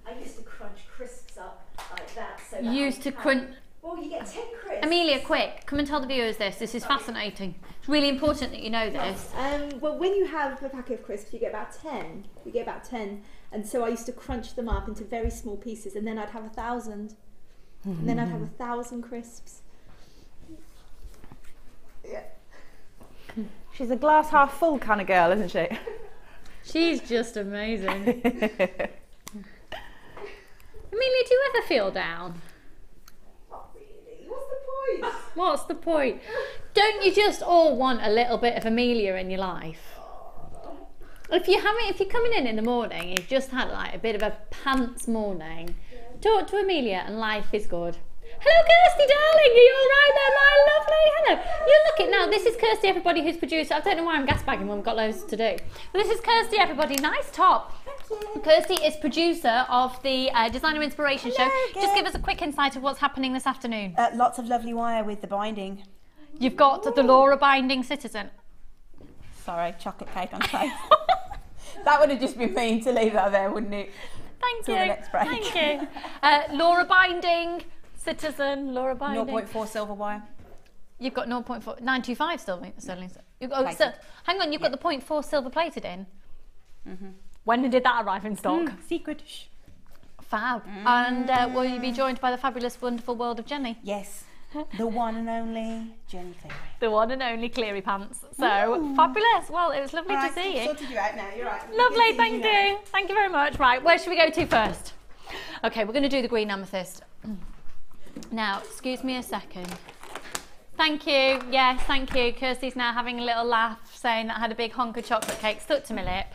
I used to crunch crisps up like that. So You used to crunch. Well, you get 10 crisps. Amelia, quick, come and tell the viewers this. This is fascinating. It's really important that you know this. Well, when you have a packet of crisps, you get about 10. You get about 10. And so I used to crunch them up into very small pieces, and then I'd have 1,000. And then I'd have 1,000 crisps. Yeah. She's a glass half full kind of girl, isn't she? She's just amazing. Amelia, do you ever feel down? Not really. What's the point? What's the point? Don't you just all want a little bit of Amelia in your life? If you're coming in the morning, you've just had like a bit of a pants morning, talk to Amelia and life is good. Hello Kirsty darling, are you alright there my lovely? Hello. You look it now, this is Kirsty everybody who's producer. I don't know why I'm gasbagging when we've got loads to do. But this is Kirsty everybody, nice top. Thank you. Kirsty is producer of the Designer Inspiration Show. Just give us a quick insight of what's happening this afternoon. Lots of lovely wire with the binding. You've got the Laura Binding Citizen. Sorry, chocolate cake on face. That would have just been mean to leave that there, wouldn't it? Thank Till you. the next break. Thank you. Laura Binding Citizen. Laura Binding. 0.4 silver wire. You've got 0.4 925 sterling. Hang on, you've got the 0.4 silver plated in. When did that arrive in stock? Secret. Shh. Fab. And will you be joined by the fabulous, wonderful world of Jenny? Yes. The one and only Jenny Cleary. The one and only Cleary Pants. So fabulous. Well, it was lovely to see you. Sorted you out now. You're right. Lovely, thank you. Thank you very much. Right, where should we go to first? Okay, we're going to do the Green Amethyst. Now, excuse me a second. Thank you. Yes, thank you. Kirsty's now having a little laugh, saying that I had a big honk of chocolate cake stuck to my lip.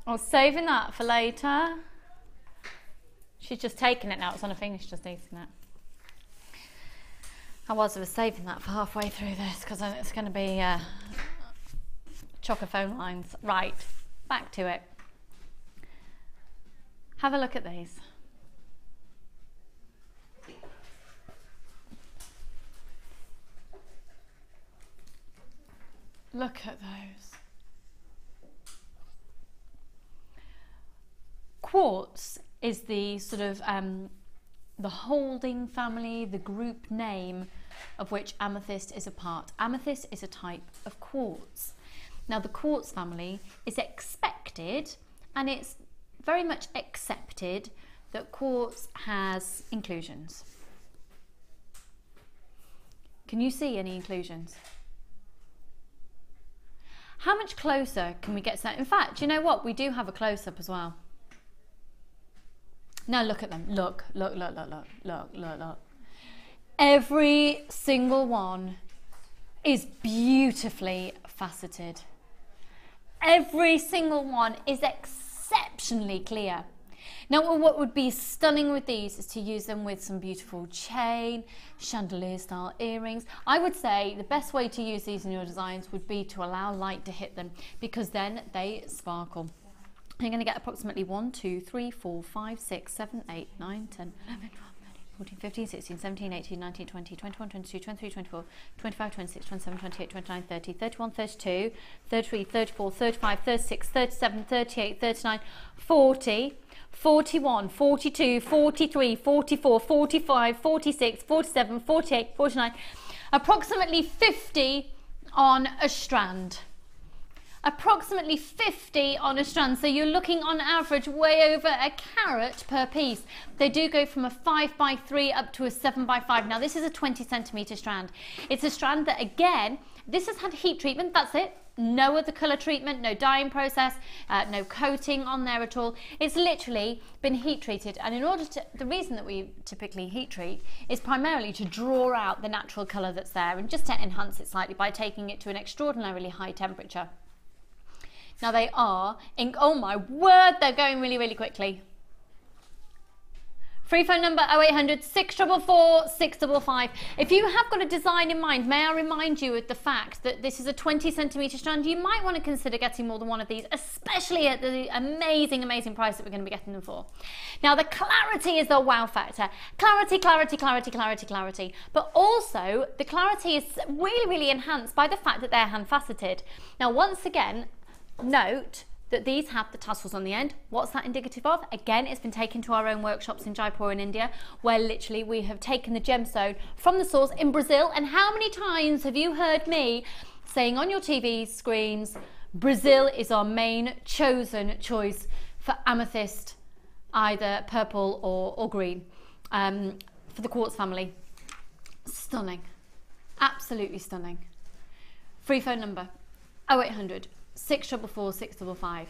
I was saving that for later. She's just taking it now. It's on her finger. She's just eating it. I was saving that for halfway through this because it's going to be chocker phone lines. Right, back to it. Have a look at these. Look at those. Quartz is the sort of the holding family, the group name of which amethyst is a part. Amethyst is a type of quartz. Now the quartz family is expected, and it's very much accepted, that quartz has inclusions. Can you see any inclusions? How much closer can we get to that? In fact, you know what? We do have a close-up as well. Now look at them. Look, look, look, look, look, look, look, look. Every single one is beautifully faceted. Every single one is exceptionally clear. Now what would be stunning with these is to use them with some beautiful chain, chandelier style earrings. I would say the best way to use these in your designs would be to allow light to hit them, because then they sparkle. You're going to get approximately 1, 2, 3, 4, 5, 6, 7, 8, 9, 10, 11, 12, 14, 15, 16, 17, 18, 19, 20, 21, 22, 23, 24, 25, 26, 27, 28, 29, 30, 31, 32, 33, 34, 35, 36, 37, 38, 39, 40, 41, 42, 43, 44, 45, 46, 47, 48, 49, approximately 50 on a strand. Approximately 50 on a strand, so you're looking on average way over a carat per piece. They do go from a 5x3 up to a 7x5. Now this is a 20cm strand. It's a strand that, again, this has had heat treatment, that's it. No other colour treatment, no dyeing process, no coating on there at all. It's literally been heat treated, and in order to, the reason that we typically heat treat is primarily to draw out the natural colour that's there and just to enhance it slightly by taking it to an extraordinarily high temperature. Now they are, oh my word, they're going really, really quickly. Free phone number 0800 644 655. If you have got a design in mind, may I remind you of the fact that this is a 20cm strand. You might want to consider getting more than one of these, especially at the amazing, amazing price that we're going to be getting them for. Now the clarity is the wow factor. Clarity, clarity, clarity, clarity, clarity. But also the clarity is really, really enhanced by the fact that they're hand faceted. Now once again, note that these have the tassels on the end. What's that indicative of? Again, it's been taken to our own workshops in Jaipur in India, where literally we have taken the gemstone from the source in Brazil. And how many times have you heard me saying on your TV screens, Brazil is our main chosen choice for amethyst, either purple or green, for the quartz family. Stunning, absolutely stunning. Free phone number 0800 644 655.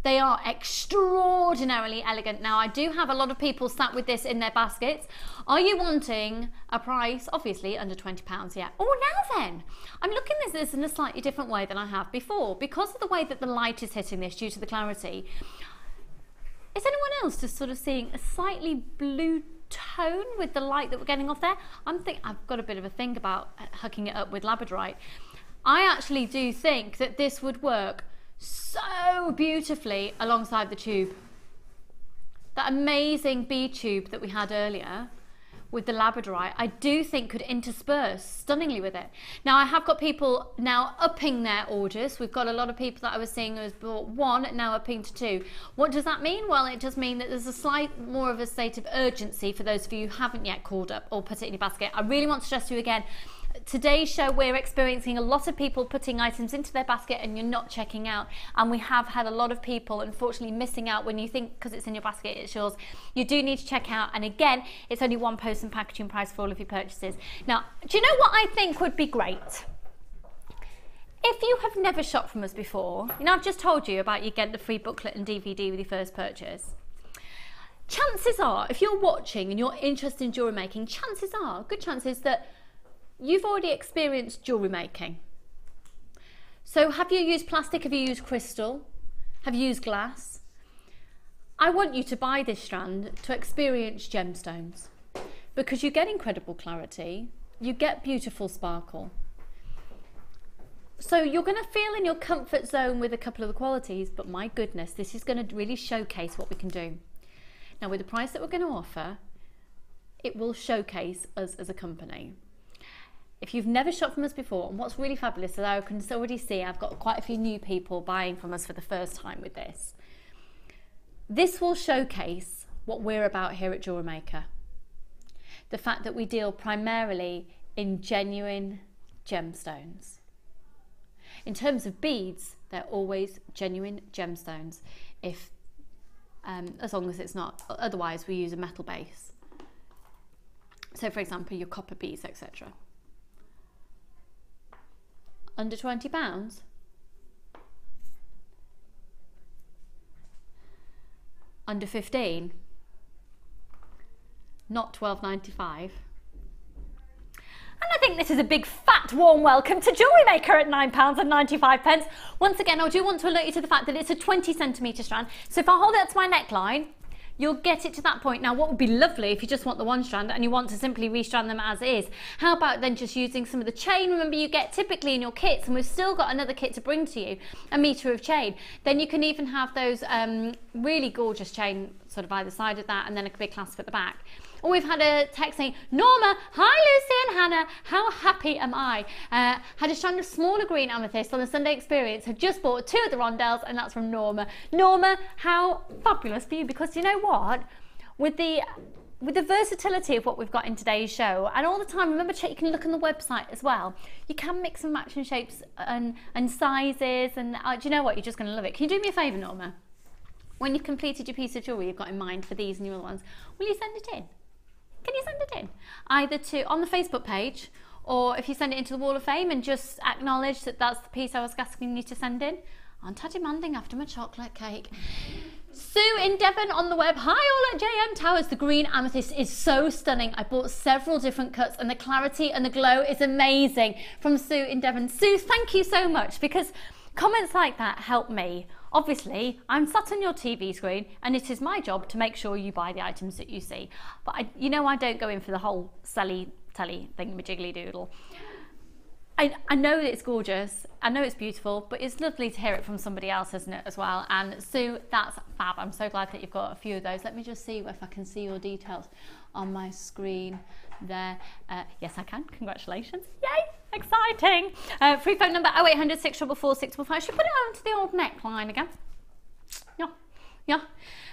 They are extraordinarily elegant. Now I do have a lot of people sat with this in their baskets. Are you wanting a price? Obviously under £20, yeah. Oh, now then, I'm looking at this in a slightly different way than I have before, because of the way that the light is hitting this due to the clarity. Is anyone else just sort of seeing a slightly blue tone with the light that we're getting off there? I've got a bit of a thing about hooking it up with labradorite. I actually do think that this would work so beautifully alongside the tube. That amazing bead tube that we had earlier with the labradorite, I do think could intersperse stunningly with it. Now I have got people now upping their orders. We've got a lot of people that I was seeing who has bought 1, now upping to 2. What does that mean? Well, it does mean that there's a slight more of a state of urgency for those of you who haven't yet called up or put it in your basket. I really want to stress to you again, today's show we're experiencing a lot of people putting items into their basket and you're not checking out, and we have had a lot of people unfortunately missing out when you think because it's in your basket it's yours. You do need to check out, and again it's only one post and packaging price for all of your purchases. Now, do you know what I think would be great? If you have never shopped from us before, you know, I've just told you about you get the free booklet and DVD with your first purchase. Chances are, if you're watching and you're interested in jewellery making, chances are, good chances that you've already experienced jewellery making. So have you used plastic? Have you used crystal? Have you used glass? I want you to buy this strand to experience gemstones. because you get incredible clarity, you get beautiful sparkle. So you're going to feel in your comfort zone with a couple of the qualities, but my goodness, this is going to really showcase what we can do. Now with the price that we're going to offer, it will showcase us as a company. If you've never shopped from us before, and what's really fabulous is I can already see I've got quite a few new people buying from us for the first time with this. This will showcase what we're about here at Jewellery Maker. The fact that we deal primarily in genuine gemstones. In terms of beads, they're always genuine gemstones, if as long as it's not, otherwise we use a metal base. So for example, your copper beads, etc. Under £20? Under 15? Not £12.95. And I think this is a big fat warm welcome to Jewellery Maker at £9.95. Once again, I do want to alert you to the fact that it's a 20cm strand. So if I hold it up to my neckline, you'll get it to that point. Now what would be lovely if you just want the one strand and you want to simply restrand them as is, how about then just using some of the chain? Remember, you get typically in your kits, and we've still got another kit to bring to you, a metre of chain. Then you can even have those really gorgeous chain sort of either side of that, and then a big clasp at the back. Or we've had a text saying, Norma, hi Lucy and Hannah, how happy am I? Had a strand of smaller green amethyst on the Sunday experience, had just bought 2 of the rondelles, and that's from Norma. Norma, how fabulous for you, because you know what? With the versatility of what we've got in today's show, and all the time, remember, you can look on the website as well. You can mix and match in shapes and sizes, and do you know what? You're just going to love it. Can you do me a favour, Norma? When you've completed your piece of jewellery you've got in mind for these and your other ones, will you send it in? Can you send it in? Either to on the Facebook page, or if you send it into the Wall of Fame and just acknowledge that that's the piece I was asking you to send in. Aren't I demanding after my chocolate cake? Sue in Devon on the web. Hi all at JM Towers. The green amethyst is so stunning. I bought several different cuts and the clarity and the glow is amazing. From Sue in Devon. Sue, thank you so much, because comments like that help me. Obviously, I'm sat on your TV screen and it is my job to make sure you buy the items that you see. But you know, I don't go in for the whole selly telly thingy-majiggly doodle. I know that it's gorgeous, I know it's beautiful, but it's lovely to hear it from somebody else, isn't it, as well? And Sue, that's fab. I'm so glad that you've got a few of those. Let me just see if I can see your details on my screen there. Yes, I can. Congratulations. Yay! Exciting. Free phone number 0800 644 655. Should we put it onto the old neckline again? Yeah. Yeah.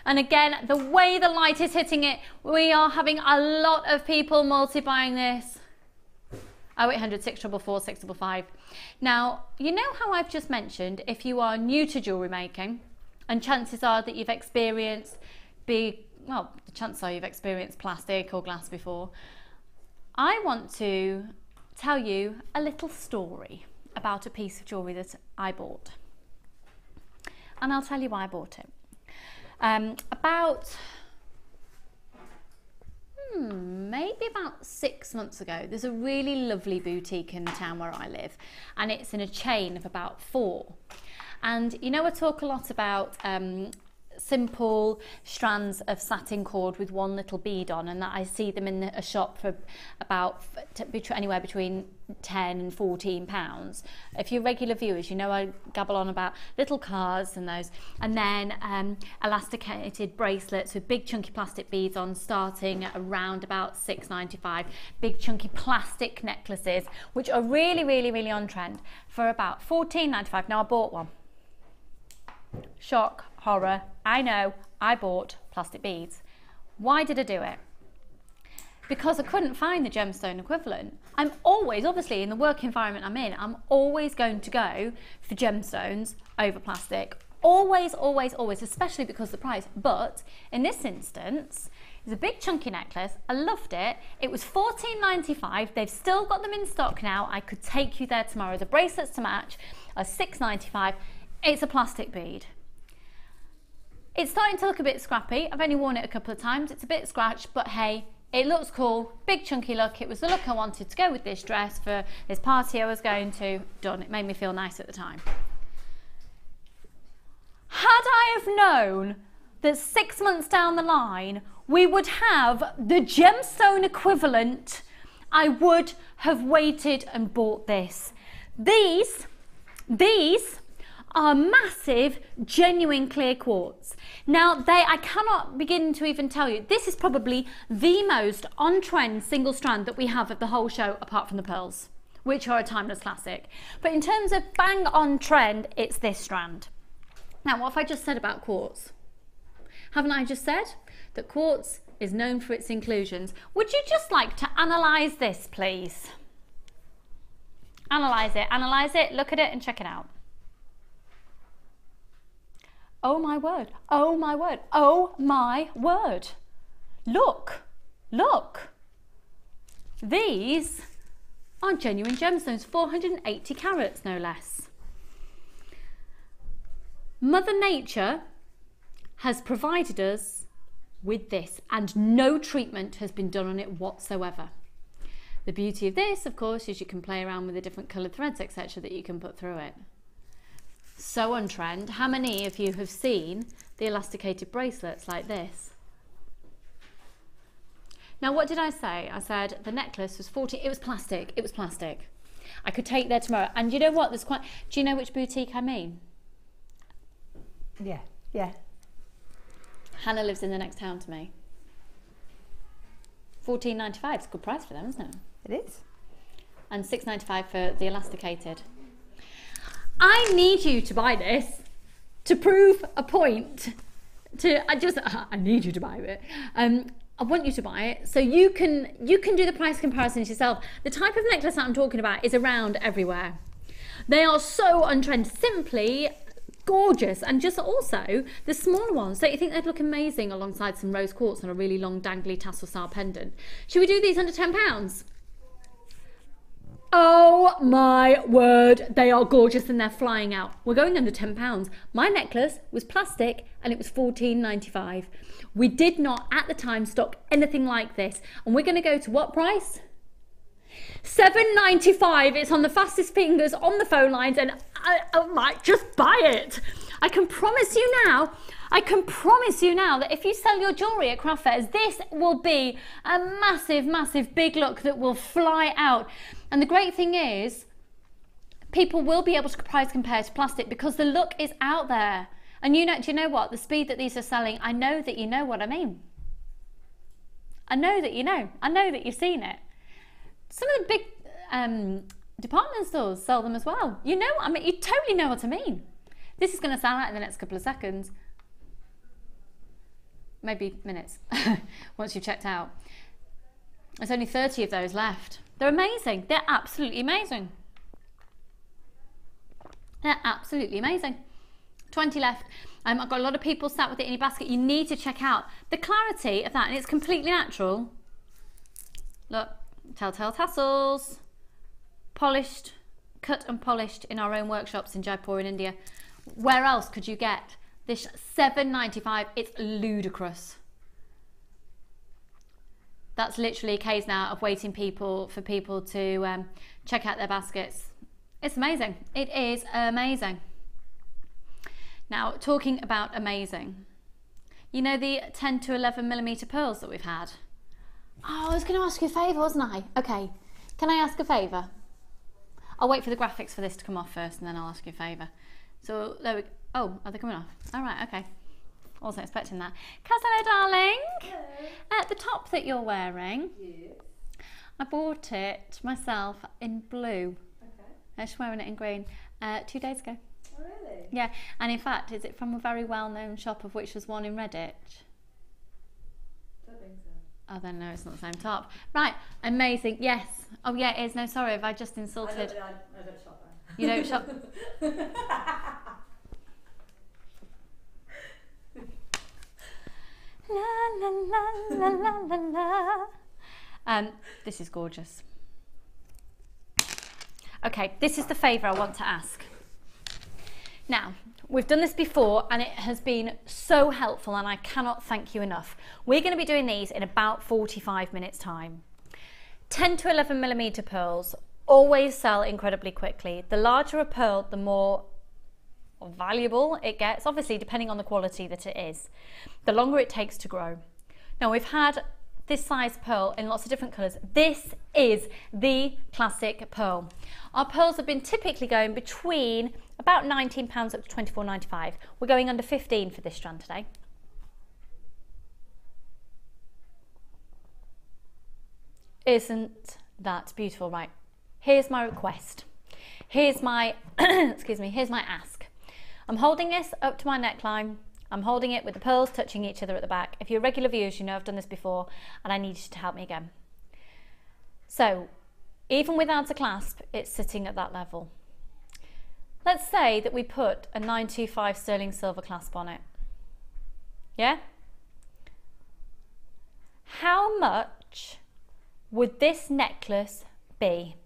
And again, the way the light is hitting it, we are having a lot of people multi-buying this. 0800 644 655. Now, you know how I've just mentioned, if you are new to jewellery making, and chances are that you've experienced the chances are you've experienced plastic or glass before. I want to tell you a little story about a piece of jewellery that I bought. And I'll tell you why I bought it. Maybe about 6 months ago, there's a really lovely boutique in the town where I live, and it's in a chain of about 4. And you know, I talk a lot about simple strands of satin cord with one little bead on, and that I see them in a shop for about anywhere between 10 and 14 pounds. If you're regular viewers, you know I gabble on about little cars and those, and then elasticated bracelets with big chunky plastic beads on, starting at around about £6.95. Big chunky plastic necklaces, which are really, really, really on trend, for about £14.95. Now I bought one. Shock, horror, I know, I bought plastic beads. Why did I do it? Because I couldn't find the gemstone equivalent. I'm always, obviously in the work environment I'm in, I'm always going to go for gemstones over plastic. Always, always, always, especially because of the price. But in this instance, it's a big chunky necklace. I loved it. It was £14.95. They've still got them in stock now. I could take you there tomorrow. The bracelets to match are £6.95. It's a plastic bead. It's starting to look a bit scrappy. I've only worn it a couple of times. It's a bit scratched, but hey, it looks cool. Big chunky look. It was the look I wanted to go with this dress for this party I was going to. Done. It made me feel nice at the time. Had I have known that 6 months down the line, we would have the gemstone equivalent, I would have waited and bought this. These are massive, genuine clear quartz. Now, I cannot begin to even tell you, this is probably the most on-trend single strand that we have of the whole show, apart from the pearls, which are a timeless classic. But in terms of bang on trend, it's this strand. Now, what have I just said about quartz? Haven't I just said that quartz is known for its inclusions? Would you just like to analyse this, please? Analyse it, look at it and check it out. Oh my word, oh my word, oh my word. Look, look. These are genuine gemstones, 480 carats no less. Mother Nature has provided us with this, and no treatment has been done on it whatsoever. The beauty of this, of course, is you can play around with the different coloured threads, etc., that you can put through it. So on trend. How many of you have seen the elasticated bracelets like this? Now, what did I say? I said the necklace was 40. It was plastic. It was plastic. I could take there tomorrow. And you know what? There's quite. Do you know which boutique I mean? Yeah, yeah. Hannah lives in the next town to me. $14.95. It's a good price for them, isn't it? It is. And $6.95 for the elasticated. I need you to buy this to prove a point. I need you to buy it. I want you to buy it so you can do the price comparisons yourself. The type of necklace that I'm talking about is around everywhere. They are so on trend, simply gorgeous, and just also the smaller ones. Don't you think they'd look amazing alongside some rose quartz and a really long dangly tassel style pendant? Should we do these under £10? Oh my word, they are gorgeous and they're flying out. We're going under £10. My necklace was plastic and it was $14.95. We did not at the time stock anything like this, and we're going to go to what price? $7.95. It's on the fastest fingers on the phone lines, and I might just buy it. I can promise you now that if you sell your jewellery at craft fairs, this will be a massive, massive big look that will fly out. And the great thing is, people will be able to price compare to plastic because the look is out there. And do you know what? The speed that these are selling, I know that you know what I mean. I know that you know. I know that you've seen it. Some of the big department stores sell them as well. You know what I mean? You totally know what I mean. This is going to sell out in the next couple of seconds. Maybe minutes, once you've checked out. There's only 30 of those left. They're amazing. They're absolutely amazing. They're absolutely amazing. 20 left. I've got a lot of people sat with it in your basket. You need to check out the clarity of that, and it's completely natural. Look, telltale tassels, polished, cut and polished in our own workshops in Jaipur in India. Where else could you get this? $7.95. It's ludicrous. That's literally a case now of waiting for people to check out their baskets. It's amazing. It is amazing. Now, talking about amazing, you know the 10 to 11 millimeter pearls that we've had? Oh, I was going to ask you a favour, wasn't I? Okay, can I ask a favour? I'll wait for the graphics for this to come off first and then I'll ask you a favour. So, there we go. Oh, are they coming off? All right, okay. Wasn't expecting that. Hello, darling. Hello. The top that you're wearing, yes. I bought it myself in blue. Okay. I'm just wearing it in green 2 days ago. Oh, really? Yeah, and in fact, is it from a very well-known shop of which there's one in Reddit? Don't think so. Oh, then no, it's not the same top. Right, amazing, yes. Oh, yeah, it is. No, sorry, have I just insulted? I don't shop there. You don't shop? La, la, la, la, la, la. This is gorgeous. Okay, this is the favour I want to ask. Now, we've done this before and it has been so helpful and I cannot thank you enough. We're going to be doing these in about 45 minutes time. 10 to 11 millimeter pearls always sell incredibly quickly. The larger a pearl, the more valuable it gets, obviously depending on the quality that it is, the longer it takes to grow. Now we've had this size pearl in lots of different colours. This is the classic pearl. Our pearls have been typically going between about £19 up to £24.95. We're going under 15 for this strand today. Isn't that beautiful? Right, here's my request. Here's my, excuse me, here's my ask. I'm holding this up to my neckline. I'm holding it with the pearls touching each other at the back. If you're regular viewers, you know I've done this before, and I need you to help me again. So, even without a clasp, it's sitting at that level. Let's say that we put a 925 sterling silver clasp on it. Yeah? How much would this necklace be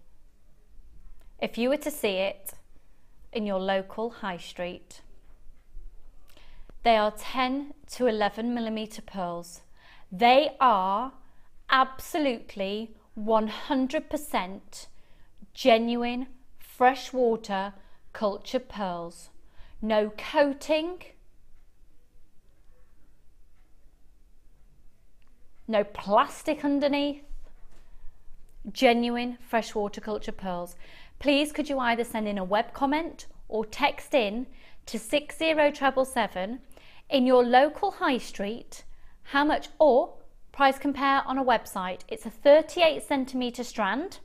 if you were to see it in your local high street? They are 10 to 11 millimeter pearls. They are absolutely 100% genuine freshwater cultured pearls. No coating, no plastic underneath. Genuine freshwater cultured pearls. Please could you either send in a web comment or text in to 60777 in your local high street how much, or price compare on a website. It's a 38 centimeter strand.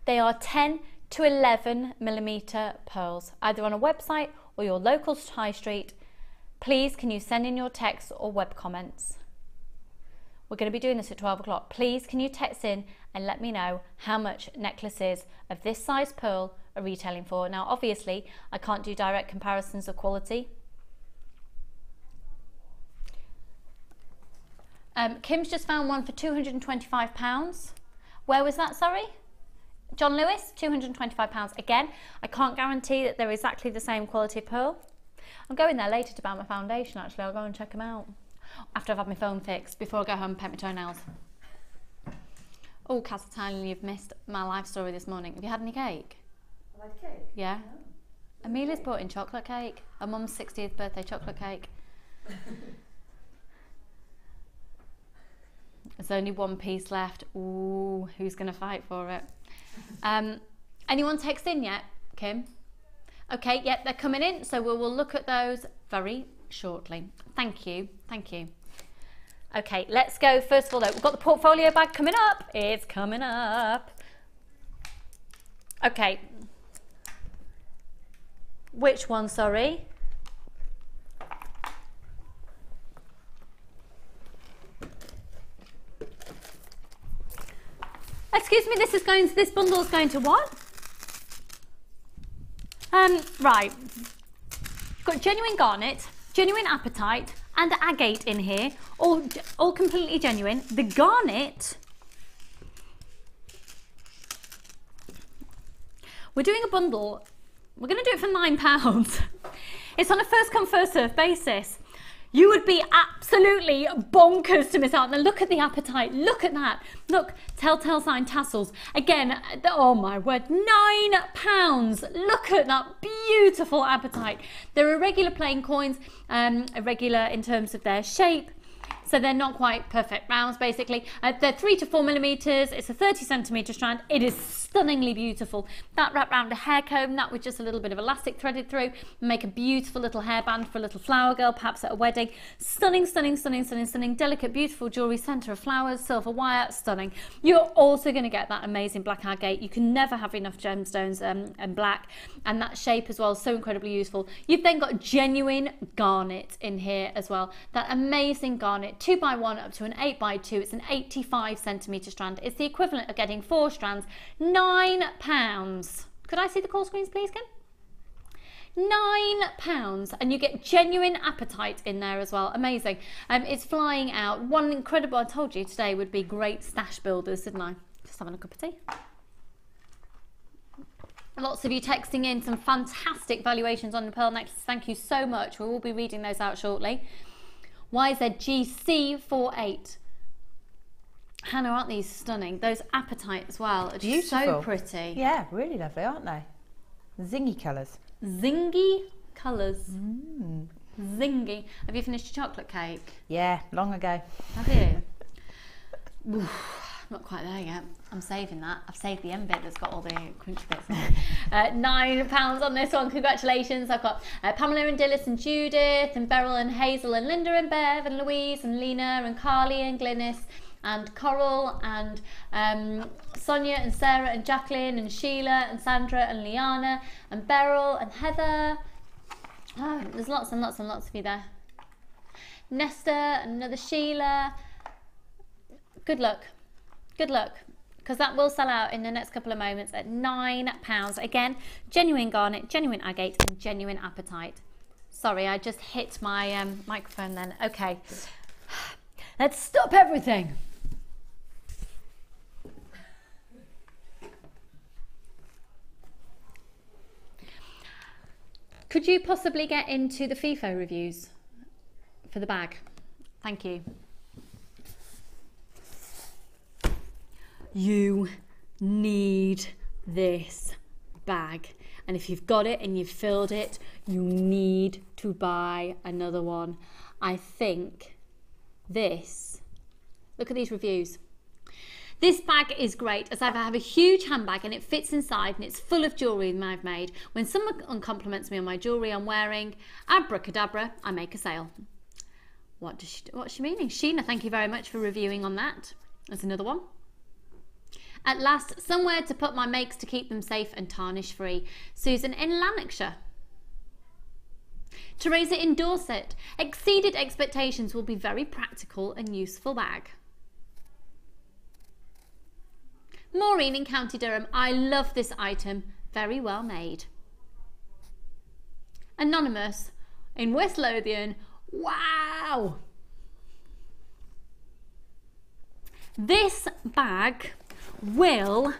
They are 10 to 11 millimeter pearls, either on a website or your local high street. Please can you send in your text or web comments. We're going to be doing this at 12 o'clock. Please can you text in and let me know how much necklaces of this size pearl are retailing for. Now obviously I can't do direct comparisons of quality. Kim's just found one for £225. Where was that, sorry? John Lewis, £225. Again, I can't guarantee that they're exactly the same quality of pearl. I'm going there later to buy my foundation actually. I'll go and check them out after I've had my phone fixed, before I go home and paint my toenails. Oh, Chalcedony, you've missed my life story this morning. Have you had any cake? I've had cake? Yeah. No. Amelia's brought in chocolate cake. Her mum's 60th birthday chocolate cake. There's only one piece left. Ooh, who's going to fight for it? Anyone text in yet, Kim? Okay, yep, they're coming in, so we will look at those very shortly. Thank you, thank you. Okay, let's go. First of all, though, we've got the portfolio bag coming up. It's coming up. Okay. Which one, sorry? Excuse me, this bundle is going to what? Right. Got genuine garnet, genuine apatite, and agate in here, all completely genuine. The garnet, we're doing a bundle. We're going to do it for £9. It's on a first come first serve basis. You would be absolutely bonkers to miss out. Now look at the apatite, look at that. Look, telltale sign tassels. Again, oh my word, £9. Look at that beautiful apatite. They're irregular plain coins, irregular in terms of their shape. So they're not quite perfect rounds, basically. They're 3 to 4 millimeters. It's a 30 centimeter strand. It is stunningly beautiful. That wrapped around a hair comb, that with just a little bit of elastic threaded through, make a beautiful little hairband for a little flower girl, perhaps at a wedding. Stunning, stunning, stunning, stunning, stunning. Delicate, beautiful jewellery, centre of flowers, silver wire, stunning. You're also going to get that amazing black agate. You can never have enough gemstones and black, and that shape as well is so incredibly useful. You've then got genuine garnet in here as well. That amazing garnet, 2x1 up to an 8x2. It's an 85 centimetre strand. It's the equivalent of getting 4 strands. £9. Could I see the call screens, please, Kim? £9, and you get genuine apatite in there as well. Amazing. It's flying out. One incredible, I told you today would be great stash builders, didn't I? Just having a cup of tea. Lots of you texting in some fantastic valuations on the pearl necklace. Thank you so much. We will be reading those out shortly. YZGC48. Hannah, aren't these stunning? Those apatite as well are just so pretty. Yeah, really lovely, aren't they? Zingy colours. zingy colours. Zingy. Have you finished your chocolate cake? Yeah, long ago. Have you? Oof, not quite there yet. I'm saving that. I've saved the end bit that's got all the crunchy bits in it. £9 on this one. Congratulations. I've got Pamela and Dillis and Judith and Beryl and Hazel and Linda and Bev and Louise and Lena and Carly and Glynis and Coral and Sonia and Sarah and Jacqueline and Sheila and Sandra and Liana and Beryl and Heather. Oh, there's lots and lots and lots of you there. Nesta and another Sheila. Good luck. Good luck. Because that will sell out in the next couple of moments at £9. Again, genuine garnet, genuine agate and genuine apatite. Sorry, I just hit my microphone then. Okay, let's stop everything. Could you possibly get into the FIFO reviews for the bag? Thank you. You need this bag, and if you've got it and you've filled it, you need to buy another one. I think this, look at these reviews. This bag is great as I have a huge handbag and it fits inside and it's full of jewellery that I've made. When someone compliments me on my jewellery I'm wearing, abracadabra, I make a sale. What's she meaning? Sheena, thank you very much for reviewing on that. There's another one. At last, somewhere to put my makes to keep them safe and tarnish free. Susan in Lanarkshire. Teresa in Dorset. Exceeded expectations, will be very practical and useful bag. Maureen in County Durham. I love this item. Very well made. Anonymous in West Lothian. Wow! This bag will,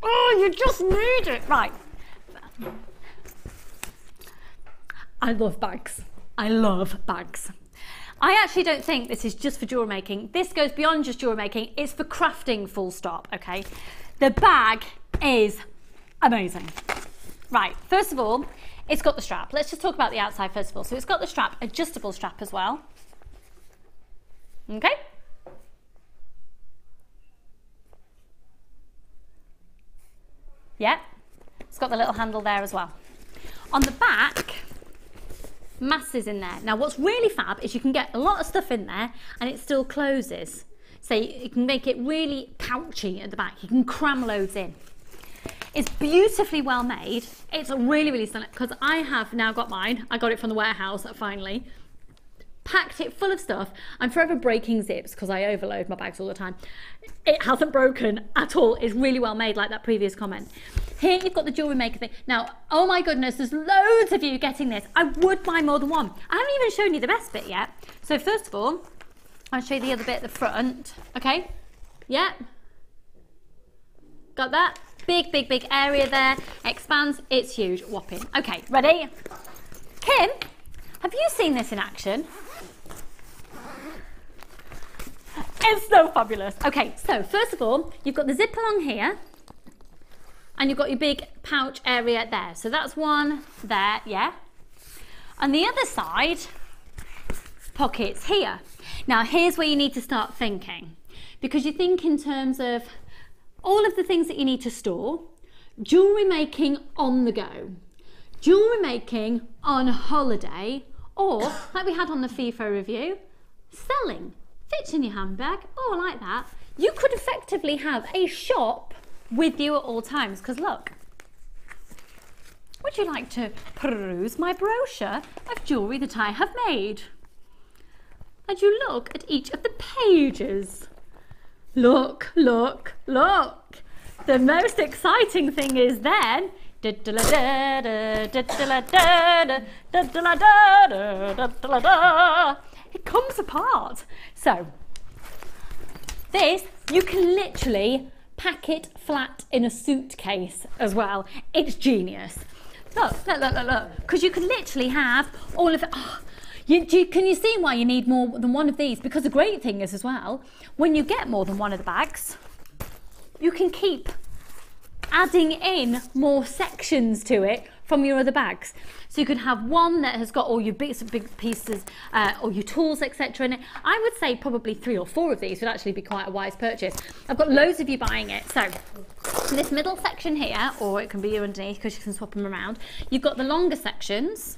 oh, you just need it. Right, I love bags. I love bags. I actually don't think this is just for jewellery making. This goes beyond just jewellery making. It's for crafting, full stop, okay? The bag is amazing. Right, first of all, it's got the strap. Let's just talk about the outside first of all. So it's got the strap, adjustable strap as well. Okay? Yeah, it's got the little handle there as well. On the back, masses in there. Now what's really fab is you can get a lot of stuff in there and it still closes. So you can make it really pouchy at the back. You can cram loads in. It's beautifully well made. It's really, really stunning because I have now got mine. I got it from the warehouse finally. Packed it full of stuff. I'm forever breaking zips because I overload my bags all the time. It hasn't broken at all. It's really well made, like that previous comment. Here you've got the Jewellery Maker thing. Now, oh my goodness, there's loads of you getting this. I would buy more than one. I haven't even shown you the best bit yet. So first of all, I'll show you the other bit at the front. Okay, yeah. Got that? Big, big, big area there. Expands, it's huge, whopping. Okay, ready? Kim, have you seen this in action? It's so fabulous. Okay, so first of all, you've got the zip along here and you've got your big pouch area there. So that's one there, yeah. On the other side, pockets here. Now here's where you need to start thinking, because you think in terms of all of the things that you need to store, jewellery making on the go, jewellery making on holiday, or like we had on the FIFO review, selling. Fits in your handbag, oh, like that. You could effectively have a shop with you at all times, because look, would you like to peruse my brochure of jewellery that I have made? And you look at each of the pages. Look, look, look. The most exciting thing is then, it comes apart. So this, you can literally pack it flat in a suitcase as well. It's genius. Look, look, look, look, look. Because you can literally have all of it. Oh, can you see why you need more than one of these? Because the great thing is as well, when you get more than one of the bags, you can keep adding in more sections to it from your other bags. So you can have one that has got all your big pieces, or your tools, etc. in it. I would say probably 3 or 4 of these would actually be quite a wise purchase. I've got loads of you buying it. So this middle section here, or it can be underneath because you can swap them around. You've got the longer sections.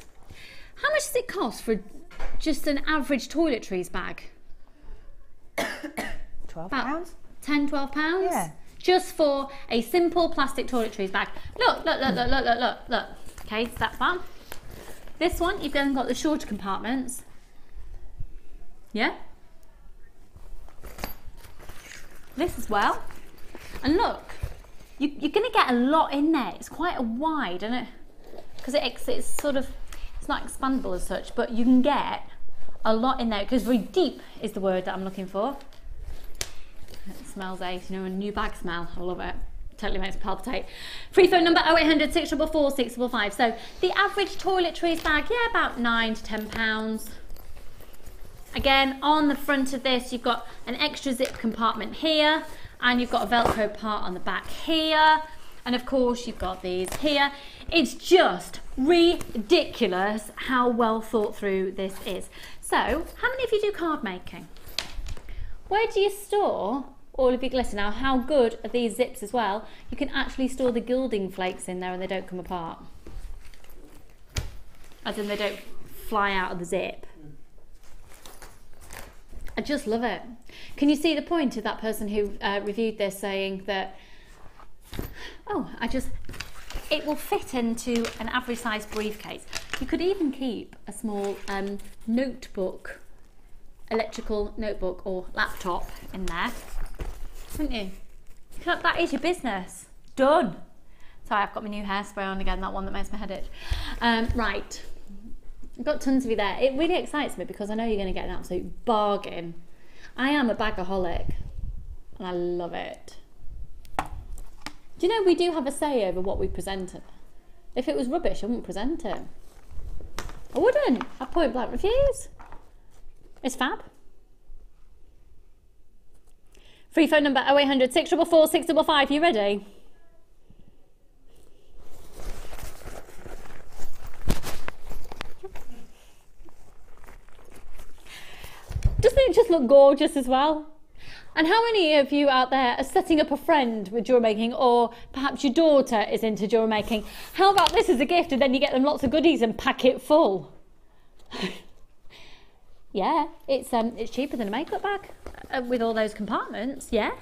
How much does it cost for just an average toiletries bag? £12. 10, 12 pounds? Yeah. Just for a simple plastic toiletries bag. Look. Okay, so that's that. This one, you've then got the shorter compartments. Yeah? This as well. And look, you're going to get a lot in there. It's quite a wide, isn't it? Because it's sort of, it's not expandable as such, but you can get a lot in there because very deep is the word that I'm looking for. It smells ace, you know, a new bag smell. I love it. Totally makes me palpitate. Free phone number 0800 644 655. So the average toiletries bag, yeah, about £9 to £10. Again, on the front of this, you've got an extra zip compartment here, and you've got a Velcro part on the back here, and of course you've got these here. It's just ridiculous how well thought through this is. So, how many of you do card making? Where do you store all of your glitter? Now, how good are these zips as well? You can actually store the gilding flakes in there and they don't come apart. As in, they don't fly out of the zip. I just love it. Can you see the point of that person who reviewed this saying that, oh, it will fit into an average size briefcase. You could even keep a small notebook, electrical notebook or laptop in there, wouldn't you? That is your business. Done. Sorry, I've got my new hairspray on again, that one that makes my head itch. Right. I've got tons of you there. It really excites me because I know you're going to get an absolute bargain. I am a bagaholic and I love it. Do you know we do have a say over what we present it? If it was rubbish, I wouldn't present it. I wouldn't. I'd point blank refuse. It's fab. Free phone number 0800 644 655. You ready? Doesn't it just look gorgeous as well? And how many of you out there are setting up a friend with jewellery making, or perhaps your daughter is into jewellery making? How about this as a gift and then you get them lots of goodies and pack it full? Yeah, it's cheaper than a makeup bag with all those compartments, yeah?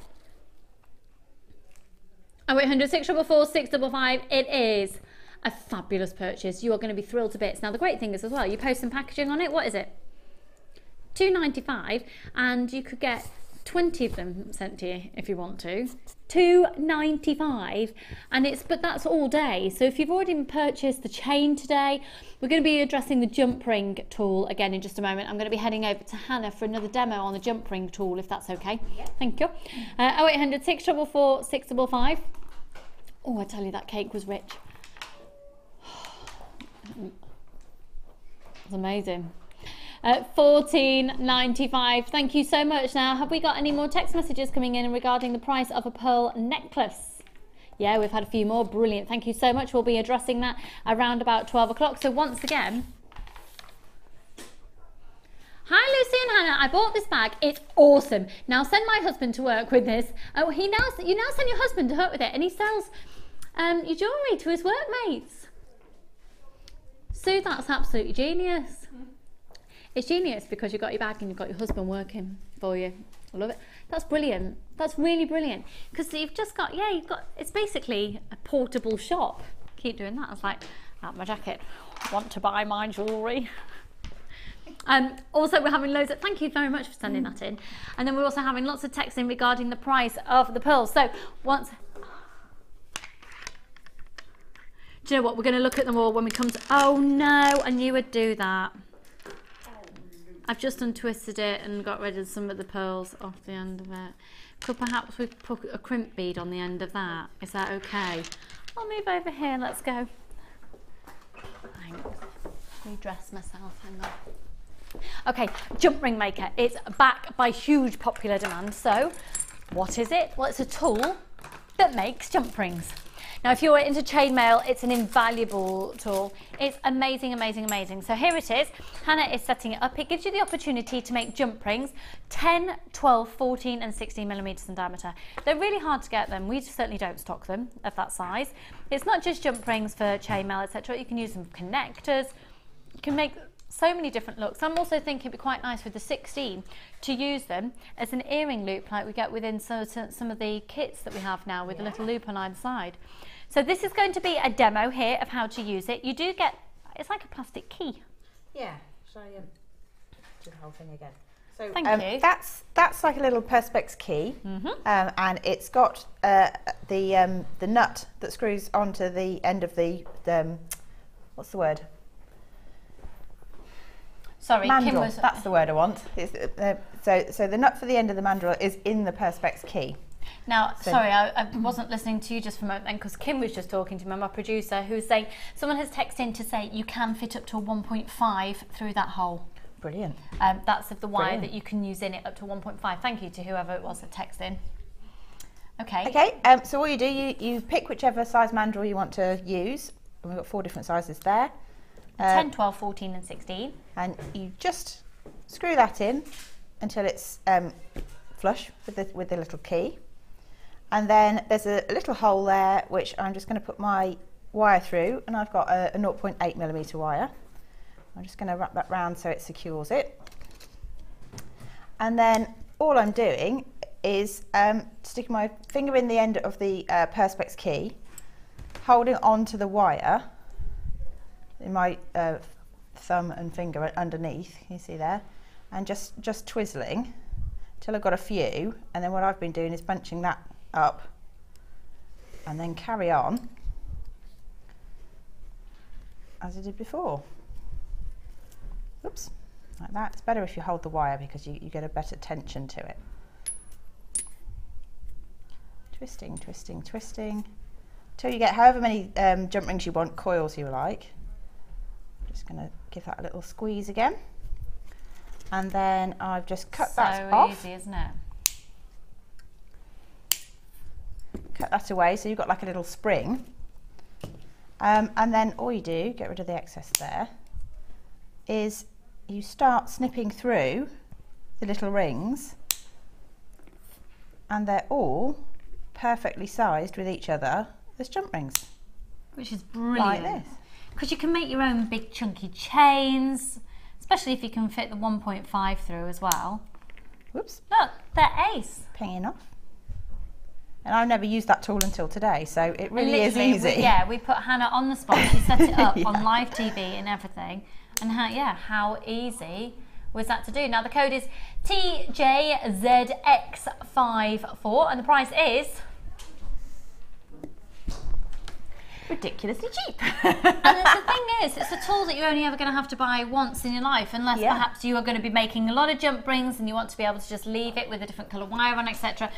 0800 644 655. It is a fabulous purchase. You are going to be thrilled to bits. Now the great thing is as well, you post some packaging on it. What is it? £2.95, and you could get 20 of them sent to you if you want to. £2.95, and but that's all day. So if you've already purchased the chain today, we're going to be addressing the jump ring tool again in just a moment. I'm going to be heading over to Hannah for another demo on the jump ring tool, if that's okay. Yeah. Thank you. 0800 644 655. Oh, I tell you, that cake was rich. It's amazing. £14.95. Thank you so much. Now, have we got any more text messages coming in regarding the price of a pearl necklace? Yeah, we've had a few more. Brilliant. Thank you so much. We'll be addressing that around about 12 o'clock. So once again, hi Lucy and Hannah, I bought this bag. It's awesome. Now send my husband to work with this. Oh, you now send your husband to work with it, and he sells your jewellery to his workmates. Sue, that's absolutely genius. It's genius because you've got your bag and you've got your husband working for you. I love it. That's brilliant. That's really brilliant. Because you've just got, yeah, it's basically a portable shop. Keep doing that. I was like, out my jacket. Want to buy my jewellery. Also, we're having loads of, thank you very much for sending that in. And then we're also having lots of texts in regarding the price of the pearls. So once, do you know what? We're going to look at them all when we come to, oh no, I knew I'd do that. I've just untwisted it and got rid of some of the pearls off the end of it. Could perhaps we put a crimp bead on the end of that? Is that okay? I'll move over here, let's go. Thanks. Redress myself, hang on. Okay, jump ring maker. It's back by huge popular demand. So, what is it? Well, it's a tool that makes jump rings. Now, if you're into chainmail, it's an invaluable tool. It's amazing, amazing, amazing. So here it is. Hannah is setting it up. It gives you the opportunity to make jump rings, 10, 12, 14 and 16 millimeters in diameter. They're really hard to get them. We certainly don't stock them of that size. It's not just jump rings for chainmail, etc. You can use them for connectors. You can make so many different looks. I'm also thinking it'd be quite nice with the 16 to use them as an earring loop like we get within some of the kits that we have now with a little loop on either side. So this is going to be a demo here of how to use it. You do get, it's like a plastic key. Yeah, shall I do the whole thing again? So Thank you. That's like a little Perspex key, and it's got the nut that screws onto the end of the what's the word? Sorry, mandrel. Kim was... That's the word I want. It's, so the nut for the end of the mandrel is in the Perspex key. Now, sorry, I wasn't listening to you just for a moment then, because Kim was just talking to me, my producer, who was saying someone has texted in to say you can fit up to a 1.5 through that hole. Brilliant. That's of the wire that you can use in it up to 1.5. Thank you to whoever it was that texted in. Okay. Okay. So what you do, you pick whichever size mandrel you want to use. And we've got 4 different sizes there. 10, 12, 14 and 16. And you just screw that in until it's flush with the little key. And then there's a little hole there which I'm just going to put my wire through, and I've got a 0.8 millimeter wire. I'm just going to wrap that round so it secures it. And then all I'm doing is sticking my finger in the end of the Perspex key, holding on to the wire in my thumb and finger underneath, you see there, and just twizzling till I've got a few, and then what I've been doing is bunching that up and then carry on as I did before. Oops, like that. It's better if you hold the wire because you get a better tension to it. Twisting, twisting, twisting till you get however many jump rings you want, coils you like. Just going to give that a little squeeze again, and then I've just cut that off. So easy, isn't it? Cut that away so you've got like a little spring, and then all you do, get rid of the excess there, is you start snipping through the little rings, and they're all perfectly sized with each other as jump rings. Which is brilliant. Like this. Because you can make your own big chunky chains, especially if you can fit the 1.5 through as well. Whoops. Look, they're ace. Pinging off. And I've never used that tool until today, so it really is easy. We put Hannah on the spot. She set it up on live TV and everything. And how easy was that to do? Now the code is TJZX54 and the price is ridiculously cheap. And the thing is, it's a tool that you're only ever going to have to buy once in your life, unless perhaps you are going to be making a lot of jump rings and you want to be able to just leave it with a different colour wire on, etc.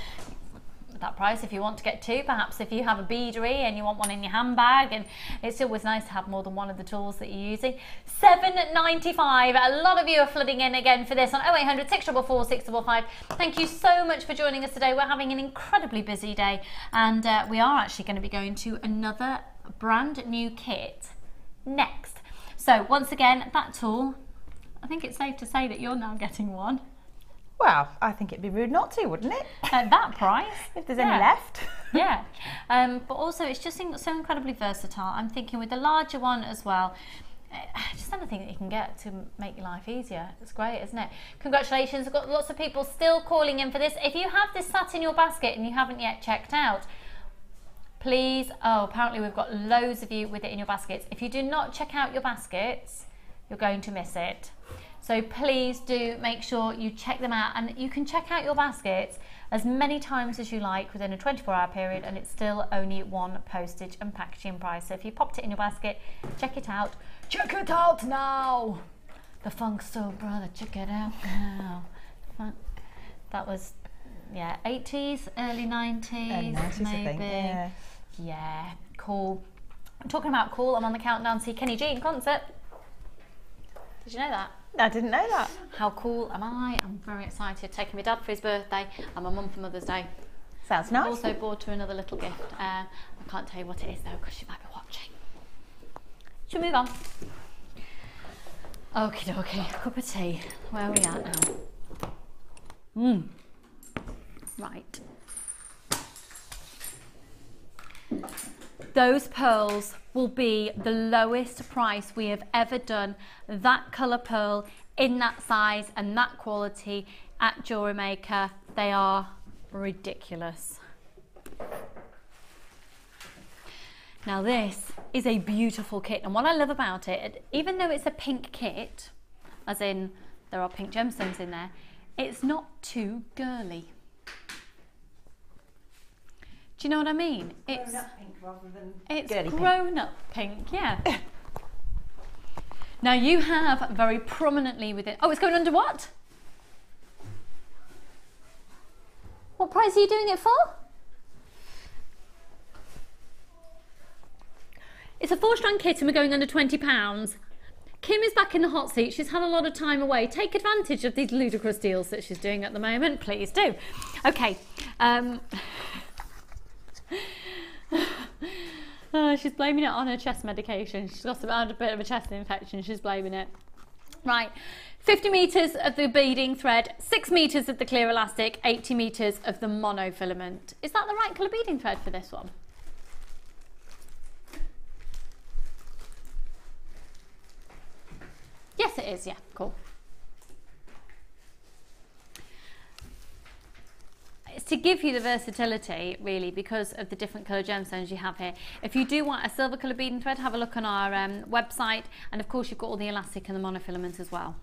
That price, if you want to get 2, perhaps if you have a beadery and you want one in your handbag, and it's always nice to have more than one of the tools that you're using. $7.95. A lot of you are flooding in again for this on 0800 644 655. Thank you so much for joining us today. We're having an incredibly busy day, and we are actually going to be going to another brand new kit next. So once again, that tool, I think it's safe to say that you're now getting one. Well, I think it'd be rude not to, wouldn't it? At that price. If there's any left. Yeah. But also it's just so incredibly versatile. I'm thinking with the larger one as well, just anything that you can get to make your life easier. It's great, isn't it? Congratulations. I've got lots of people still calling in for this. If you have this sat in your basket and you haven't yet checked out, please, apparently we've got loads of you with it in your baskets. If you do not check out your baskets, you're going to miss it. So please do make sure you check them out, and you can check out your baskets as many times as you like within a 24-hour period, and it's still only one postage and packaging price. So if you popped it in your basket, check it out. Check it out now! The Funk Soul Brother, check it out now. That was, 80s, early 90s, Early 90s, maybe. I think, yeah, cool. I'm talking about cool, I'm on the countdown to see Kenny G in concert. Did you know that? I didn't know that. How cool am I? I'm very excited. Taking my dad for his birthday and my mum for Mother's Day. Sounds nice. I've also bought her another little gift. I can't tell you what it is though, because she might be watching. Should we move on? Okie dokie, cup of tea. Where are we at now? Right. Those pearls will be the lowest price we have ever done. That colour pearl in that size and that quality at Jewellery Maker. They are ridiculous. Now this is a beautiful kit, and what I love about it, even though it's a pink kit, as in there are pink gemstones in there, it's not too girly. Do you know what I mean? It's grown up pink rather than it's girly grown up pink, yeah. Now you have very prominently within. Oh, it's going under what? What price are you doing it for? It's a 4-strand kit and we're going under £20. Kim is back in the hot seat. She's had a lot of time away. Take advantage of these ludicrous deals that she's doing at the moment. Please do. Okay. She's blaming it on her chest medication. She's got a bit of a chest infection. She's blaming it. Right. 50 metres of the beading thread, 6 metres of the clear elastic, 80 metres of the monofilament. Is that the right colour beading thread for this one? Yes, it is. Yeah, cool. It's to give you the versatility, really, because of the different colour gemstones you have here. If you do want a silver colour beading thread, have a look on our website, and of course you've got all the elastic and the monofilament as well.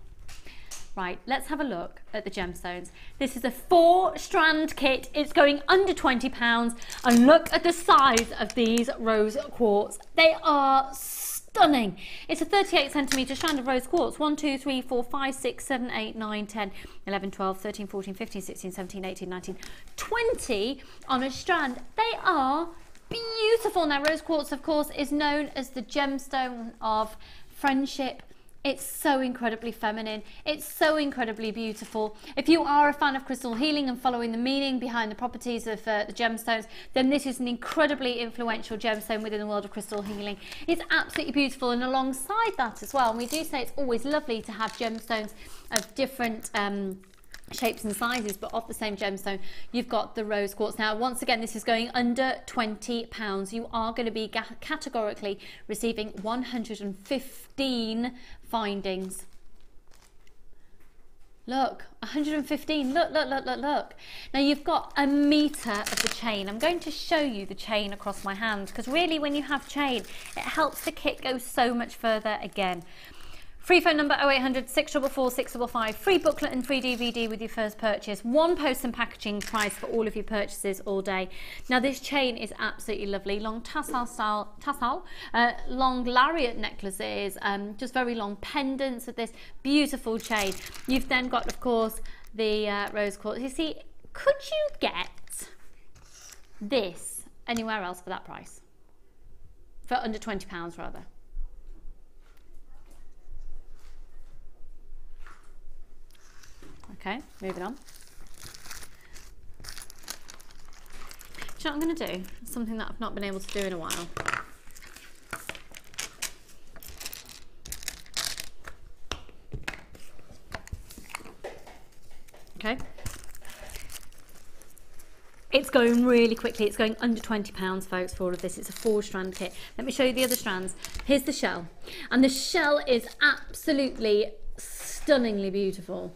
Right, let's have a look at the gemstones. This is a 4-strand kit. It's going under £20, and look at the size of these rose quartz. They are stunning. It's a 38cm strand of rose quartz. 1, 2, 3, 4, 5, 6, 7, 8, 9, 10, 11, 12, 13, 14, 15, 16, 17, 18, 19, 20 on a strand. They are beautiful. Now, rose quartz, of course, is known as the gemstone of friendship. It's so incredibly feminine. It's so incredibly beautiful. If you are a fan of crystal healing and following the meaning behind the properties of the gemstones, then this is an incredibly influential gemstone within the world of crystal healing. It's absolutely beautiful, and alongside that as well, and we do say it's always lovely to have gemstones of different shapes and sizes, but of the same gemstone, you've got the rose quartz. Now, once again, this is going under £20. You are going to be categorically receiving 115 findings. Look, 115. Look. Now you've got a metre of the chain. I'm going to show you the chain across my hands, because really when you have chain, it helps the kit go so much further again. Free phone number 0800 644 655, free booklet and free DVD with your first purchase. 1 post and packaging price for all of your purchases all day. Now this chain is absolutely lovely. Long tassel, long lariat necklaces, just very long pendants with this beautiful chain. You've then got, of course, the rose quartz. You see, could you get this anywhere else for that price? For under £20 rather. Okay, moving on. Do you know what I'm going to do? Something that I've not been able to do in a while. Okay. It's going really quickly. It's going under £20, folks, for all of this. It's a 4-strand kit. Let me show you the other strands. Here's the shell. And the shell is absolutely stunningly beautiful.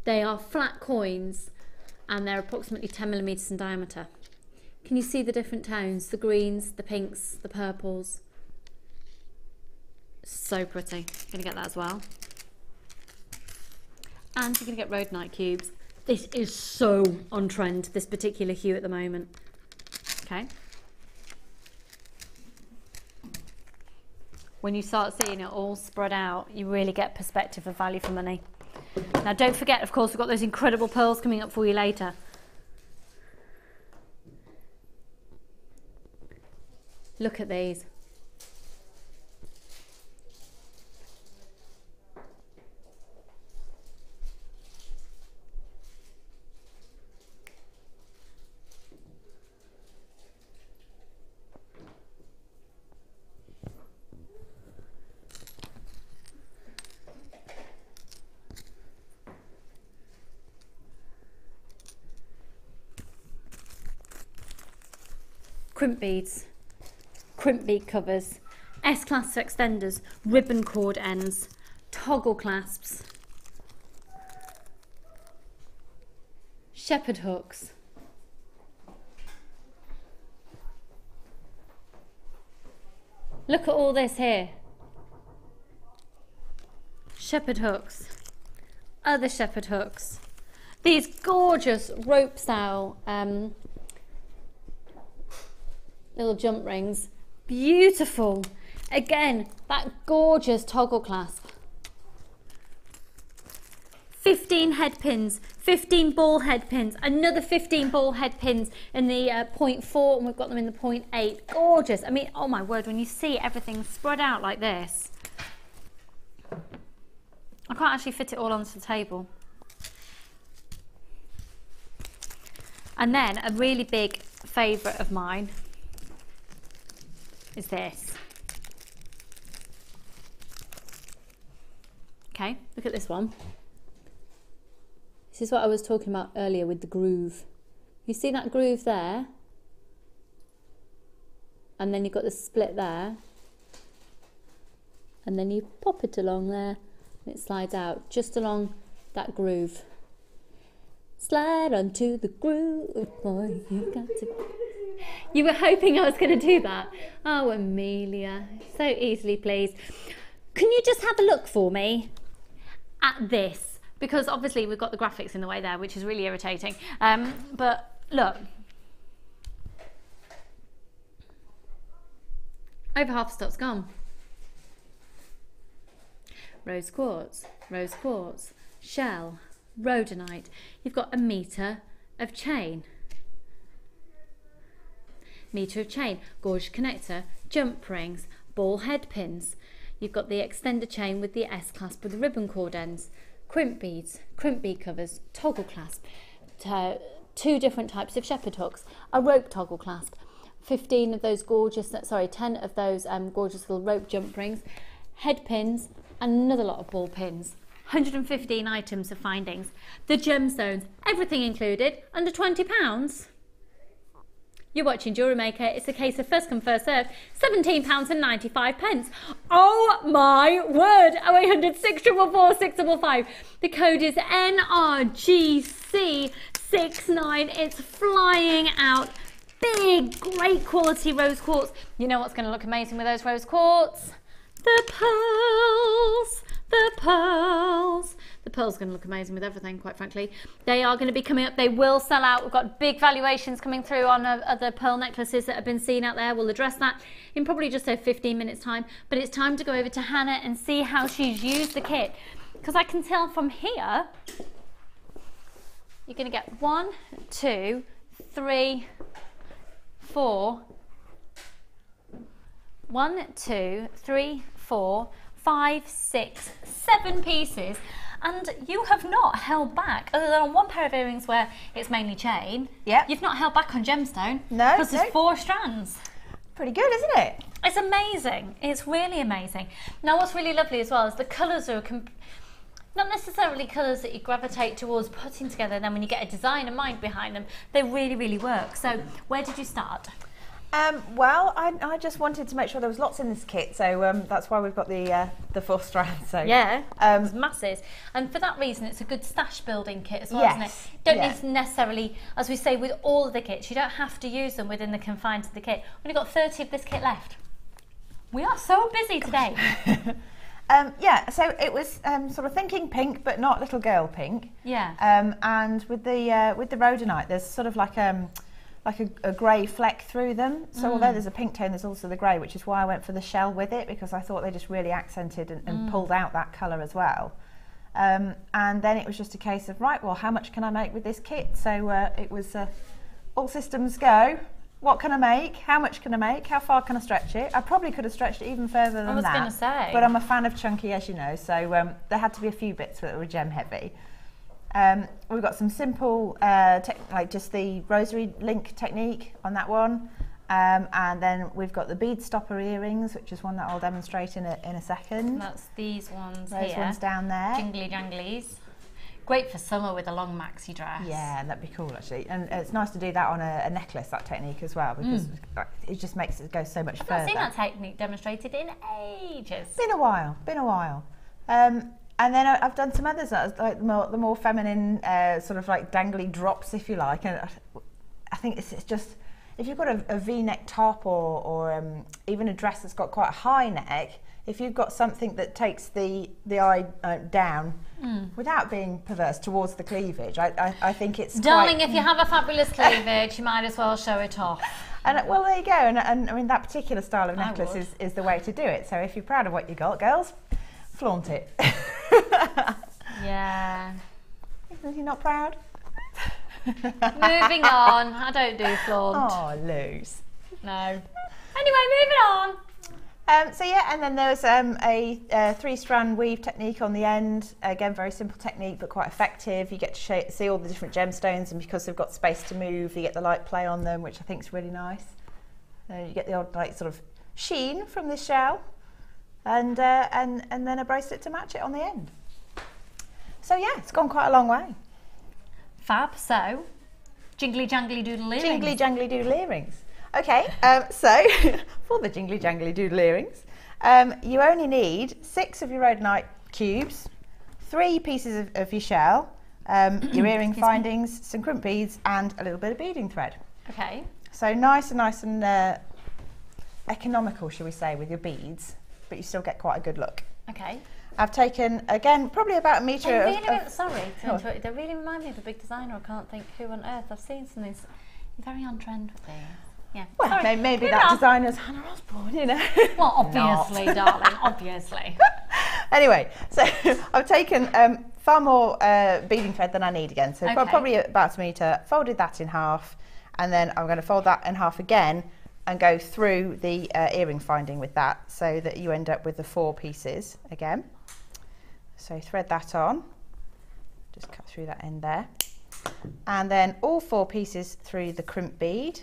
They are flat coins and they're approximately 10mm in diameter. Can you see the different tones? The greens, the pinks, the purples. So pretty. Gonna get that as well. And you're gonna get rhodonite cubes. This is so on trend, this particular hue at the moment. Okay. When you start seeing it all spread out, you really get perspective of value for money. Now don't forget, of course, we've got those incredible pearls coming up for you later. Look at these. crimp beads, crimp bead covers, S-clasp extenders, ribbon cord ends, toggle clasps, shepherd hooks, look at all this here, shepherd hooks, other shepherd hooks, these gorgeous rope style little jump rings, beautiful. Again, that gorgeous toggle clasp. 15 head pins, 15 ball head pins, another 15 ball head pins in the 0.4, and we've got them in the 0.8. Gorgeous. I mean, oh my word, when you see everything spread out like this, I can't actually fit it all onto the table. And then a really big favourite of mine is this. Okay, look at this one. This is what I was talking about earlier with the groove. You see that groove there? And then you've got the split there. And then you pop it along there and it slides out just along that groove. Slide onto the groove, boy, you got to... You were hoping I was going to do that. Oh, Amelia, so easily pleased. Can you just have a look for me at this? Because obviously we've got the graphics in the way there, which is really irritating. But look. Over half the stock's gone. Rose quartz, shell, rhodonite. You've got a metre of chain. Metre of chain, gorgeous connector, jump rings, ball head pins. You've got the extender chain with the S-clasp with the ribbon cord ends, crimp beads, crimp bead covers, toggle clasp, 2 different types of shepherd hooks, a rope toggle clasp, 10 of those gorgeous little rope jump rings, head pins, and another lot of ball pins. 115 items of findings. The gemstones, everything included, under £20. You're watching Jewellery Maker. It's a case of first come, first served. £17.95. Oh my word! 0800 644 655. The code is NRGC69. It's flying out. Big, great quality rose quartz. You know what's going to look amazing with those rose quartz? The pearls. The pearls. The pearls are going to look amazing with everything, quite frankly. They are going to be coming up. They will sell out. We've got big valuations coming through on other pearl necklaces that have been seen out there. We'll address that in probably just over 15 minutes time. But it's time to go over to Hannah and see how she's used the kit. Because I can tell from here, you're going to get 1, 2, 3, 4. 1, 2, 3, 4, 5, 6, 7 pieces, and you have not held back, other than on one pair of earrings where it's mainly chain. Yeah. You've not held back on gemstone. No. Because there's 4 strands. Pretty good, isn't it? It's amazing. It's really amazing. Now, what's really lovely as well is the colours are not necessarily colours that you gravitate towards putting together, and then when you get a designer mind behind them, they really, really work. So, where did you start? Well, I just wanted to make sure there was lots in this kit, so that's why we've got the 4 strands. So yeah, it's masses, and for that reason, it's a good stash building kit as well, isn't it? Don't need to necessarily, as we say with all of the kits, you don't have to use them within the confines of the kit. We've only got 30 of this kit left. We are so busy today. Yeah, so it was sort of thinking pink, but not little girl pink. Yeah. And with the rhodonite, there's sort of like a grey fleck through them. So although there's a pink tone, there's also the grey, which is why I went for the shell with it, because I thought they just really accented and pulled out that colour as well. And then it was just a case of, right, well, how much can I make with this kit? So it was all systems go. What can I make? How much can I make? How far can I stretch it? I probably could have stretched it even further than that. I was going to say. But I'm a fan of chunky, as you know, so there had to be a few bits that were gem heavy. We've got some simple, like just the rosary link technique on that one. And then we've got the bead stopper earrings, which is one that I'll demonstrate in a second. That's these ones here. Those ones down there. Jingly janglies. Great for summer with a long maxi dress. Yeah, that'd be cool actually. And it's nice to do that on a necklace, that technique as well, because it just makes it go so much further. I've not seen that technique demonstrated in ages. Been a while. And then I've done some others, like the more feminine, sort of like dangly drops, if you like. And I think it's just, if you've got a V-neck top or even a dress that's got quite a high neck, if you've got something that takes the eye down without being perverse towards the cleavage, I think it's Darling, if you have a fabulous cleavage, you might as well show it off. And well, there you go. And I mean, that particular style of necklace is the way to do it. So if you're proud of what you got, girls, flaunt it. Yeah. You're not proud? Moving on. I don't do flaunt. Oh, Luz. No. Anyway, moving on. So yeah, and then there's a 3-strand weave technique on the end. Again, very simple technique, but quite effective. You get to see all the different gemstones, and because they've got space to move, you get the light play on them, which I think is really nice. You get the odd like sort of sheen from the shell, and then a bracelet to match it on the end. So yeah, it's gone quite a long way. Fab. So, jingly jangly doodle earrings. Jingly jangly doodle earrings. Okay, so for the jingly jangly doodle earrings, you only need 6 of your rhodonite cubes, 3 pieces of your shell, your earring findings, some crimp beads, and a little bit of beading thread. Okay. So nice and economical, shall we say, with your beads, but you still get quite a good look. Okay. I've taken, again, probably about a metre sorry to interrupt, they really remind me of a big designer. I can't think who on earth. I've seen something very on trend with these. Yeah. Well, maybe that designer's Hannah Osborne, you know. Well, obviously, darling, obviously. Anyway, so I've taken far more beading thread than I need again. So probably about a metre, folded that in half, and then I'm going to fold that in half again and go through the earring finding with that, so that you end up with the 4 pieces again. So thread that on, just cut through that end there. And then all 4 pieces through the crimp bead.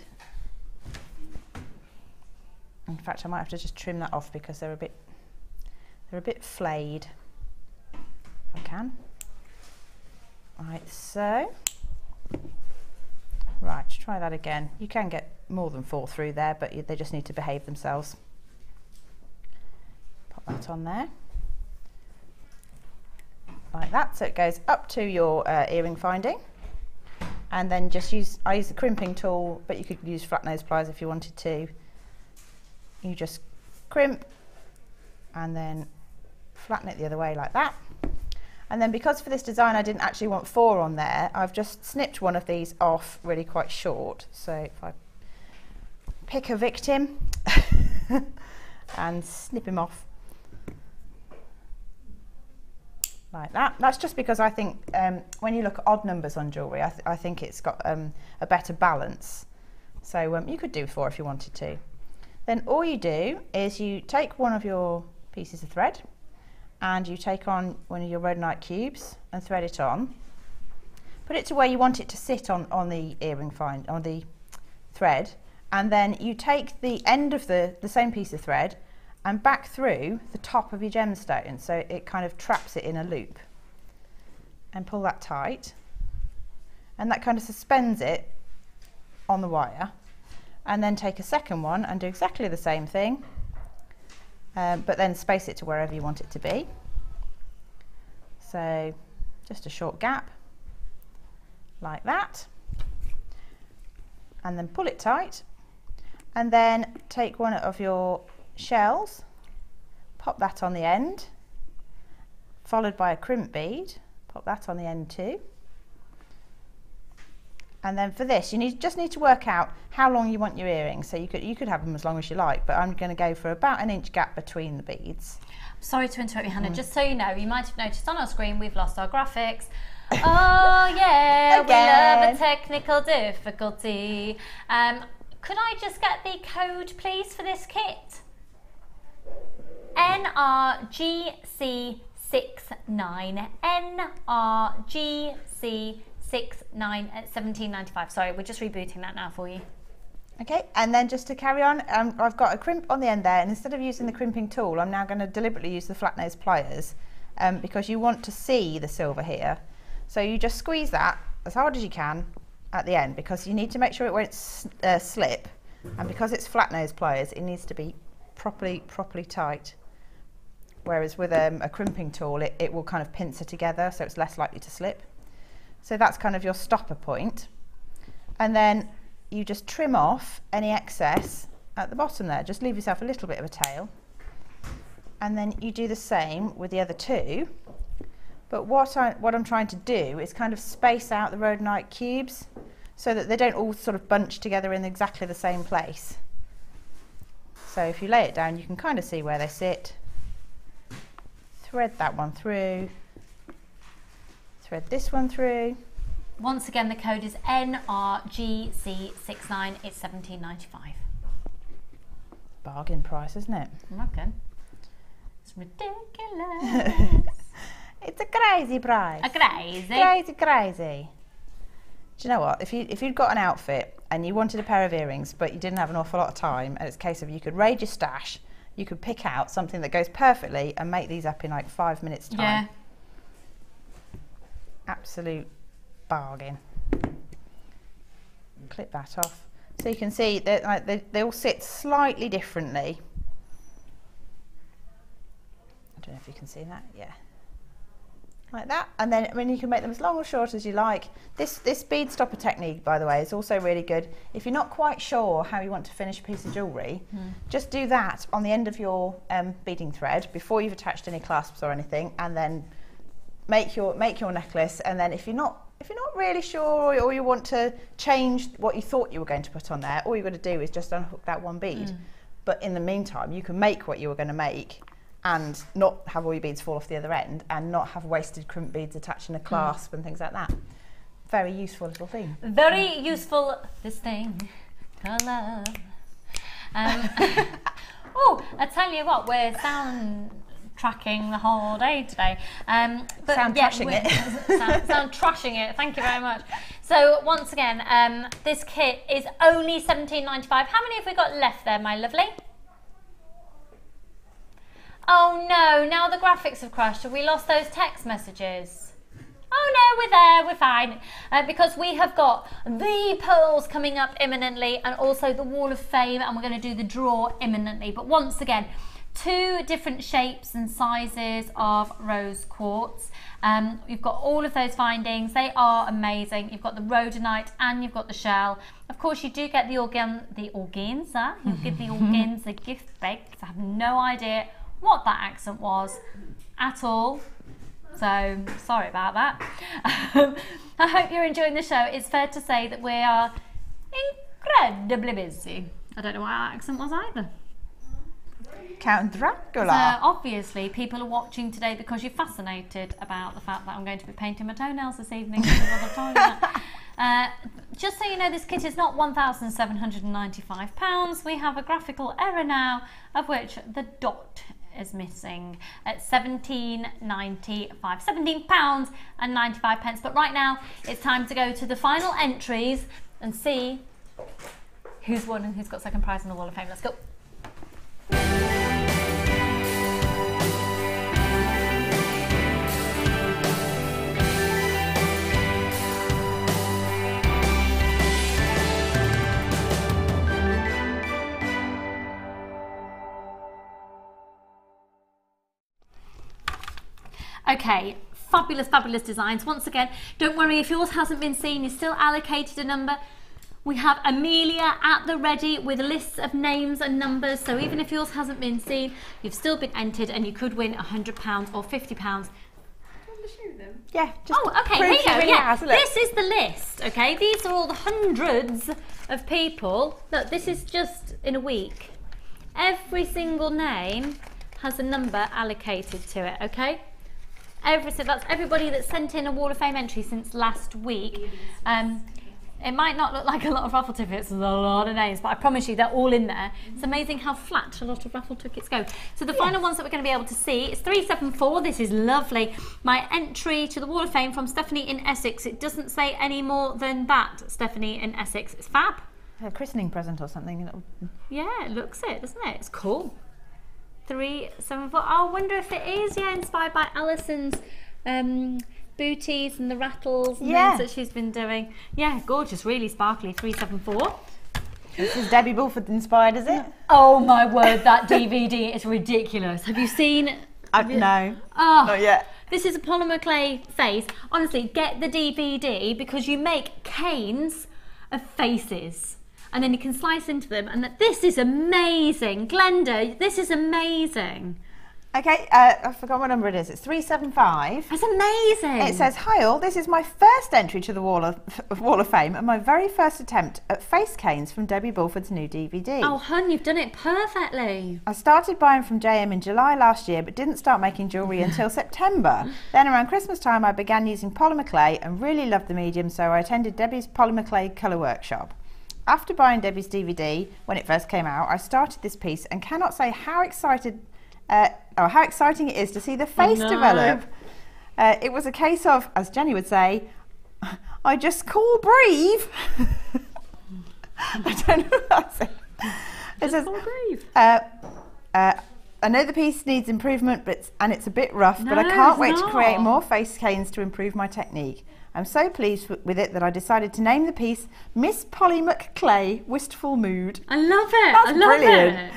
In fact, I might have to just trim that off because they're a bit flayed. If I can. Right, so. Right, try that again. You can get more than 4 through there, but they just need to behave themselves. Pop that on there. Like that, so it goes up to your earring finding. And then I use the crimping tool, but you could use flat nose pliers if you wanted to. You just crimp and then flatten it the other way like that. And then because for this design I didn't actually want 4 on there, I've just snipped one of these off really quite short. So if I pick a victim and snip him off like that. That's just because I think when you look at odd numbers on jewellery, I think it's got a better balance. So you could do 4 if you wanted to. Then all you do is you take one of your pieces of thread and you take on one of your rhodonite cubes and thread it on. Put it to where you want it to sit on the earring on the thread, and then you take the end of the same piece of thread and back through the top of your gemstone, so it kind of traps it in a loop. And pull that tight, and that kind of suspends it on the wire. And then take a second one and do exactly the same thing, but then space it to wherever you want it to be. So just a short gap like that, and then pull it tight, and then take one of your shells, pop that on the end, followed by a crimp bead, pop that on the end too. And then for this, you just need to work out how long you want your earrings. So you could have them as long as you like, but I'm going to go for about an inch gap between the beads. Sorry to interrupt you, Hannah. Just so you know, you might have noticed on our screen we've lost our graphics. Oh yeah, we love a technical difficulty. Could I just get the code, please, for this kit? NRGC69. NRGC69 at $17.95. Sorry, we're just rebooting that now for you. Okay, and then just to carry on, I've got a crimp on the end there, and instead of using the crimping tool, I'm now going to deliberately use the flat nose pliers because you want to see the silver here. So you just squeeze that as hard as you can at the end, because you need to make sure it won't slip, and because it's flat nose pliers, it needs to be properly tight. Whereas with a crimping tool, it will kind of pincer together, so it's less likely to slip. So that's kind of your stopper point. And then you just trim off any excess at the bottom there. Just leave yourself a little bit of a tail. And then you do the same with the other two. But what I'm trying to do is kind of space out the rhodonite cubes so that they don't all sort of bunch together in exactly the same place. So if you lay it down, you can kind of see where they sit. Thread that one through. Thread this one through. Once again, the code is NRGC69. It's $17.95. Bargain price, isn't it? Okay. It's ridiculous. It's a crazy price. Crazy. Do you know what? If you'd got an outfit and you wanted a pair of earrings, but you didn't have an awful lot of time, and it's a case of you could raid your stash, you could pick out something that goes perfectly and make these up in like 5 minutes time. Yeah. Absolute bargain. Clip that off. So you can see that like, they all sit slightly differently. I don't know if you can see that. Yeah. Like that, and then I mean you can make them as long or short as you like. This bead stopper technique, by the way, is also really good. If you're not quite sure how you want to finish a piece of jewellery, just do that on the end of your beading thread before you've attached any clasps or anything, and then make your necklace. And then if you're not really sure, or you want to change what you thought you were going to put on there, all you've got to do is just unhook that one bead. But in the meantime, you can make what you were going to make and not have all your beads fall off the other end, and not have wasted crimp beads attaching a clasp and things like that. Very useful little thing. Very useful, this thing called love. Oh, I tell you what, we're sound tracking the whole day today. But sound trashing it. sound trashing it, thank you very much. So once again, this kit is only $17.95. How many have we got left there, my lovely? Oh no, now the graphics have crashed. Have we lost those text messages? Oh no, we're there, we're fine. Because we have got the pearls coming up imminently, and also the Wall of Fame, and we're going to do the draw imminently. But once again, 2 different shapes and sizes of rose quartz. You've got all of those findings. They are amazing. You've got the rhodonite and you've got the shell. Of course, you do get the organza. You'll get the organza gift bag. I have no idea what that accent was at all, so sorry about that. I hope you're enjoying the show. It's fair to say that we are incredibly busy. I don't know what our accent was either. Count Dracula. So obviously people are watching today because you're fascinated about the fact that I'm going to be painting my toenails this evening. Just so you know, this kit is not £1,795. We have a graphical error now, of which the dot is missing at £17.95, £17.95. But right now it's time to go to the final entries and see who's won and who's got second prize in the Wall of Fame. Let's go. Okay, fabulous, fabulous designs. Once again, don't worry if yours hasn't been seen, you're still allocated a number. We have Amelia at the ready with lists of names and numbers, so even if yours hasn't been seen, you've still been entered and you could win £100 or £50. Yeah, just okay, here you go. Yeah, this is the list, okay? These are all the hundreds of people. Look, this is just in a week. Every single name has a number allocated to it, okay? That's everybody that's sent in a Wall of Fame entry since last week. It might not look like a lot of raffle tickets, there's a lot of names, but I promise you they're all in there. It's amazing how flat a lot of raffle tickets go. So the final ones that we're going to be able to see is 374. This is lovely. My entry to the Wall of Fame from Stephanie in Essex. It doesn't say any more than that, Stephanie in Essex. It's fab. A christening present or something. Yeah, it looks it, doesn't it? It's cool. 374. I wonder if it is, yeah, inspired by Alison's booties and the rattles and Yeah. things that she's been doing. Yeah, gorgeous, really sparkly, 374. This is Debbie Bulford inspired, is it? Oh my word, that DVD is ridiculous. Have you seen? No, Oh, not yet. this is a polymer clay face. Honestly, get the DVD because you make canes of faces and then you can slice into them. And this is amazing. Glenda, this is amazing. Okay, I forgot what number it is. It's 375. That's amazing. It says, "Hi all, this is my first entry to the Wall of Fame and my very first attempt at face canes from Debbie Bulford's new DVD. Oh, hun, you've done it perfectly. I started buying from JM in July last year, but didn't start making jewellery until September. Then around Christmas time, I began using polymer clay and really loved the medium, so I attended Debbie's polymer clay colour workshop. After buying Debbie's DVD when it first came out, I started this piece and cannot say how exciting it is to see the face develop. It was a case of, as Jenny would say, I just cool breathe. I don't know what I said. I know the piece needs improvement, and it's a bit rough, but I can't wait to create more face canes to improve my technique. I'm so pleased with it that I decided to name the piece Miss Polly McClay Wistful Mood. I love it. That's I love brilliant. it.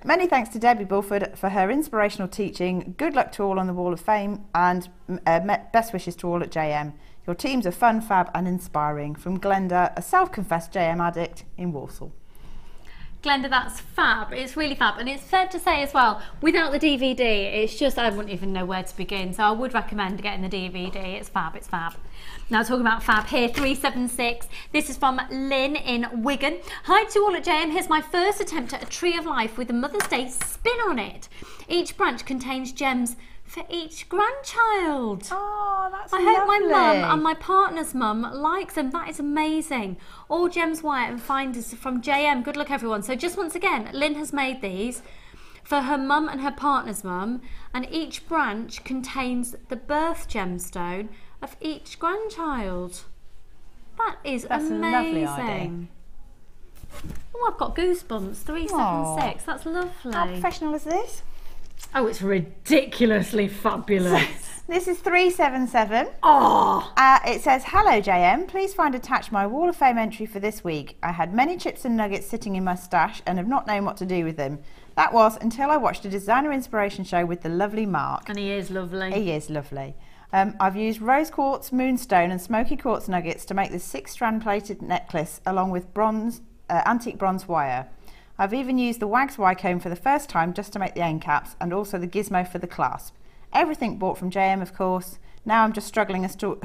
Many thanks to Debbie Bulford for her inspirational teaching. Good luck to all on the Wall of Fame, and best wishes to all at JM. Your teams are fun, fab and inspiring. From Glenda, a self-confessed JM addict in Walsall. Glenda, that's fab. It's really fab. And it's fair to say as well, without the DVD, it's just, I wouldn't even know where to begin. So I would recommend getting the DVD. It's fab, it's fab. Now talking about fab here, 376. This is from Lynn in Wigan. Hi to all at JM. Here's my first attempt at a tree of life with a Mother's Day spin on it. Each branch contains gems for each grandchild. Oh, that's I hope my mum and my partner's mum likes them. That is amazing. All gems white and finders from JM. Good luck, everyone. So just once again, Lynn has made these for her mum and her partner's mum, and each branch contains the birth gemstone of each grandchild. That's amazing. A lovely idea. Oh, I've got goosebumps. 376. That's lovely. How professional is this? Oh, it's ridiculously fabulous. This is 377. Oh! It says, "Hello JM, please find attached my Wall of Fame entry for this week. I had many chips and nuggets sitting in my stash and have not known what to do with them. That was until I watched a designer inspiration show with the lovely Mark." And he is lovely. He is lovely. I've used rose quartz, moonstone and smoky quartz nuggets to make this 6-strand plated necklace along with antique bronze wire. I've even used the Wags Y-comb for the first time just to make the end caps and also the gizmo for the clasp. Everything bought from JM, of course. Now I'm just struggling as to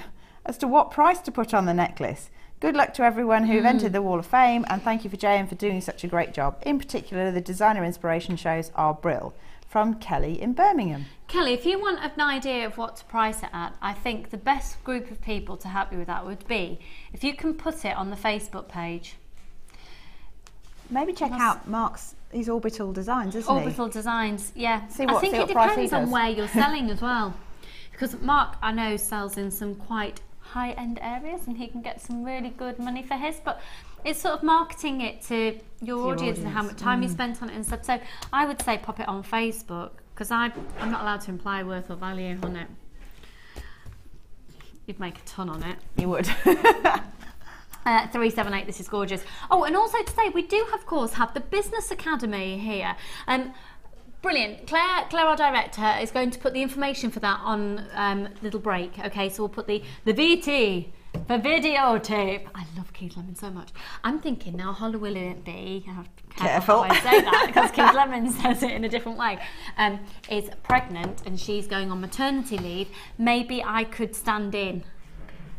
what price to put on the necklace. Good luck to everyone who've entered the Wall of Fame, and thank you for JM for doing such a great job. In particular, the designer inspiration shows are brill. From Kelly in Birmingham. Kelly, if you want an idea of what to price it at, I think the best group of people to help you with that would be if you can put it on the Facebook page. Maybe check out Mark's his orbital designs, isn't Orbital Designs, yeah. I think it depends on where you're selling as well. Because Mark, I know, sells in some quite high-end areas and he can get some really good money for his, but it's sort of marketing it to your audience and how much time you spent on it and stuff. So I would say pop it on Facebook, because I'm not allowed to imply worth or value on it. You'd make a ton on it. You would. 378, this is gorgeous. Oh, and also to say, we do, of course, have the Business Academy here. Brilliant. Claire, our director, is going to put the information for that on little break. Okay, so we'll put the VT for videotape. I love Keith Lemon so much. I'm thinking now, Holly, will it be? Careful. How I say that, because Keith Lemon says it in a different way. Is pregnant and she's going on maternity leave. Maybe I could stand in.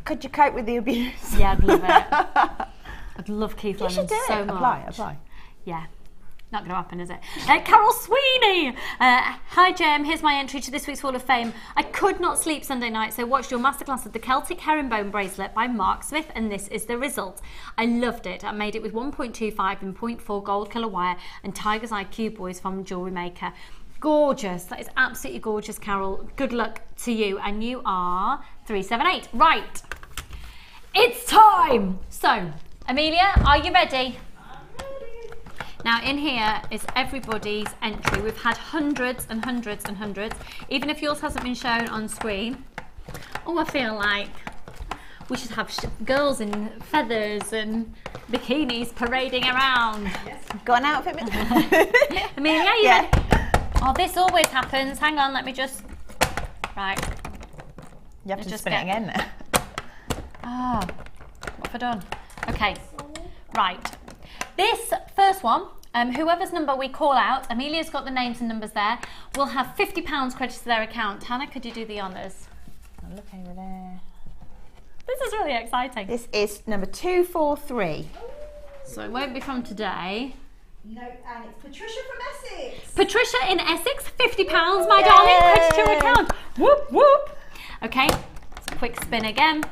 Could you cope with the abuse? Yeah, I'd love it. I'd love Keith Lemon so much. Apply. Yeah. Not going to happen, is it? Carol Sweeney! Hi, Jem. Here's my entry to this week's Wall of Fame. I could not sleep Sunday night, so watched your masterclass of the Celtic herringbone bracelet by Mark Smith, and this is the result. I loved it. I made it with 1.25 and 0.4 gold killer wire and Tiger's Eye cube boys from Jewellery Maker. Gorgeous. That is absolutely gorgeous, Carol. Good luck to you. And you are 378. Right. It's time. So, Amelia, are you ready? Now in here is everybody's entry. We've had hundreds and hundreds and hundreds. Even if yours hasn't been shown on screen, Oh, I feel like we should have girls in feathers and bikinis parading around. Yes. Go on, outfit me. Amelia, you ready? Oh, this always happens. Hang on, let me just... Right. You have to just spin it again now. Ah, what have I done? Okay, right. This first one, whoever's number we call out, Amelia's got the names and numbers there, will have £50 credited to their account. Hannah, could you do the honours? I'll look over there. This is really exciting. This is number 243. So it won't be from today. No, and it's Patricia from Essex. Patricia in Essex, £50, my darling, credit to your account. Whoop, whoop. Okay, let's quick spin again.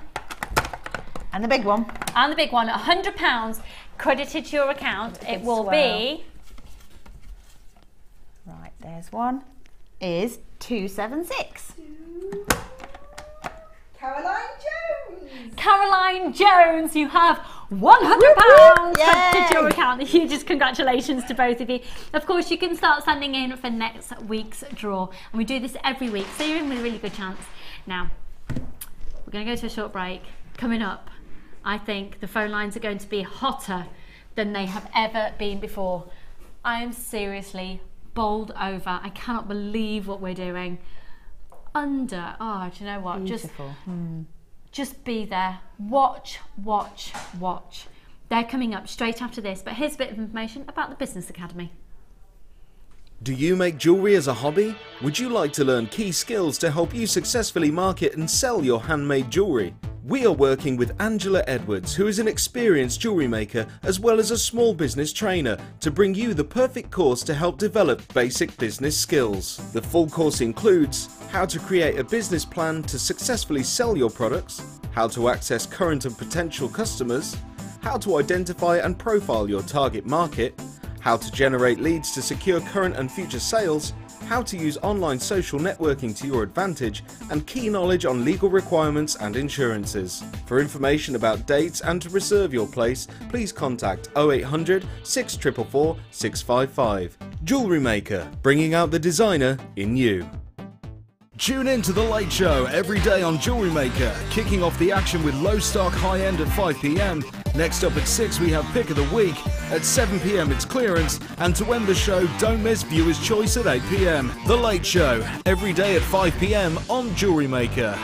And the big one. And the big one, £100 credited to your account. It will be... Right, there's one. Is 276. Caroline Jones. Caroline Jones, you have £100 credited to your account. Huge congratulations to both of you. Of course, you can start sending in for next week's draw. And we do this every week, so you're in with a really good chance. Now, we're going to go to a short break. Coming up, I think the phone lines are going to be hotter than they have ever been before. I am seriously bowled over. I cannot believe what we're doing. Oh, do you know what? Beautiful. Just be there. Watch, watch, watch. They're coming up straight after this, but here's a bit of information about the Business Academy. Do you make jewellery as a hobby? Would you like to learn key skills to help you successfully market and sell your handmade jewellery? We are working with Angela Edwards, who is an experienced jewellery maker as well as a small business trainer, to bring you the perfect course to help develop basic business skills. The full course includes how to create a business plan to successfully sell your products, how to access current and potential customers, how to identify and profile your target market, how to generate leads to secure current and future sales, how to use online social networking to your advantage, and key knowledge on legal requirements and insurances. For information about dates and to reserve your place, please contact 0800 644 655. Jewellery Maker, bringing out the designer in you. Tune in to The Late Show every day on Jewellery Maker, kicking off the action with low stock high end at 5 p.m. Next up at 6 we have Pick of the Week, at 7 p.m. it's Clearance, and to end the show, don't miss Viewer's Choice at 8 p.m. The Late Show, every day at 5 p.m. on Jewellery Maker.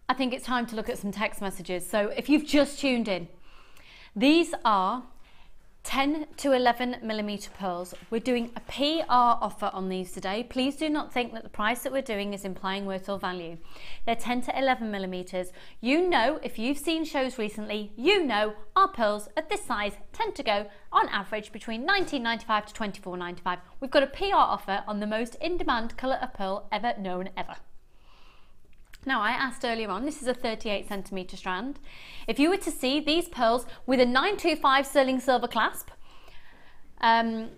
I think it's time to look at some text messages. So if you've just tuned in, these are 10 to 11 millimeter pearls. We're doing a PR offer on these today. Please do not think that the price that we're doing is implying worth or value. They're 10 to 11 millimeters. You know, if you've seen shows recently, you know our pearls at this size tend to go on average between $19.95 to $24.95. We've got a PR offer on the most in-demand colour of pearl ever known ever. Now, I asked earlier on, this is a 38 centimetre strand. If you were to see these pearls with a 925 sterling silver clasp on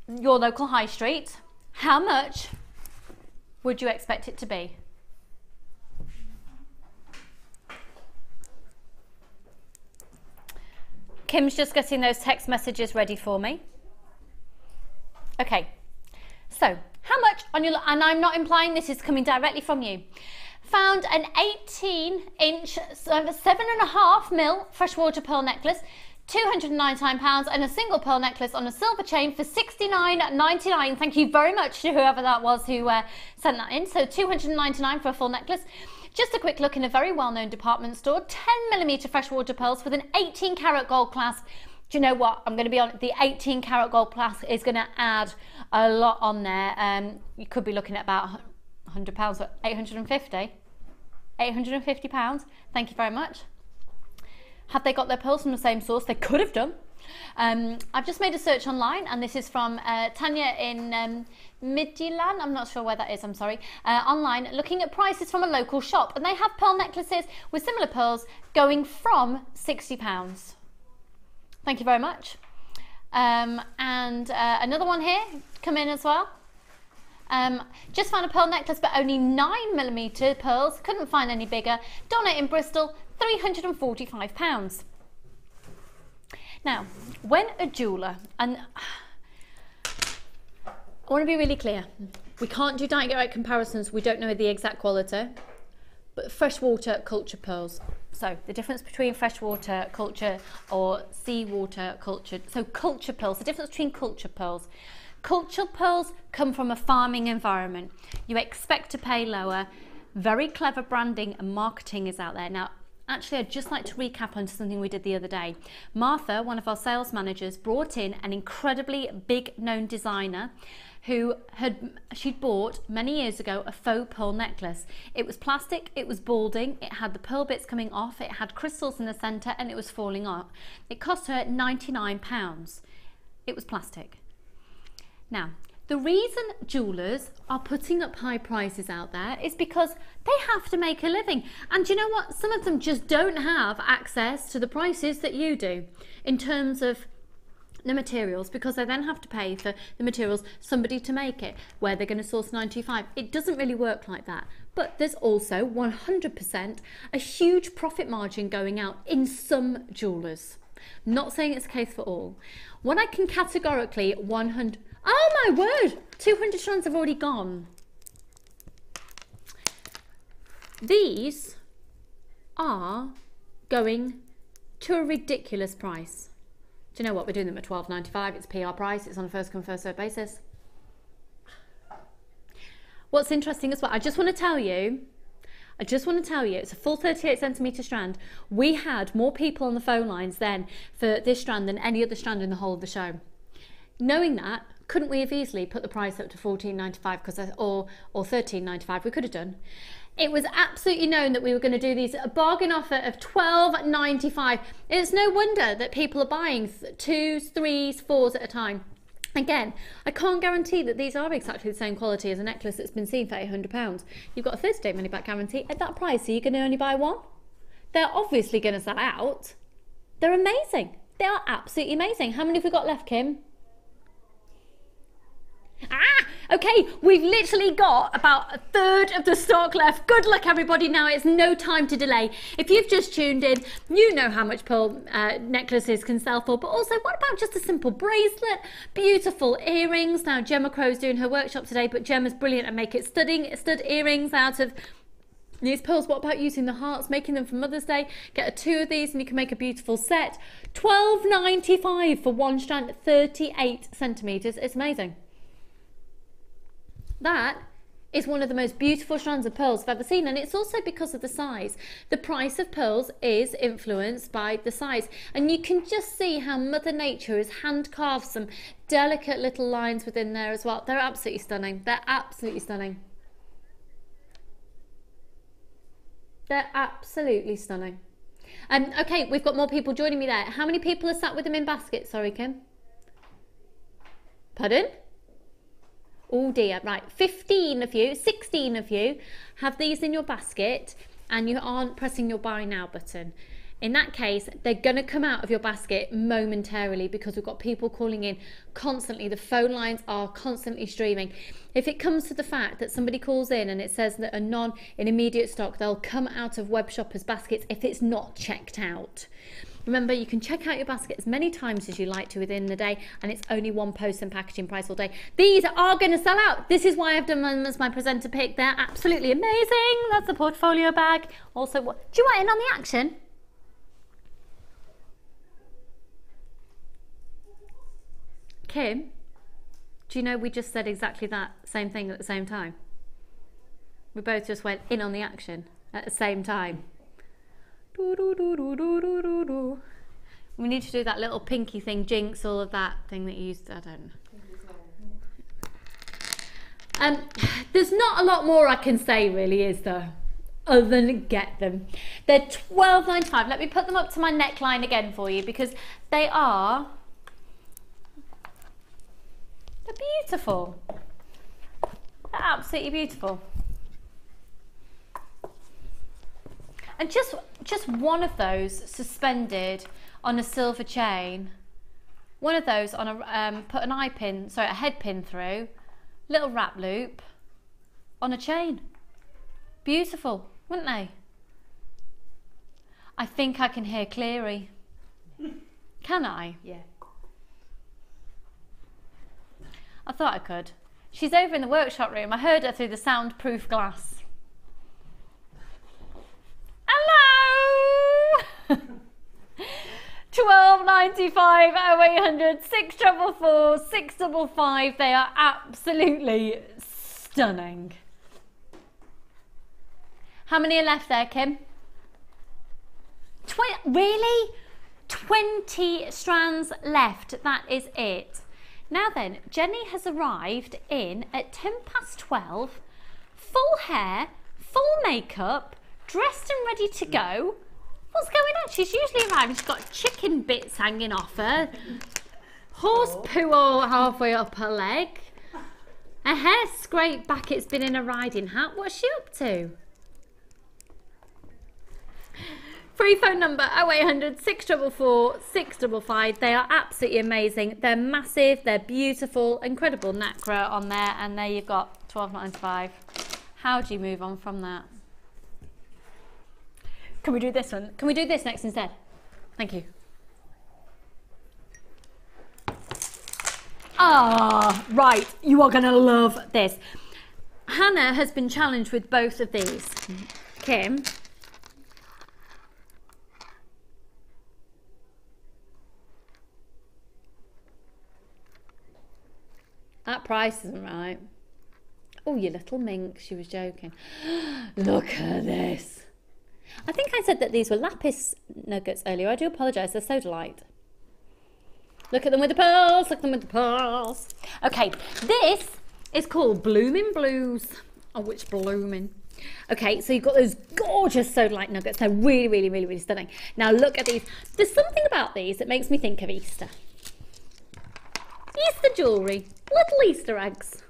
your local high street, how much would you expect it to be? Kim's just getting those text messages ready for me. Okay, so how much on your, and I'm not implying this is coming directly from you, found an 18-inch, 7.5mm freshwater pearl necklace, £299, and a single pearl necklace on a silver chain for $69.99. Thank you very much to whoever that was who sent that in. So $299 for a full necklace. Just a quick look in a very well-known department store. 10mm freshwater pearls with an 18-carat gold clasp. Do you know what? I'm going to be on the 18-carat gold clasp is going to add a lot on there. You could be looking at about £100, but 850. £850. Thank you very much. Have they got their pearls from the same source? They could have done. I've just made a search online, and this is from Tanya in Midtjylland. I'm not sure where that is, I'm sorry. Online, looking at prices from a local shop, and they have pearl necklaces with similar pearls going from £60. Thank you very much. Another one here, come in as well. Just found a pearl necklace, but only 9mm pearls. Couldn't find any bigger. Donna in Bristol, £345. Now, when a jeweller, and I want to be really clear, we can't do direct comparisons, we don't know the exact quality, but freshwater culture pearls. So the difference between freshwater culture or seawater culture, so culture pearls, the difference between culture pearls. Culture pearls come from a farming environment. You expect to pay lower. Very clever branding and marketing is out there. Now, actually, I'd just like to recap on something we did the other day. Martha, one of our sales managers, brought in an incredibly big known designer who she'd bought many years ago a faux pearl necklace. It was plastic, it was balding, it had the pearl bits coming off, it had crystals in the centre, and it was falling off. It cost her £99. It was plastic. Now, the reason jewellers are putting up high prices out there is because they have to make a living. And you know what? Some of them just don't have access to the prices that you do in terms of the materials, because they then have to pay for the materials, somebody to make it, where they're going to source 925. It doesn't really work like that. But there's also 100% a huge profit margin going out in some jewellers. Not saying it's the case for all. What I can categorically 100... Oh my word! 200 strands have already gone. These are going to a ridiculous price. Do you know what? We're doing them at £12.95. It's PR price. It's on a first come first served basis. What's interesting as well, I just want to tell you, it's a full 38 centimetre strand. We had more people on the phone lines then for this strand than any other strand in the whole of the show. Knowing that, couldn't we have easily put the price up to $14.95 or $13.95? We could have done. It was absolutely known that we were going to do these, a bargain offer of $12.95. It's no wonder that people are buying 2s, 3s, 4s at a time. Again, I can't guarantee that these are exactly the same quality as a necklace that's been seen for £800. You've got a 30-day money-back guarantee. At that price, are you going to only buy one? They're obviously going to sell out. They're amazing. They are absolutely amazing. How many have we got left, Kim? Okay, we've literally got about a third of the stock left. Good luck, everybody. Now it's no time to delay. If you've just tuned in, you know how much pearl necklaces can sell for, but also what about just a simple bracelet? Beautiful earrings. Now Gemma Crow's doing her workshop today, but Gemma's brilliant at making stud earrings out of these pearls. What about using the hearts, making them for Mother's Day? Get 2 of these and you can make a beautiful set. $12.95 for one strand, 38 centimetres. It's amazing. That is one of the most beautiful strands of pearls I've ever seen, and it's also because of the size. The price of pearls is influenced by the size, and you can just see how Mother Nature has hand carved some delicate little lines within there as well. They're absolutely stunning. They're absolutely stunning. They're absolutely stunning. Okay, we've got more people joining me there. How many people are sat with them in baskets? Sorry, Kim. Pardon? Oh dear, right, 15 of you, 16 of you have these in your basket and you aren't pressing your buy now button. In that case, they're going to come out of your basket momentarily because we've got people calling in constantly. The phone lines are constantly streaming. If it comes to the fact that somebody calls in and it says that a non in immediate stock, they'll come out of web shoppers baskets if it's not checked out. Remember, you can check out your basket as many times as you like to within the day, and it's only one post and packaging price all day. These are going to sell out. This is why I've done them as my presenter pick. They're absolutely amazing. That's the portfolio bag. Also, do you want in on the action? Kim, do you know we just said exactly that same thing at the same time? We both just went in on the action at the same time. Do, do, do, do, do, do, do, do. We need to do that little pinky thing, jinx, all of that thing that you used. I don't know. There's not a lot more I can say, really, is there? Other than get them. They're $12.95. Let me put them up to my neckline again for you, because they're beautiful. They're absolutely beautiful. And just one of those suspended on a silver chain, one of those on a put an a head pin through, little wrap loop on a chain. Beautiful, wouldn't they? I think I can hear Cleary. Can I? Yeah. I thought I could. She's over in the workshop room. I heard her through the soundproof glass. Hello! $12.95, 0800 644 655. They are absolutely stunning. How many are left there, Kim? Really? 20 strands left. That is it. Now then, Jenny has arrived in at 12:10, full hair, full makeup, dressed and ready to go. What's going on? She's usually arrived, she's got chicken bits hanging off her, horse poo all halfway up her leg, her hair scraped back, it's been in a riding hat. What's she up to? Free phone number 0800 644 655. They are absolutely amazing. They're massive, they're beautiful, incredible nacre on there, and there you've got $12.95. How do you move on from that? Can we do this one? Can we do this next instead? Thank you. Ah, right. You are going to love this. Hannah has been challenged with both of these. Kim. That price isn't right. Oh, you little minx. She was joking. Look at this. I think I said that these were lapis nuggets earlier. I do apologise. They're sodalite. Look at them with the pearls. Look at them with the pearls. Okay, this is called Blooming Blues. Oh, which blooming. Okay, so you've got those gorgeous sodalite nuggets. They're really, really, really, really stunning. Now look at these. There's something about these that makes me think of Easter. Easter jewellery. Little Easter eggs.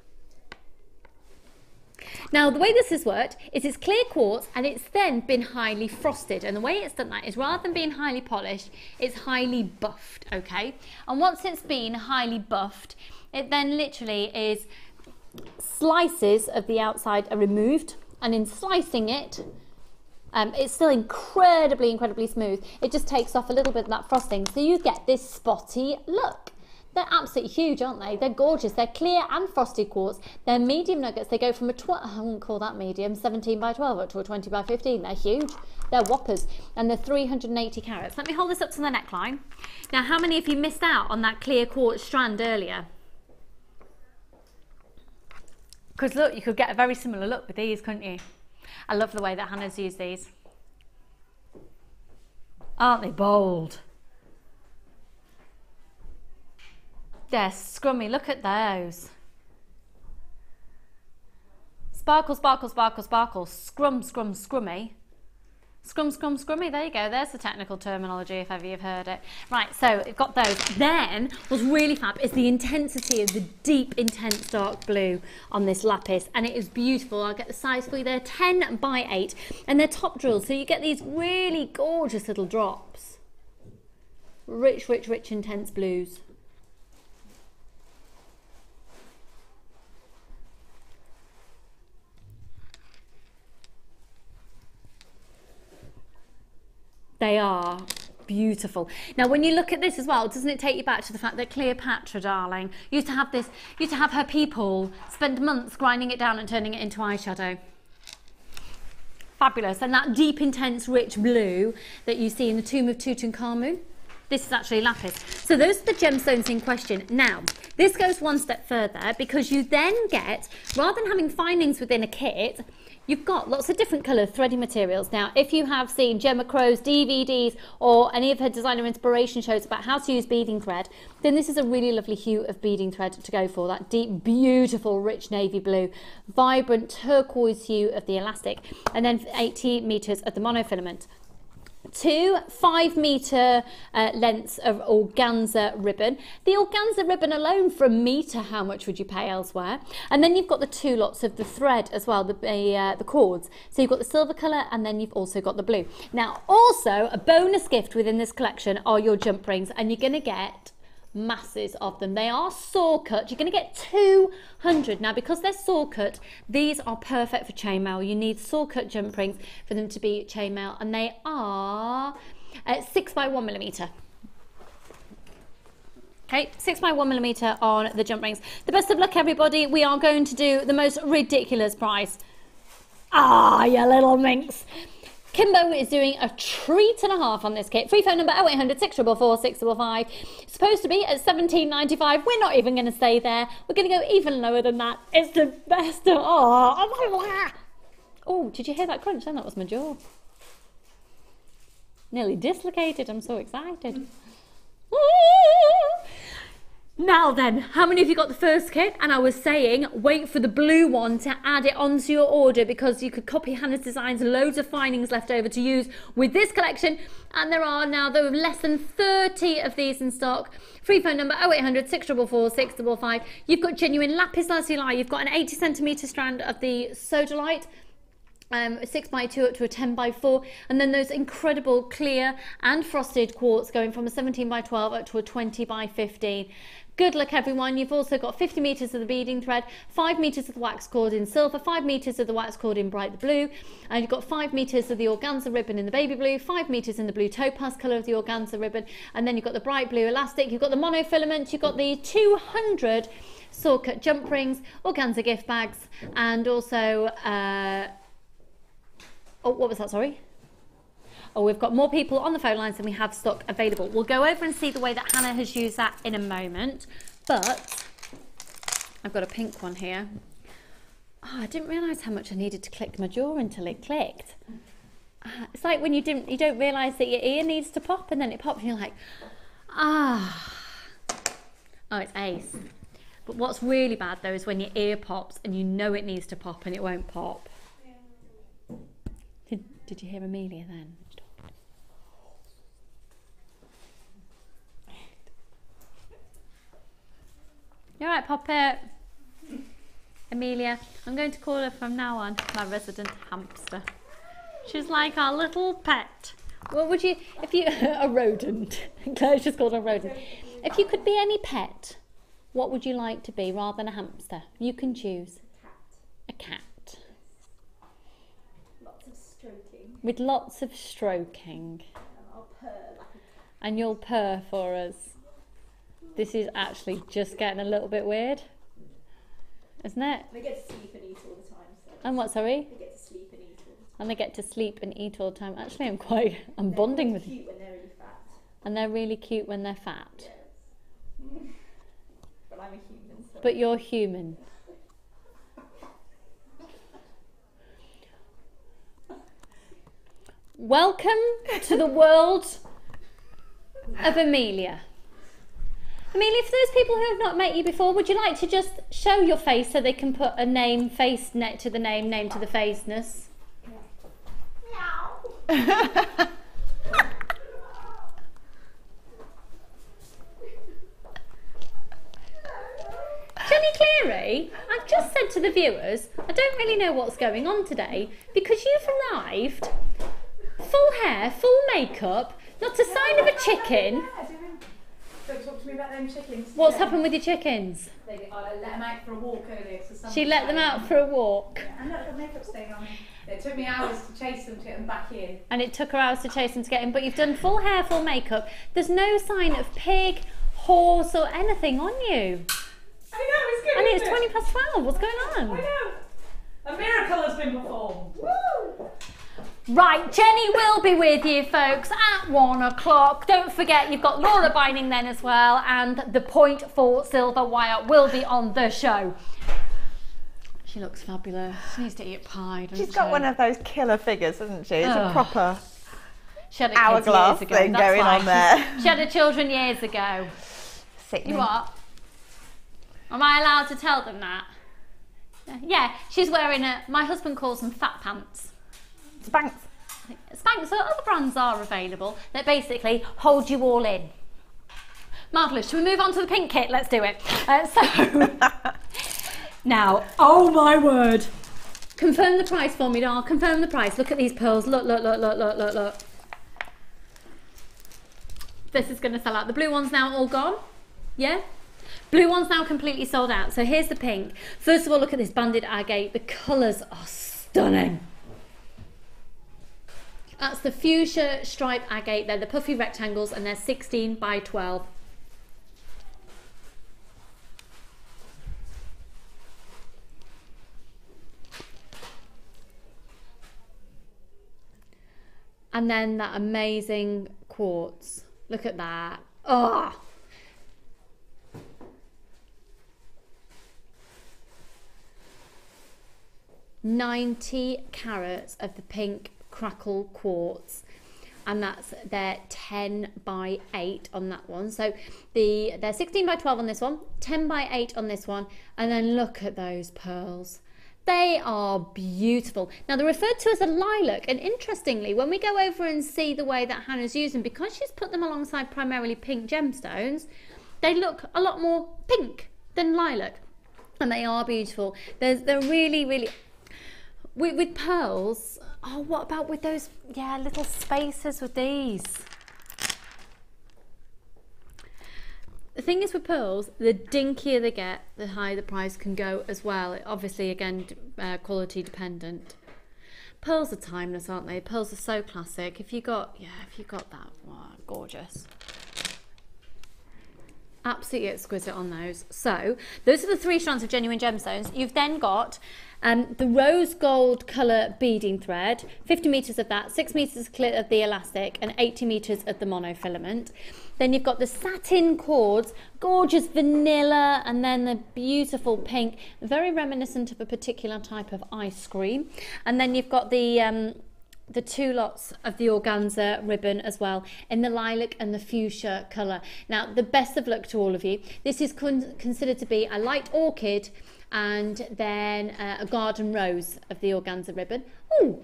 Now the way this has worked is it's clear quartz and it's then been highly frosted, and the way it's done that is rather than being highly polished, it's highly buffed, okay? And once it's been highly buffed, it then literally is slices of the outside are removed, and in slicing it, it's still incredibly, incredibly smooth. It just takes off a little bit of that frosting, so you get this spotty look. They're absolutely huge, aren't they? They're gorgeous. They're clear and frosted quartz. They're medium nuggets. They go from I wouldn't call that medium, 17 by 12 up to a 20 by 15. They're huge. They're whoppers. And they're 380 carats. Let me hold this up to the neckline. Now, how many of you missed out on that clear quartz strand earlier? Because look, you could get a very similar look with these, couldn't you? I love the way that Hannah's used these. Aren't they bold? They're scrummy. Look at those. Sparkle, sparkle, sparkle, sparkle. Scrum, scrum, scrummy. Scrum, scrum, scrummy. There you go. There's the technical terminology if ever you've heard it. Right, so we've got those. Then what's really fab is the intensity of the deep, intense dark blue on this lapis. And it is beautiful. I'll get the size for you. They're 10 by 8 and they're top drilled. So you get these really gorgeous little drops. Rich, rich, rich, intense blues. They are beautiful. Now, when you look at this as well, doesn't it take you back to the fact that Cleopatra, darling, used to have this, used to have her people spend months grinding it down and turning it into eyeshadow. Fabulous. And that deep, intense, rich blue that you see in the tomb of Tutankhamun, this is actually lapis. So those are the gemstones in question. Now, this goes one step further because you then get, rather than having findings within a kit, you've got lots of different coloured thready materials. Now, if you have seen Gemma Crow's DVDs or any of her designer inspiration shows about how to use beading thread, then this is a really lovely hue of beading thread to go for, that deep, beautiful, rich navy blue, vibrant turquoise hue of the elastic, and then 80 metres of the monofilament. 2 5-metre lengths of organza ribbon. The organza ribbon alone for a metre, how much would you pay elsewhere? And then you've got the 2 lots of the thread as well, the cords. So you've got the silver colour and then you've also got the blue. Now also a bonus gift within this collection are your jump rings, and you're going to get masses of them. They are saw cut. You're going to get 200. Now, because they're saw cut, these are perfect for chainmail. You need saw cut jump rings for them to be chainmail, and they are 6 by 1 millimetre. Okay, 6 by 1 millimetre on the jump rings. The best of luck, everybody. We are going to do the most ridiculous price. Ah, you little minx. Kimbo is doing a treat and a half on this kit. Free phone number 0800 644 655. It's supposed to be at £17.95. We're not even going to stay there. We're going to go even lower than that. It's the best of... Oh, did you hear that crunch? Then that was my jaw. Nearly dislocated. I'm so excited. Now then, how many of you got the first kit? And I was saying, wait for the blue one to add it onto your order because you could copy Hannah's designs, loads of findings left over to use with this collection. And there are now, though, less than 30 of these in stock. Free phone number 0800 644 655. You've got genuine lapis lazuli. You've got an 80 centimetre strand of the sodalite. 6 by 2 up to a 10 by 4, and then those incredible clear and frosted quartz going from a 17 by 12 up to a 20 by 15. Good luck, everyone. You've also got 50 metres of the beading thread, 5 metres of the wax cord in silver, 5 metres of the wax cord in bright blue, and you've got 5 metres of the organza ribbon in the baby blue, 5 metres in the blue topaz colour of the organza ribbon, and then you've got the bright blue elastic, you've got the monofilament, you've got the 200 saw cut jump rings, organza gift bags, and also oh, what was that, sorry? Oh, we've got more people on the phone lines than we have stock available. We'll go over and see the way that Hannah has used that in a moment. But I've got a pink one here. Oh, I didn't realise how much I needed to click my jaw until it clicked. It's like when you don't realise that your ear needs to pop, and then it pops and you're like, ah. Oh, it's ace. But what's really bad though is when your ear pops and you know it needs to pop and it won't pop. Did you hear Amelia then? You alright, Poppet? Amelia, I'm going to call her from now on my resident hamster. She's like our little pet. What would you, if you, a rodent. Claire's just called her a rodent. If you could be any pet, what would you like to be rather than a hamster? You can choose. A cat. Lots of stroking. With lots of stroking. I'll purr like a... And you'll purr for us. This is actually just getting a little bit weird, isn't it? They get to sleep and eat all the time. So and what, sorry? They get to sleep and eat all the time. And they get to sleep and eat all the time. Actually, I'm bonding with you. They're cute when they're really fat. And they're really cute when they're fat. Yes. But I'm a human. So. But you're human. Welcome to the world of Amelia. Amelia, for those people who have not met you before, would you like to just show your face so they can put a name, face to the name to the faceness? Meow. Jenny Cleary, I've just said to the viewers, I don't really know what's going on today because you've arrived, full hair, full makeup, not a sign of a chicken. Don't talk to me about them chickens. What's happened with your chickens? I let them out for a walk earlier. So she let them out for a walk. Yeah. And look, the makeup's staying on. It took me hours to chase them to get them back in. And it took her hours to chase them to get in, but you've done full hair, full makeup. There's no sign of pig, horse or anything on you. I know, it's good. And it's 20 past 12. What's going on? I know. A miracle has been performed. Woo! Right, Jenny will be with you, folks, at 1 o'clock. Don't forget, you've got Laura Binding then as well, and the point for silver wire will be on the show. She looks fabulous. She needs to eat pie, doesn't she? She's got one of those killer figures, hasn't she? It's a proper she had hourglass thing going on there. She had her children years ago. Sickening. You what? Am I allowed to tell them that? Yeah, she's wearing my husband calls them fat pants. Spanx. Spanx, so other brands are available that basically hold you all in. Marvellous. Shall we move on to the pink kit? Let's do it. Now, oh my word. Confirm the price for me, doll. Confirm the price. Look at these pearls. Look, look, look, look, look, look, look. This is going to sell out. The blue one's now all gone. Yeah? Blue one's now completely sold out. So here's the pink. First of all, look at this banded agate. The colours are stunning. That's the fuchsia stripe agate. They're the puffy rectangles and they're 16 by 12. And then that amazing quartz. Look at that. Oh! $90 carats of the pink crackle quartz, and that's they're 10 by 8 on that one. So they're 16 by 12 on this one, 10 by 8 on this one, and then look at those pearls. They are beautiful. Now they're referred to as a lilac, and interestingly, when we go over and see the way that Hannah's used them, because she's put them alongside primarily pink gemstones, they look a lot more pink than lilac, and they are beautiful. They're really, really with pearls. Oh, what about with those little spacers with these? The thing is with pearls, the dinkier they get, the higher the price can go as well. Obviously, again, quality dependent. Pearls are timeless, aren't they? Pearls are so classic. If you got that, wow, gorgeous. Absolutely exquisite on those. So those are the 3 strands of genuine gemstones. You've then got the rose gold colour beading thread, 50 metres of that, 6 metres of the elastic and 80 metres of the monofilament. Then you've got the satin cords, gorgeous vanilla, and then the beautiful pink, very reminiscent of a particular type of ice cream. And then you've got the 2 lots of the organza ribbon as well in the lilac and the fuchsia colour. Now, the best of luck to all of you. This is considered to be a light orchid and then a garden rose of the organza ribbon. Oh,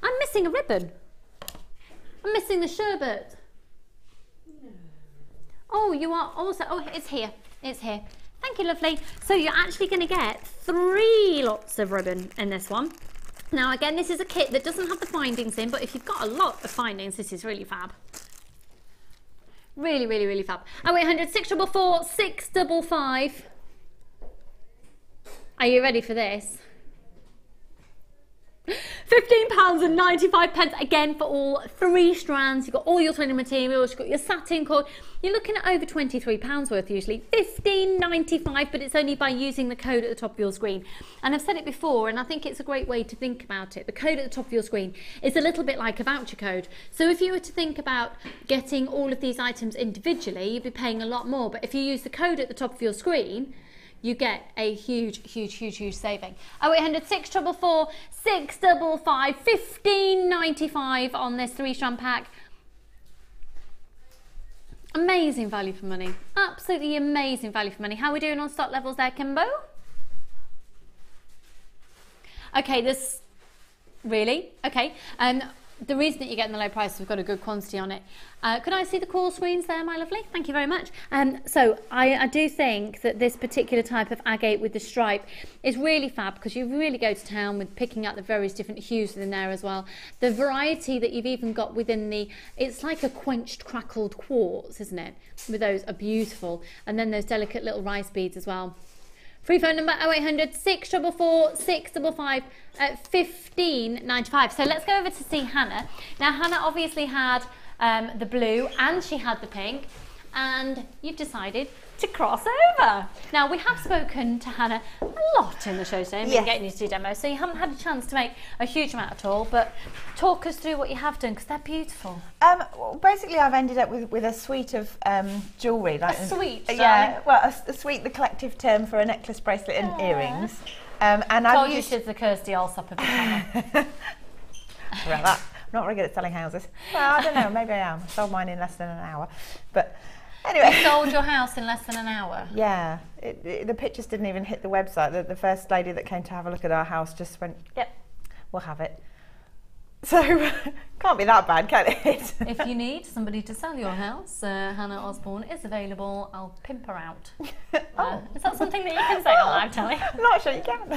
I'm missing a ribbon. I'm missing the sherbet. Oh, you are also, oh, it's here. It's here. Thank you, lovely. So you're actually going to get 3 lots of ribbon in this one. Now again, this is a kit that doesn't have the findings in, but if you've got a lot of findings, this is really fab. Really, really, really fab. 0800 644 655. Are you ready for this? £15.95 again for all 3 strands. You've got all your twinning materials, you've got your satin cord. You're looking at over £23 worth usually. £15.95, but it's only by using the code at the top of your screen. And I've said it before, and I think it's a great way to think about it. The code at the top of your screen is a little bit like a voucher code. So if you were to think about getting all of these items individually, you'd be paying a lot more. But if you use the code at the top of your screen, you get a huge, huge, huge, huge saving. 0800 644 655, £15.95 on this 3-strand pack. Amazing value for money. Absolutely amazing value for money. How are we doing on stock levels there, Kimbo? Okay, this really? Okay. The reason that you're getting the low price is we've got a good quantity on it. Could I see the call screens there, my lovely? Thank you very much. So I do think that this particular type of agate with the stripe is really fab because you really go to town with picking out the various different hues within there as well. The variety that you've even got within it's like a quenched crackled quartz, isn't it? With those are beautiful. And then those delicate little rice beads as well. Free phone number 0800 644 655 at 15.95. So let's go over to see Hannah. Now Hannah obviously had the blue and she had the pink, and you've decided to cross over. Now we have spoken to Hannah a lot in the show today and been getting you to do demos, so you haven't had a chance to make a huge amount at all, but talk us through what you have done, because they're beautiful. Well, basically I've ended up with a suite of jewellery. Like, a suite? Yeah, well a suite, the collective term for a necklace, bracelet and earrings. And I've used... she's the Kirsty Allsop of the channel. Well, that, I'm not very good at selling houses. Well, I don't know, maybe I am. I sold mine in less than an hour. But anyway. You sold your house in less than an hour? Yeah. The pictures didn't even hit the website. The first lady that came to have a look at our house just went, yep, we'll have it. So, can't be that bad, can it? If you need somebody to sell your house, Hannah Osborne is available. I'll pimp her out. Is that something that you can say on live telly? I'm not sure you can.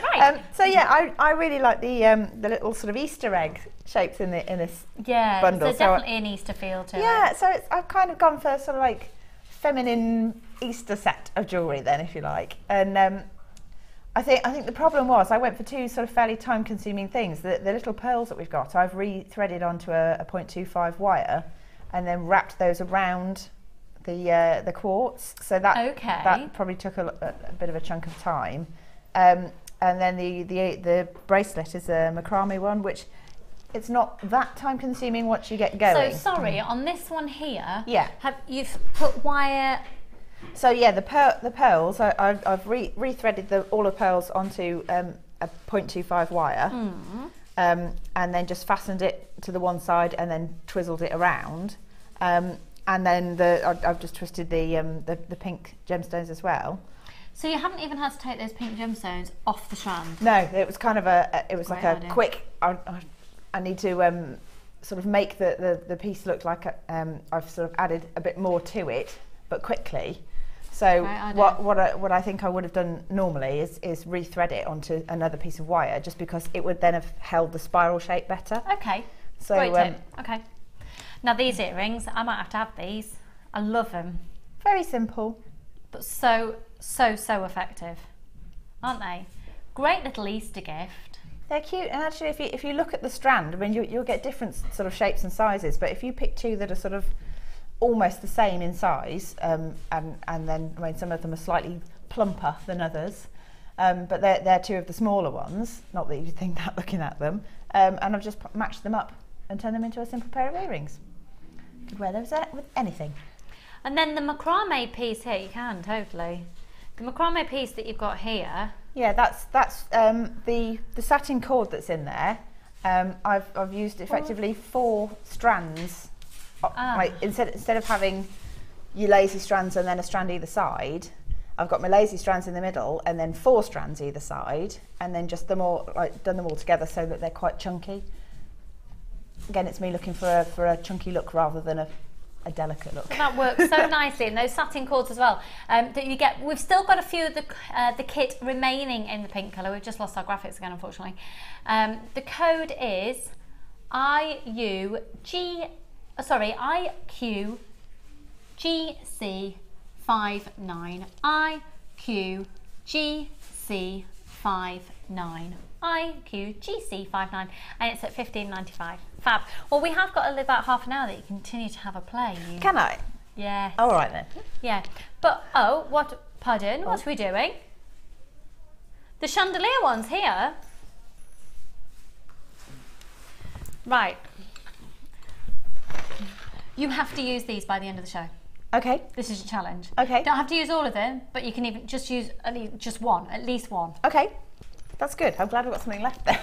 Right. So yeah, I really like the little sort of Easter egg shapes in this bundle. There's definitely an Easter feel to it. Yeah, so I've kind of gone for sort of like feminine Easter set of jewellery then, if you like. And I think the problem was I went for two sort of fairly time-consuming things. The little pearls that we've got, I've re-threaded onto a 0.25 wire, and then wrapped those around the quartz. So that probably took a bit of a chunk of time. And then the bracelet is a macrame one, which it's not that time-consuming once you get going. So sorry, on this one here, you've put wire. So yeah, the pearls, I've re-threaded all the pearls onto a 0.25 wire, and then just fastened it to the one side and then twizzled it around, and then I've just twisted the pink gemstones as well. So you haven't even had to take those pink gemstones off the strand? No, it was kind of like a quick. I need to sort of make the piece look like I've sort of added a bit more to it, but quickly. So what I think I would have done normally is re-thread it onto another piece of wire, just because it would then have held the spiral shape better. Okay, so great tip. Okay, now these earrings, I might have to have these. I love them. Very simple, but so effective, aren't they? Great little Easter gift. They're cute, and actually, if you look at the strand, I mean, you'll get different sort of shapes and sizes. But if you pick two that are sort of almost the same in size, and then I mean some of them are slightly plumper than others, but they're two of the smaller ones, not that you think that looking at them, and I've just matched them up and turned them into a simple pair of earrings. You could wear those with anything. And then the macrame piece here, you can totally. The macrame piece that you've got here. Yeah, that's the satin cord that's in there. I've used effectively 4 strands. Like, instead of having your lazy strands and then a strand either side, I've got my lazy strands in the middle and then 4 strands either side, and then just done them all together so that they're quite chunky. Again, it's me looking for a chunky look rather than a delicate look. That works so nicely, and those satin cords as well that you get. We've still got a few of the kit remaining in the pink colour. We've just lost our graphics again, unfortunately. The code is IQGC59. IQGC59. IQGC59, and it's at $15.95. Fab. Well, we have got about half an hour that you continue to have a play. Can I? Yeah. All right then. Yeah. But pardon, what are we doing? The chandelier one's here. Right. You have to use these by the end of the show. Okay. This is your challenge. Okay. Don't have to use all of them, but you can even just use at least one. Okay. That's good. I'm glad we've got something left there.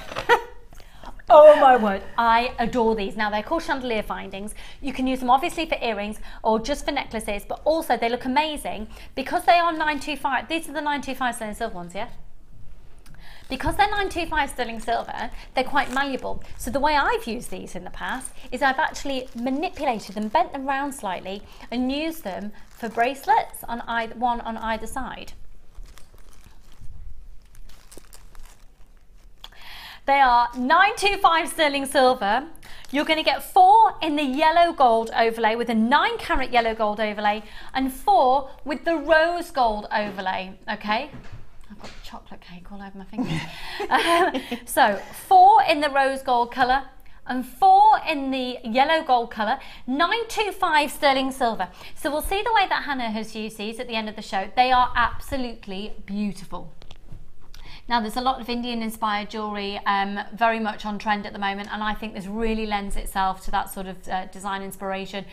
Oh my word, I adore these. Now they're called chandelier findings. You can use them obviously for earrings or just for necklaces, but also they look amazing because they are 925. These are the 925 sterling silver ones, yeah? Because they're 925 sterling silver, they're quite malleable. So the way I've used these in the past is I've actually manipulated them, bent them round slightly, and used them for bracelets on one on either side. They are 925 sterling silver. You're going to get 4 in the yellow gold overlay with a 9 carat yellow gold overlay and 4 with the rose gold overlay, okay? I've got chocolate cake all over my fingers. So 4 in the rose gold colour and 4 in the yellow gold colour, 925 sterling silver. So we'll see the way that Hannah has used these at the end of the show. They are absolutely beautiful. Now there's a lot of Indian inspired jewellery very much on trend at the moment, and I think this really lends itself to that sort of design inspiration.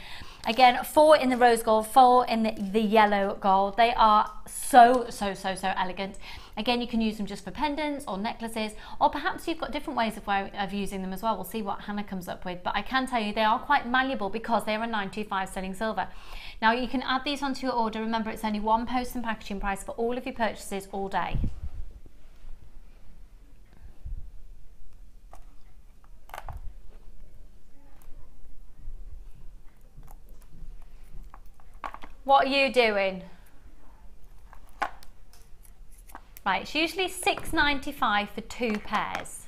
Again, 4 in the rose gold, 4 in the yellow gold. They are so elegant. Again, you can use them just for pendants or necklaces, or perhaps you've got different ways of using them as well. We'll see what Hannah comes up with, but I can tell you they are quite malleable because they are a 925 sterling silver. Now you can add these onto your order. Remember, it's only one post and packaging price for all of your purchases all day. What are you doing? Right, it's usually $6.95 for 2 pairs.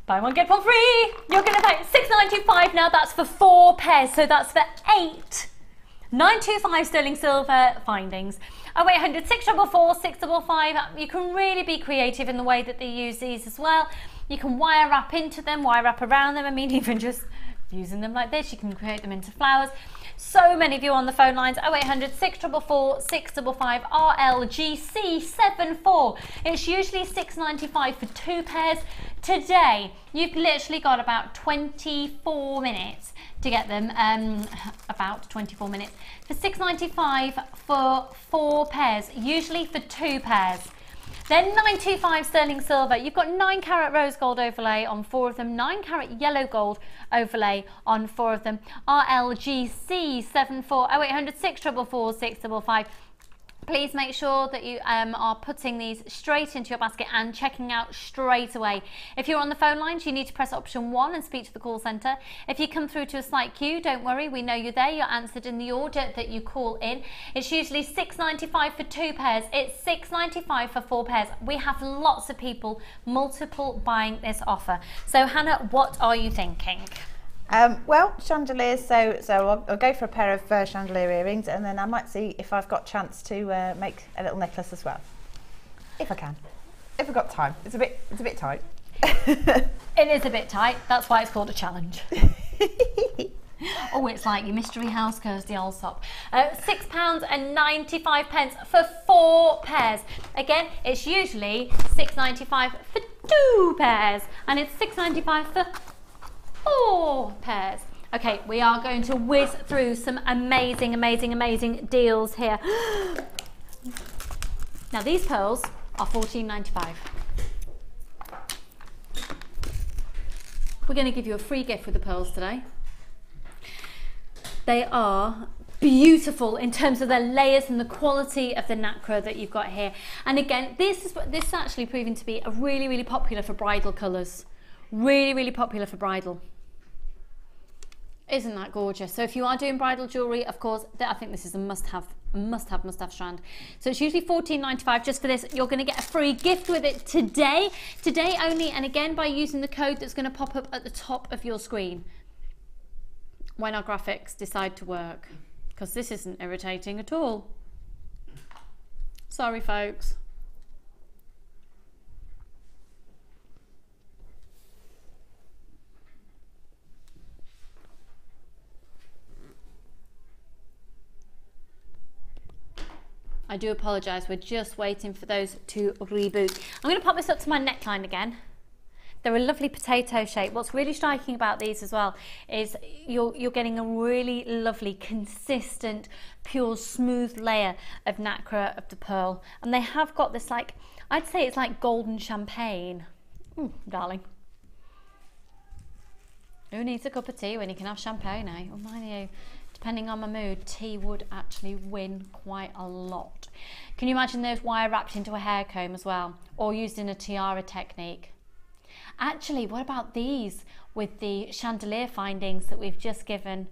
Buy one, get one free. You're going to pay $6.95 now. That's for 4 pairs, so that's for 8. 925 sterling silver findings. 0800 644 655. You can really be creative in the way that they use these as well. You can wire wrap into them, wire wrap around them. I mean, even just using them like this, you can create them into flowers. So many of you on the phone lines. 0800 644 655 RLGC74. It's usually $6.95 for 2 pairs. Today, you've literally got about 24 minutes to get them. About 24 minutes for $6.95 for 4 pairs. Usually for 2 pairs. Then 925 sterling silver. You've got 9 carat rose gold overlay on 4 of them, 9 carat yellow gold overlay on 4 of them. RLGC74 0800 644 655. Please make sure that you are putting these straight into your basket and checking out straight away. If you're on the phone lines, you need to press option 1 and speak to the call centre. If you come through to a slight queue, don't worry, we know you're there. You're answered in the order that you call in. It's usually $6.95 for 2 pairs. It's $6.95 for 4 pairs. We have lots of people, multiple buying this offer. So Hannah, what are you thinking? Well, chandeliers, so I'll go for a pair of chandelier earrings, and then I might see if I've got chance to make a little necklace as well, if I can, if I've got time. It's a bit tight. It is a bit tight. That's why it's called a challenge. Oh, it's like your mystery house Kirsty Allsop. £6.95 for 4 pairs. Again, it's usually $6.95 for 2 pairs, and it's $6.95 for 4 pairs. Okay, we are going to whiz through some amazing deals here. Now these pearls are $14.95. We're going to give you a free gift with the pearls today. They are beautiful in terms of their layers and the quality of the nacre that you've got here. And again, this is actually proving to be a really popular for bridal colours. Really popular for bridal. Isn't that gorgeous? So if you are doing bridal jewellery, of course, I think this is a must-have strand. So it's usually $14.95 just for this. You're going to get a free gift with it today only, and again by using the code that's going to pop up at the top of your screen when our graphics decide to work, because this isn't irritating at all. Sorry folks. I do apologise, we're just waiting for those to reboot. I'm going to pop this up to my neckline again. They're a lovely potato shape. What's really striking about these as well is you're getting a really lovely, consistent, pure, smooth layer of nacre of the pearl. And they have got this, like, I'd say it's like golden champagne. Darling. Who needs a cup of tea when you can have champagne, eh? Oh, mind you. Depending on my mood, tea would actually win quite a lot. Can you imagine those wire wrapped into a hair comb as well, or used in a tiara technique? Actually, what about these with the chandelier findings that we've just given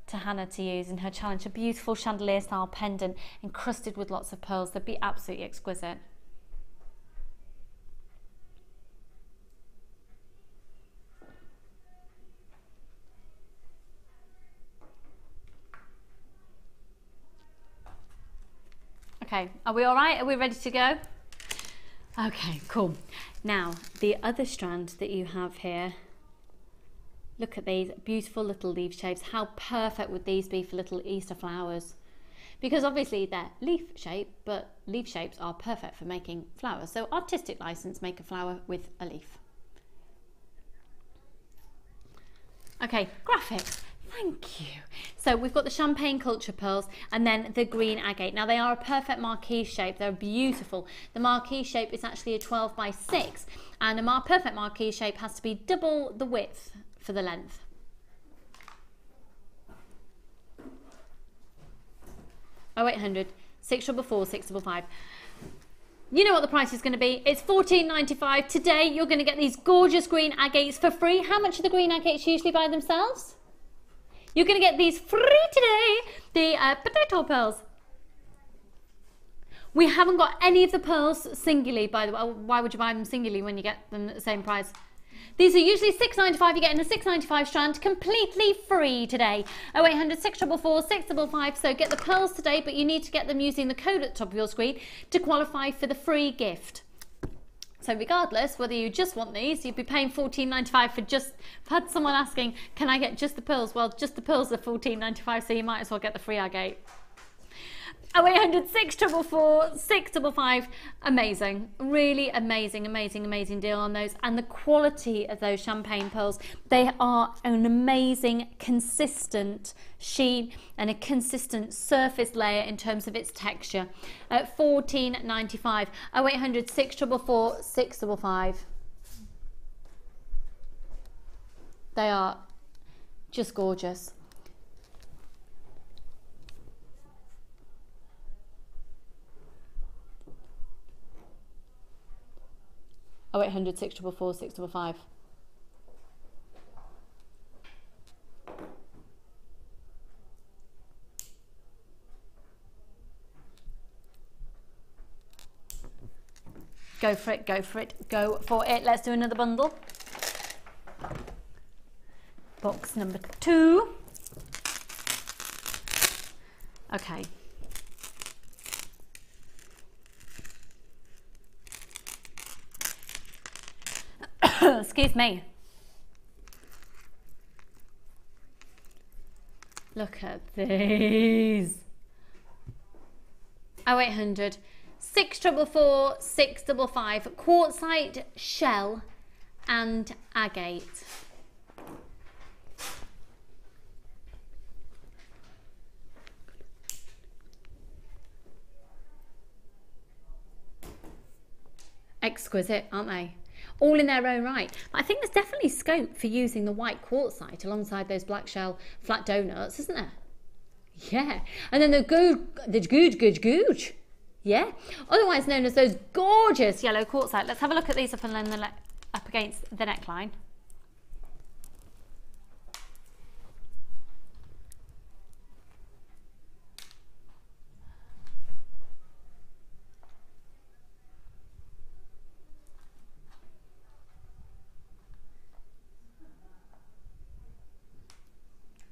to Hannah to use in her challenge? A beautiful chandelier style pendant encrusted with lots of pearls. They'd be absolutely exquisite. Okay, are we all right? Are we ready to go? Okay, cool. Now, the other strand that you have here, look at these beautiful little leaf shapes. How perfect would these be for little Easter flowers? Because obviously they're leaf shape, but leaf shapes are perfect for making flowers. So artistic license, make a flower with a leaf. Okay, graphics. Thank you. So we've got the champagne culture pearls and then the green agate. Now they are a perfect marquee shape. They're beautiful. The marquee shape is actually a 12 by 6 and a perfect marquee shape has to be double the width for the length. Oh, 0800 644 655. You know what the price is going to be. It's $14.95. Today you're going to get these gorgeous green agates for free. How much are the green agates usually by themselves? You're going to get these free today, the potato pearls. We haven't got any of the pearls singly, by the way. Why would you buy them singly when you get them at the same price? These are usually $6.95. You're getting a $6.95 strand completely free today. 0800 644 655. So get the pearls today, but you need to get them using the code at the top of your screen to qualify for the free gift. So regardless, whether you just want these, you'd be paying $14.95 for just, I've had someone asking, can I get just the pearls? Well, just the pearls are $14.95, so you might as well get the free agate. 0800 644 655. Amazing, really amazing, amazing, amazing deal on those. And the quality of those champagne pearls, they are an amazing consistent sheen and a consistent surface layer in terms of its texture at $14.95. 0800 644 655. They are just gorgeous. Oh, 0800 644 655. Go for it, go for it, go for it. Let's do another bundle. Box number 2. Okay. Excuse me. Look at these. 0800 644 655. Quartzite, shell and agate. Exquisite, aren't they? All in their own right. But I think there's definitely scope for using the white quartzite alongside those black shell flat donuts, isn't there? Yeah. And then the gooch. Yeah. Otherwise known as those gorgeous yellow quartzite. Let's have a look at these up against the neckline.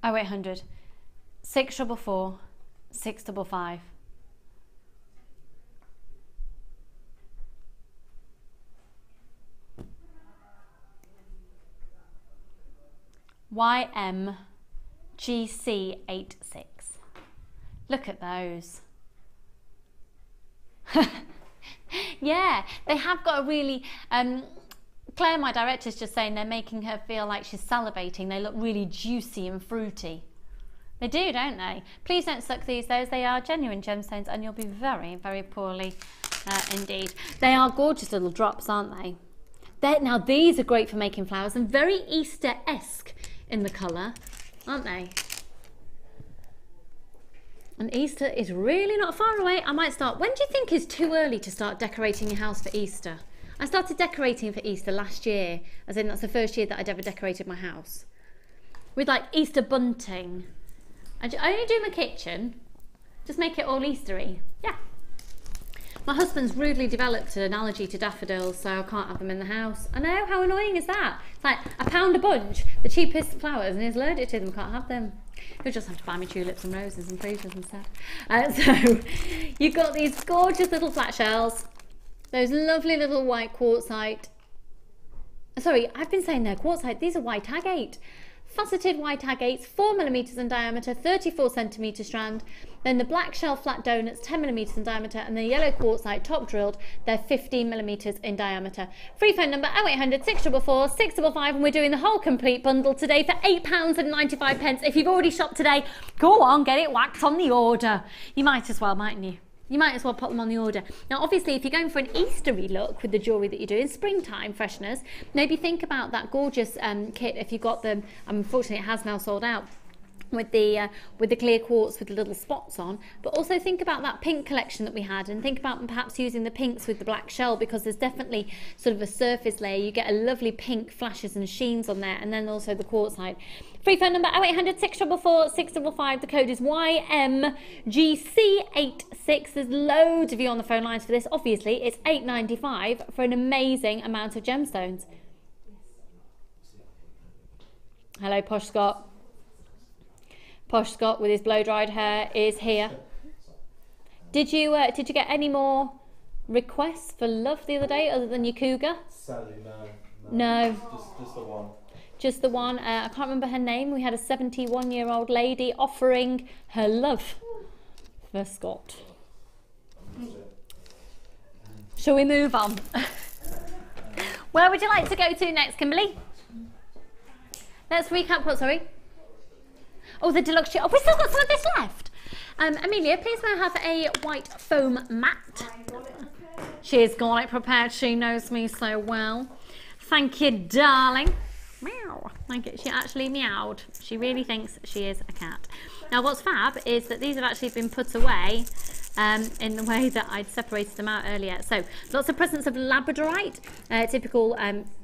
Oh, 0800 644 655. YMGC86. Look at those. Yeah, they have got a really Claire, my director, is just saying they're making her feel like she's salivating. They look really juicy and fruity. They do, don't they? Please don't suck these, those. They are genuine gemstones and you'll be very, very poorly indeed. They are gorgeous little drops, aren't they? Now, these are great for making flowers and very Easter-esque in the colour, aren't they? And Easter is really not far away. I might start. When do you think is too early to start decorating your house for Easter? I started decorating for Easter last year, as in that's the first year that I'd ever decorated my house. With like Easter bunting. I only do my kitchen, just make it all Eastery. Yeah. My husband's rudely developed an allergy to daffodils, so I can't have them in the house. I know, how annoying is that? It's like £1 a bunch, the cheapest flowers, and he's allergic to them, can't have them. He'll just have to buy me tulips and roses and freesias and stuff. So, You've got these gorgeous little flat shells, those lovely little white quartzite. Sorry, I've been saying they're quartzite. These are white agate. Faceted white agates, 4mm in diameter, 34 cm strand. Then the black shell flat donuts, 10mm in diameter, and the yellow quartzite top drilled, they're 15mm in diameter. Free phone number 0800 644 655, and we're doing the whole complete bundle today for £8.95. If you've already shopped today, go on, get it whacked on the order. You might as well, mightn't you? You might as well pop them on the order. Now, obviously, if you're going for an Eastery look with the jewellery that you're doing, springtime fresheners, maybe think about that gorgeous kit if you've got them. Unfortunately, it has now sold out with the clear quartz with the little spots on, but also think about that pink collection that we had, and think about perhaps using the pinks with the black shell, because there's definitely sort of a surface layer. You get a lovely pink flashes and sheens on there, and then also the quartzite. Free phone number 0800 644 655. The code is YMGC86. There's loads of you on the phone lines for this. Obviously, it's £8.95 for an amazing amount of gemstones. Hello, Posh Scott. Posh Scott with his blow-dried hair is here. Did you get any more requests for love the other day other than your cougar? Sadly, no. No. Just the one. Just the one. I can't remember her name. We had a 71-year-old lady offering her love for Scott. Shall we move on? Where would you like to go to next, Kimberly? Let's recap what, sorry? Oh, the deluxe sheet. Oh, we've still got some of this left. Amelia, please may I have a white foam mat? She's got it prepared. She knows me so well. Thank you, darling. Meow. Thank you. She actually meowed. She really thinks she is a cat. Now, what's fab is that these have actually been put away in the way that I'd separated them out earlier. So, lots of presence of labradorite. Typical,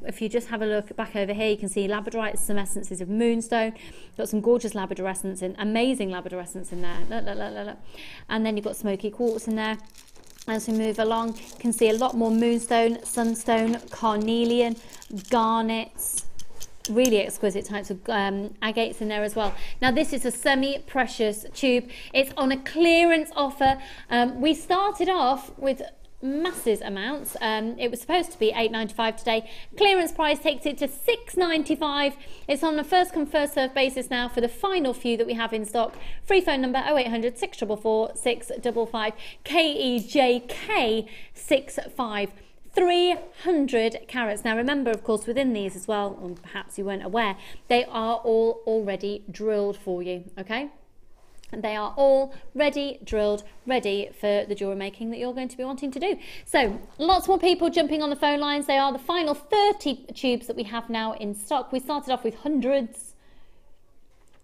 if you just have a look back over here, you can see labradorite, some essences of moonstone. Got some gorgeous labradorescence, amazing labradorescence in there. Look, look, look, look, look. And then you've got smoky quartz in there. As we move along, you can see a lot more moonstone, sunstone, carnelian, garnets. Really exquisite types of agates in there as well. Now, this is a semi-precious tube. It's on a clearance offer. We started off with massive amounts. It was supposed to be £8.95 today. Clearance price takes it to £6.95. It's on a first come first served basis now for the final few that we have in stock. Free phone number 0800 644 655 KEJK65. 300 carats. Now remember, of course, within these as well, or perhaps you weren't aware, they are all already drilled for you, okay? And they are all ready, drilled, ready for the jewellery making that you're going to be wanting to do. So, lots more people jumping on the phone lines. They are the final 30 tubes that we have now in stock. We started off with hundreds.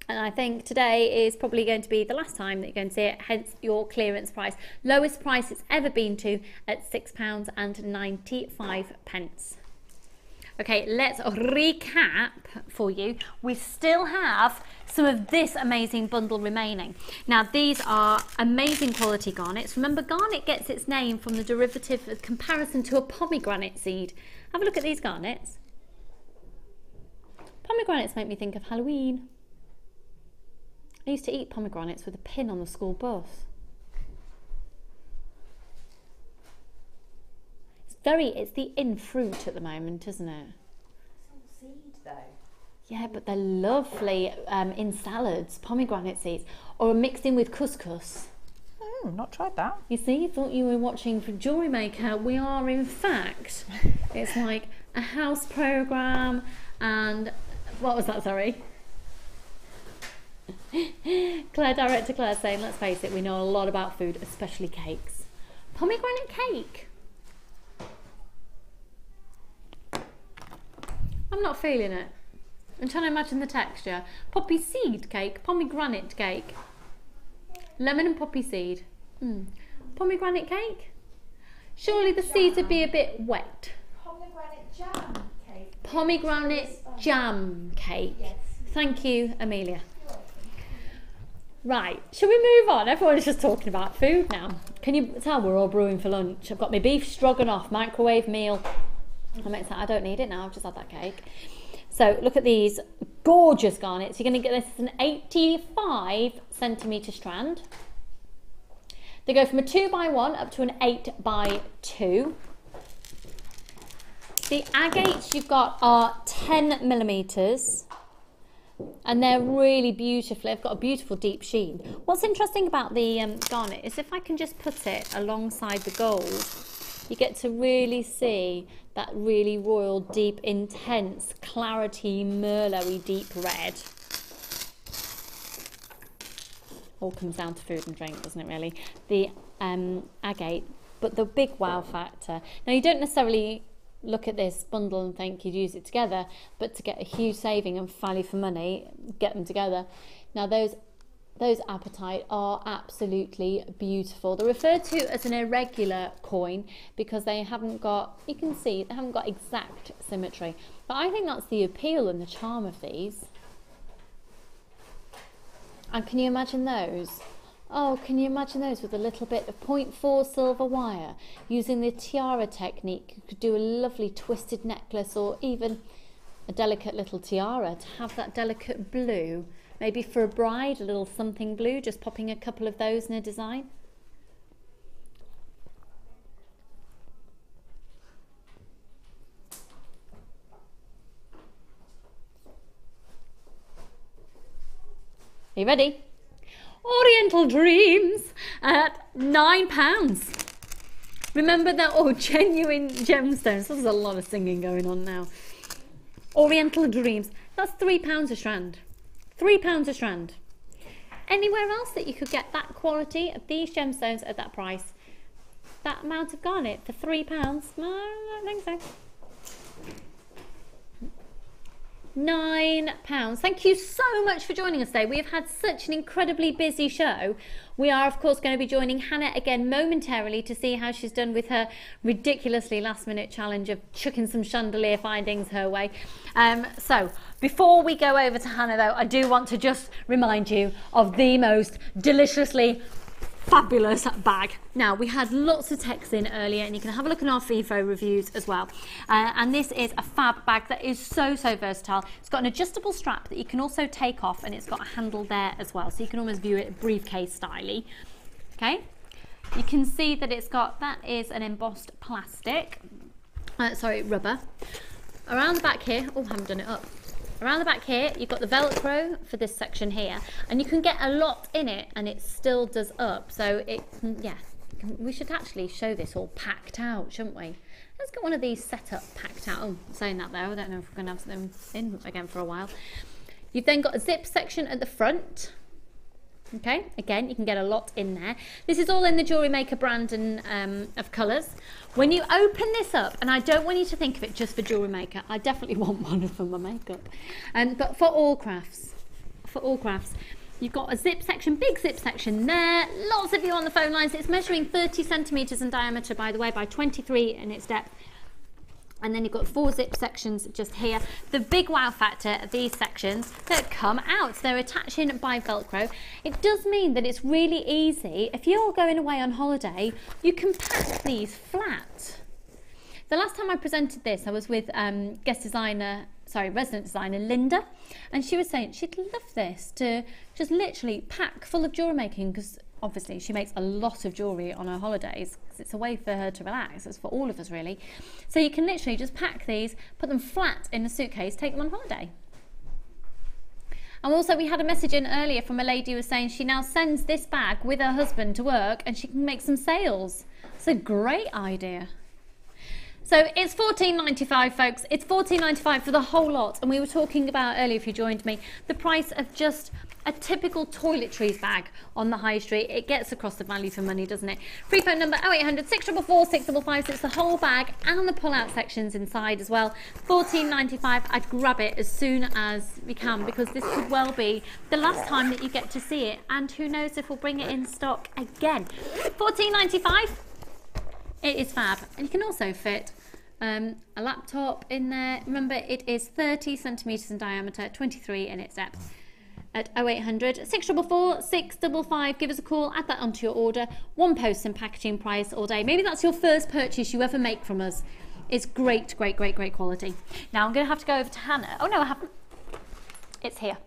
And I think today is probably going to be the last time that you're going to see it, hence your clearance price. Lowest price it's ever been to at £6.95. Okay, let's recap for you. We still have some of this amazing bundle remaining. Now, these are amazing quality garnets. Remember, garnet gets its name from the derivative of comparison to a pomegranate seed. Have a look at these garnets. Pomegranates make me think of Halloween. I used to eat pomegranates with a pin on the school bus. It's the in fruit at the moment, isn't it? It's all seed though. Yeah, but they're lovely in salads, pomegranate seeds, or mixed in with couscous. Not tried that. You see, you thought you were watching for Jewellery Maker. We are, in fact, it's like a house programme, and what was that, sorry? Director Claire saying, let's face it, we know a lot about food, especially cakes. Pomegranate cake. I'm not feeling it. I'm trying to imagine the texture. Poppy seed cake, pomegranate cake. Lemon and poppy seed. Pomegranate cake? Surely the seeds would be a bit wet. Pomegranate jam cake. Pomegranate jam cake. Yes. Thank you, Amelia. Right, shall we move on? Everyone's just talking about food now. Can you tell we're all brewing for lunch? I've got my beef stroganoff microwave meal. I'm excited. I don't need it now, I've just had that cake. So look at these gorgeous garnets. You're going to get this as an 85 centimetre strand. They go from a 2x1 up to an 8x2. The agates you've got are 10mm, and they're really beautiful. They've got a beautiful deep sheen. What's interesting about the garnet is if I can just put it alongside the gold, you get to really see that really royal, deep, intense, clarity, merlot-y deep red. All comes down to food and drink, doesn't it really? The agate, but the big wow factor. Now you don't necessarily look at this bundle and think you'd use it together, but to get a huge saving and value for money, get them together. Now those apatite are absolutely beautiful. They're referred to as an irregular coin because they haven't got, you can see, they haven't got exact symmetry. But I think that's the appeal and the charm of these. And can you imagine those? Oh, can you imagine those with a little bit of 0.4 silver wire? Using the tiara technique, you could do a lovely twisted necklace or even a delicate little tiara to have that delicate blue. Maybe for a bride, a little something blue, just popping a couple of those in a design. Are you ready? Oriental Dreams at £9. Remember that, all genuine gemstones. There's a lot of singing going on now. Oriental Dreams, that's £3 a strand. £3 a strand. Anywhere else that you could get that quality of these gemstones at that price, that amount of garnet for £3? I don't think so. £9. Thank you so much for joining us today. We have had such an incredibly busy show. We are of course going to be joining Hannah again momentarily to see how she's done with her ridiculously last minute challenge of chucking some chandelier findings her way. So before we go over to Hannah though, I do want to just remind you of the most deliciously fabulous bag. Now, we had lots of texts in earlier and you can have a look at our FIFO reviews as well. And this is a fab bag that is so versatile. It's got an adjustable strap that you can also take off, and it's got a handle there as well, so you can almost view it briefcase styly. Okay, you can see that it's got, that is an embossed plastic, rubber. Around the back here, oh, I haven't done it up. Around the back here, you've got the Velcro for this section here, and you can get a lot in it and it still does up. So it, yeah, we should actually show this all packed out, shouldn't we? Let's get one of these set up packed out. Oh, I'm saying that though, I don't know if we're going to have them in again for a while. You've then got a zip section at the front. Okay, again, you can get a lot in there. This is all in the Jewellery Maker brand and of colours. When you open this up, and I don't want you to think of it just for Jewellery Maker, I definitely want one for my makeup. But for all crafts, you've got a zip section, big zip section there. Lots of you on the phone lines. It's measuring 30 centimetres in diameter, by the way, by 23 in its depth. And then you've got 4 zip sections just here. The big wow factor of these sections that come out, they're attaching by Velcro. It does mean that it's really easy. If you're going away on holiday, you can pack these flat. The last time I presented this, I was with resident designer Linda, and she was saying she'd love this to just literally pack full of jewellery making, because obviously she makes a lot of jewellery on her holidays because it's a way for her to relax. It's for all of us really. So you can literally just pack these, put them flat in a suitcase, take them on holiday. And also we had a message in earlier from a lady who was saying she now sends this bag with her husband to work and she can make some sales. It's a great idea. So it's $14.95 folks, it's $14.95 for the whole lot. And we were talking about earlier, if you joined me, the price of just a typical toiletries bag on the high street. It gets across the value for money, doesn't it? Free phone number 0800 644 655. So it's the whole bag and the pull-out sections inside as well. $14.95. I'd grab it as soon as we can, because this could well be the last time that you get to see it, and who knows if we'll bring it in stock again. $14.95. It is fab, and you can also fit a laptop in there. Remember, it is 30 centimetres in diameter, 23 in its depth. At 0800 644 655. Give us a call, add that onto your order. One post and packaging price all day. Maybe that's your first purchase you ever make from us. It's great quality. Now I'm going to have to go over to Hannah. Oh no, I haven't. It's here.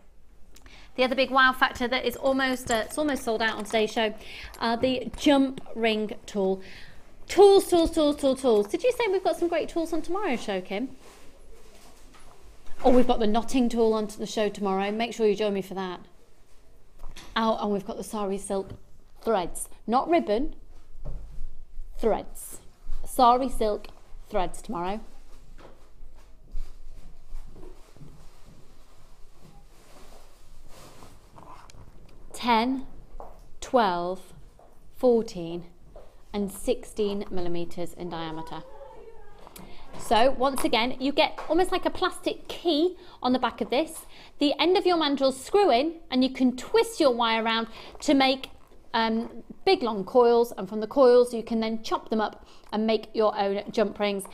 The other big wow factor that is almost it's almost sold out on today's show, the jump ring tool. Tools. Did you say we've got some great tools on tomorrow's show, Kim? Oh, we've got the knotting tool on the show tomorrow. Make sure you join me for that. Oh, and we've got the sari silk threads, not ribbon, threads. Sari silk threads tomorrow. (10, 12, 14 and 16 millimeters in diameter. So once again, you get almost like a plastic key on the back of this. The end of your mandrels screw in and you can twist your wire around to make big long coils, and from the coils you can then chop them up and make your own jump rings.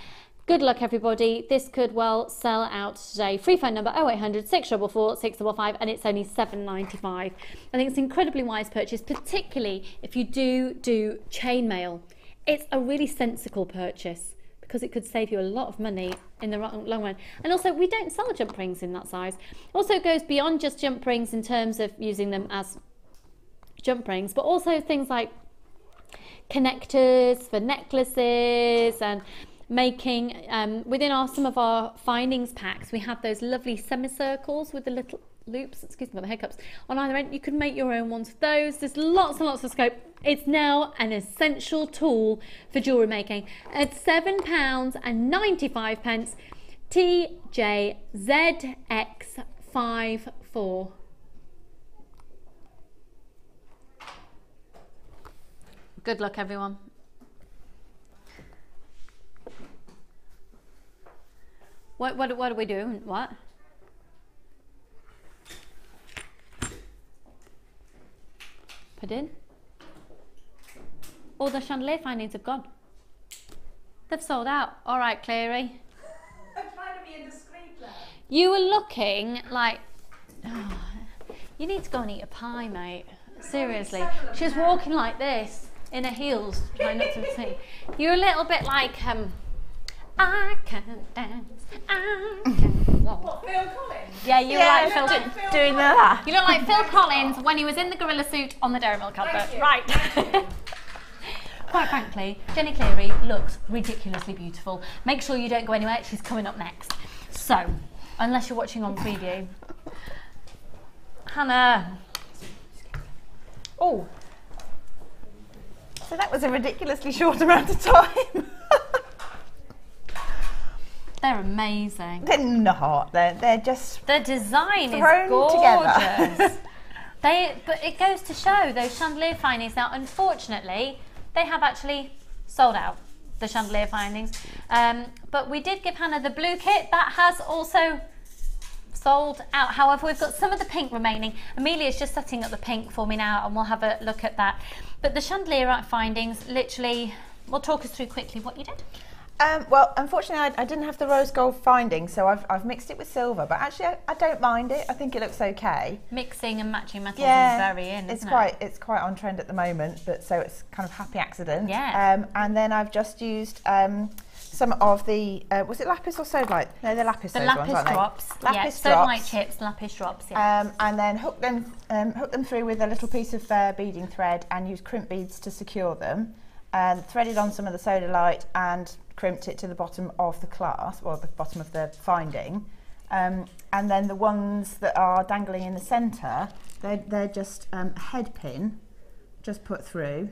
Good luck everybody, this could well sell out today. Free phone number 0800 644 655 and it's only £7.95. I think it's an incredibly wise purchase, particularly if you do chain mail. It's a really sensible purchase because it could save you a lot of money in the long run. And also, we don't sell jump rings in that size. Also, it goes beyond just jump rings in terms of using them as jump rings, but also things like connectors for necklaces, and making within some of our findings packs, we have those lovely semicircles with the little loops, excuse me for the hiccups, on either end. You can make your own ones of those. There's lots and lots of scope. It's now an essential tool for jewellery making at £7.95, TJZX54. Good luck everyone. What are we doing? What? Put in. All the chandelier findings have gone. They've sold out. All right, Cleary. I'm trying to be indiscreet there. You were looking like... Oh, you need to go and eat a pie, mate. Seriously. She was walking like this in her heels, trying not to see. You're a little bit like... I can dance, I can walk. What, Phil Collins? Yeah, you were like Phil doing that. You look like Phil Collins when he was in the gorilla suit on the Dairy Milk advert. Right. Quite frankly, Jenny Cleary looks ridiculously beautiful. Make sure you don't go anywhere, she's coming up next. So, unless you're watching on preview. Hannah. Oh. So that was a ridiculously short amount of time. They're amazing. They're not. They're just the design is thrown gorgeous. together. But it goes to show those chandelier findings now. Unfortunately, they have actually sold out, the chandelier findings. But we did give Hannah the blue kit that has also sold out. However, we've got some of the pink remaining. Amelia's just setting up the pink for me now, and we'll have a look at that. But the chandelier findings, literally, we'll talk us through quickly what you did. Well, unfortunately, I didn't have the rose gold finding, so I've mixed it with silver. But actually, I don't mind it. I think it looks okay. Mixing and matching metals is very in, isn't it? It's quite on trend at the moment, but so it's kind of happy accident. Yeah. And then I've just used some of the was it lapis or sodalite? No, they're lapis. The those lapis ones, drops. Lapis yeah, drops. Sodalite chips, lapis drops. Yeah. And then hook them through with a little piece of beading thread, and use crimp beads to secure them. And threaded on some of the sodalite and crimped it to the bottom of the clasp, or the bottom of the finding. And then the ones that are dangling in the centre, they're just a head pin, just put through.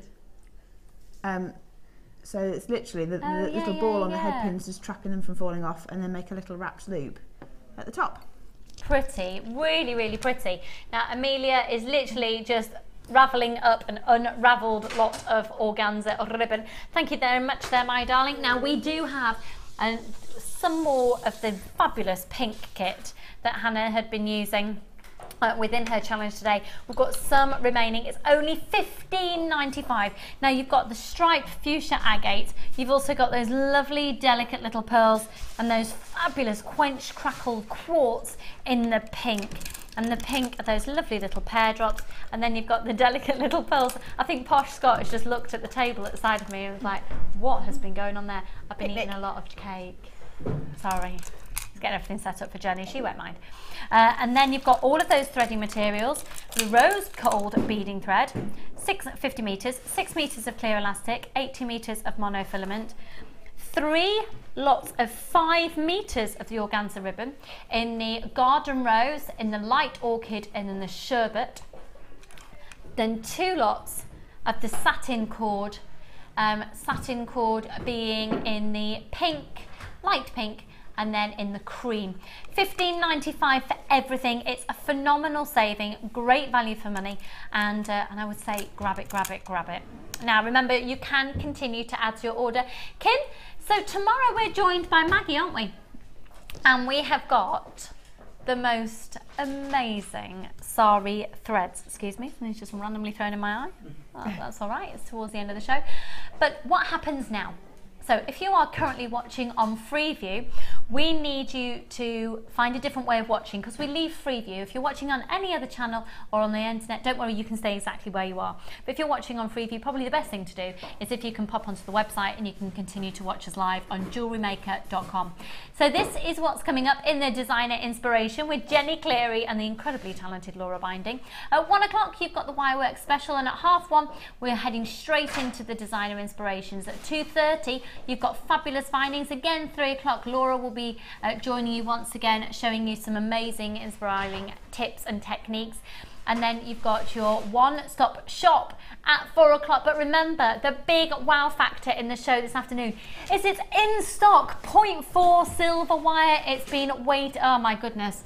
So it's literally the little ball on the head pins, just trapping them from falling off, and then make a little wrapped loop at the top. Pretty, really, really pretty. Now Amelia is literally just ravelling up an unravelled lot of organza or ribbon. Thank you very much there, my darling. Now we do have some more of the fabulous pink kit that Hannah had been using within her challenge today. We've got some remaining. It's only £15.95. Now you've got the striped fuchsia agate. You've also got those lovely delicate little pearls and those fabulous quench crackled quartz in the pink. And the pink are those lovely little pear drops, and then you've got the delicate little pearls. I think Posh Scott has just looked at the table at the side of me and was like, what has been going on there? I've been eating a lot of cake. Sorry. She's getting everything set up for Jenny, she won't mind. And then you've got all of those threading materials, the rose gold beading thread, 50 metres, 6 metres of clear elastic, 80 metres of monofilament, 3 lots of 5 metres of the organza ribbon in the garden rose, in the light orchid and in the sherbet, then 2 lots of the satin cord being in the pink, light pink, and then in the cream. $15.95 for everything. It's a phenomenal saving, great value for money, and I would say grab it, grab it, grab it. Now remember, you can continue to add to your order. Kim, so tomorrow we're joined by Maggie, aren't we? And we have got the most amazing sari threads. Excuse me, something's just randomly thrown in my eye. Oh, that's all right, it's towards the end of the show. But what happens now? So if you are currently watching on Freeview, we need you to find a different way of watching, because we leave Freeview. If you're watching on any other channel or on the internet, don't worry, you can stay exactly where you are. But if you're watching on Freeview, probably the best thing to do is if you can pop onto the website and you can continue to watch us live on JewelleryMaker.com. So this is what's coming up in the designer inspiration with Jenny Cleary and the incredibly talented Laura Binding. At 1 o'clock, you've got the Wirework special, and at 1:30, we're heading straight into the designer inspirations. At 2:30, you've got fabulous findings. Again, 3 o'clock, Laura will be joining you once again, showing you some amazing, inspiring tips and techniques. And then you've got your one-stop shop at 4 o'clock. But remember, the big wow factor in the show this afternoon is it's in stock, 0.4 silver wire. It's been waiting, oh my goodness.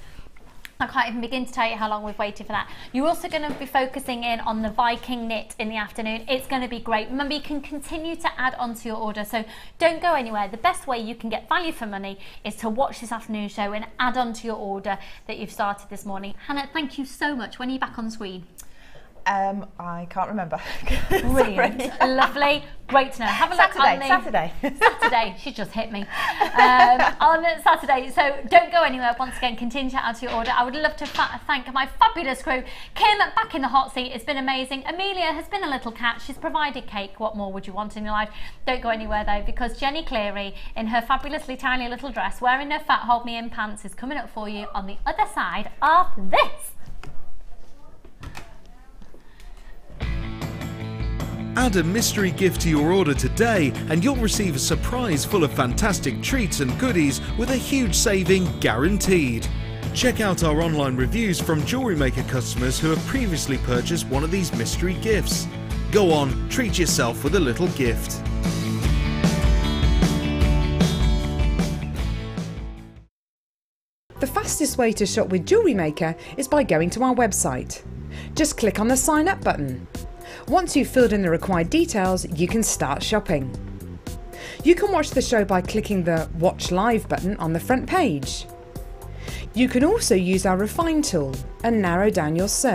I can't even begin to tell you how long we've waited for that. You're also going to be focusing in on the Viking knit in the afternoon. It's going to be great. Remember, you can continue to add on to your order, so don't go anywhere. The best way you can get value for money is to watch this afternoon show and add on to your order that you've started this morning. Hannah, thank you so much. When are you back on the screen? I can't remember. Brilliant. Lovely. Great to know. Have a look on the Saturday. She just hit me. On Saturday. So don't go anywhere. Once again, continue to add to your order. I would love to thank my fabulous crew. Kim, back in the hot seat. It's been amazing. Amelia has been a little cat. She's provided cake. What more would you want in your life? Don't go anywhere though, because Jenny Cleary, in her fabulously tiny little dress, wearing her fat hold me in pants, is coming up for you on the other side of this. Add a mystery gift to your order today and you'll receive a surprise full of fantastic treats and goodies with a huge saving guaranteed. Check out our online reviews from Jewellery Maker customers who have previously purchased one of these mystery gifts. Go on, treat yourself with a little gift. The fastest way to shop with Jewellery Maker is by going to our website. Just click on the sign up button. Once you've filled in the required details, you can start shopping. You can watch the show by clicking the Watch Live button on the front page. You can also use our Refine tool and narrow down your search.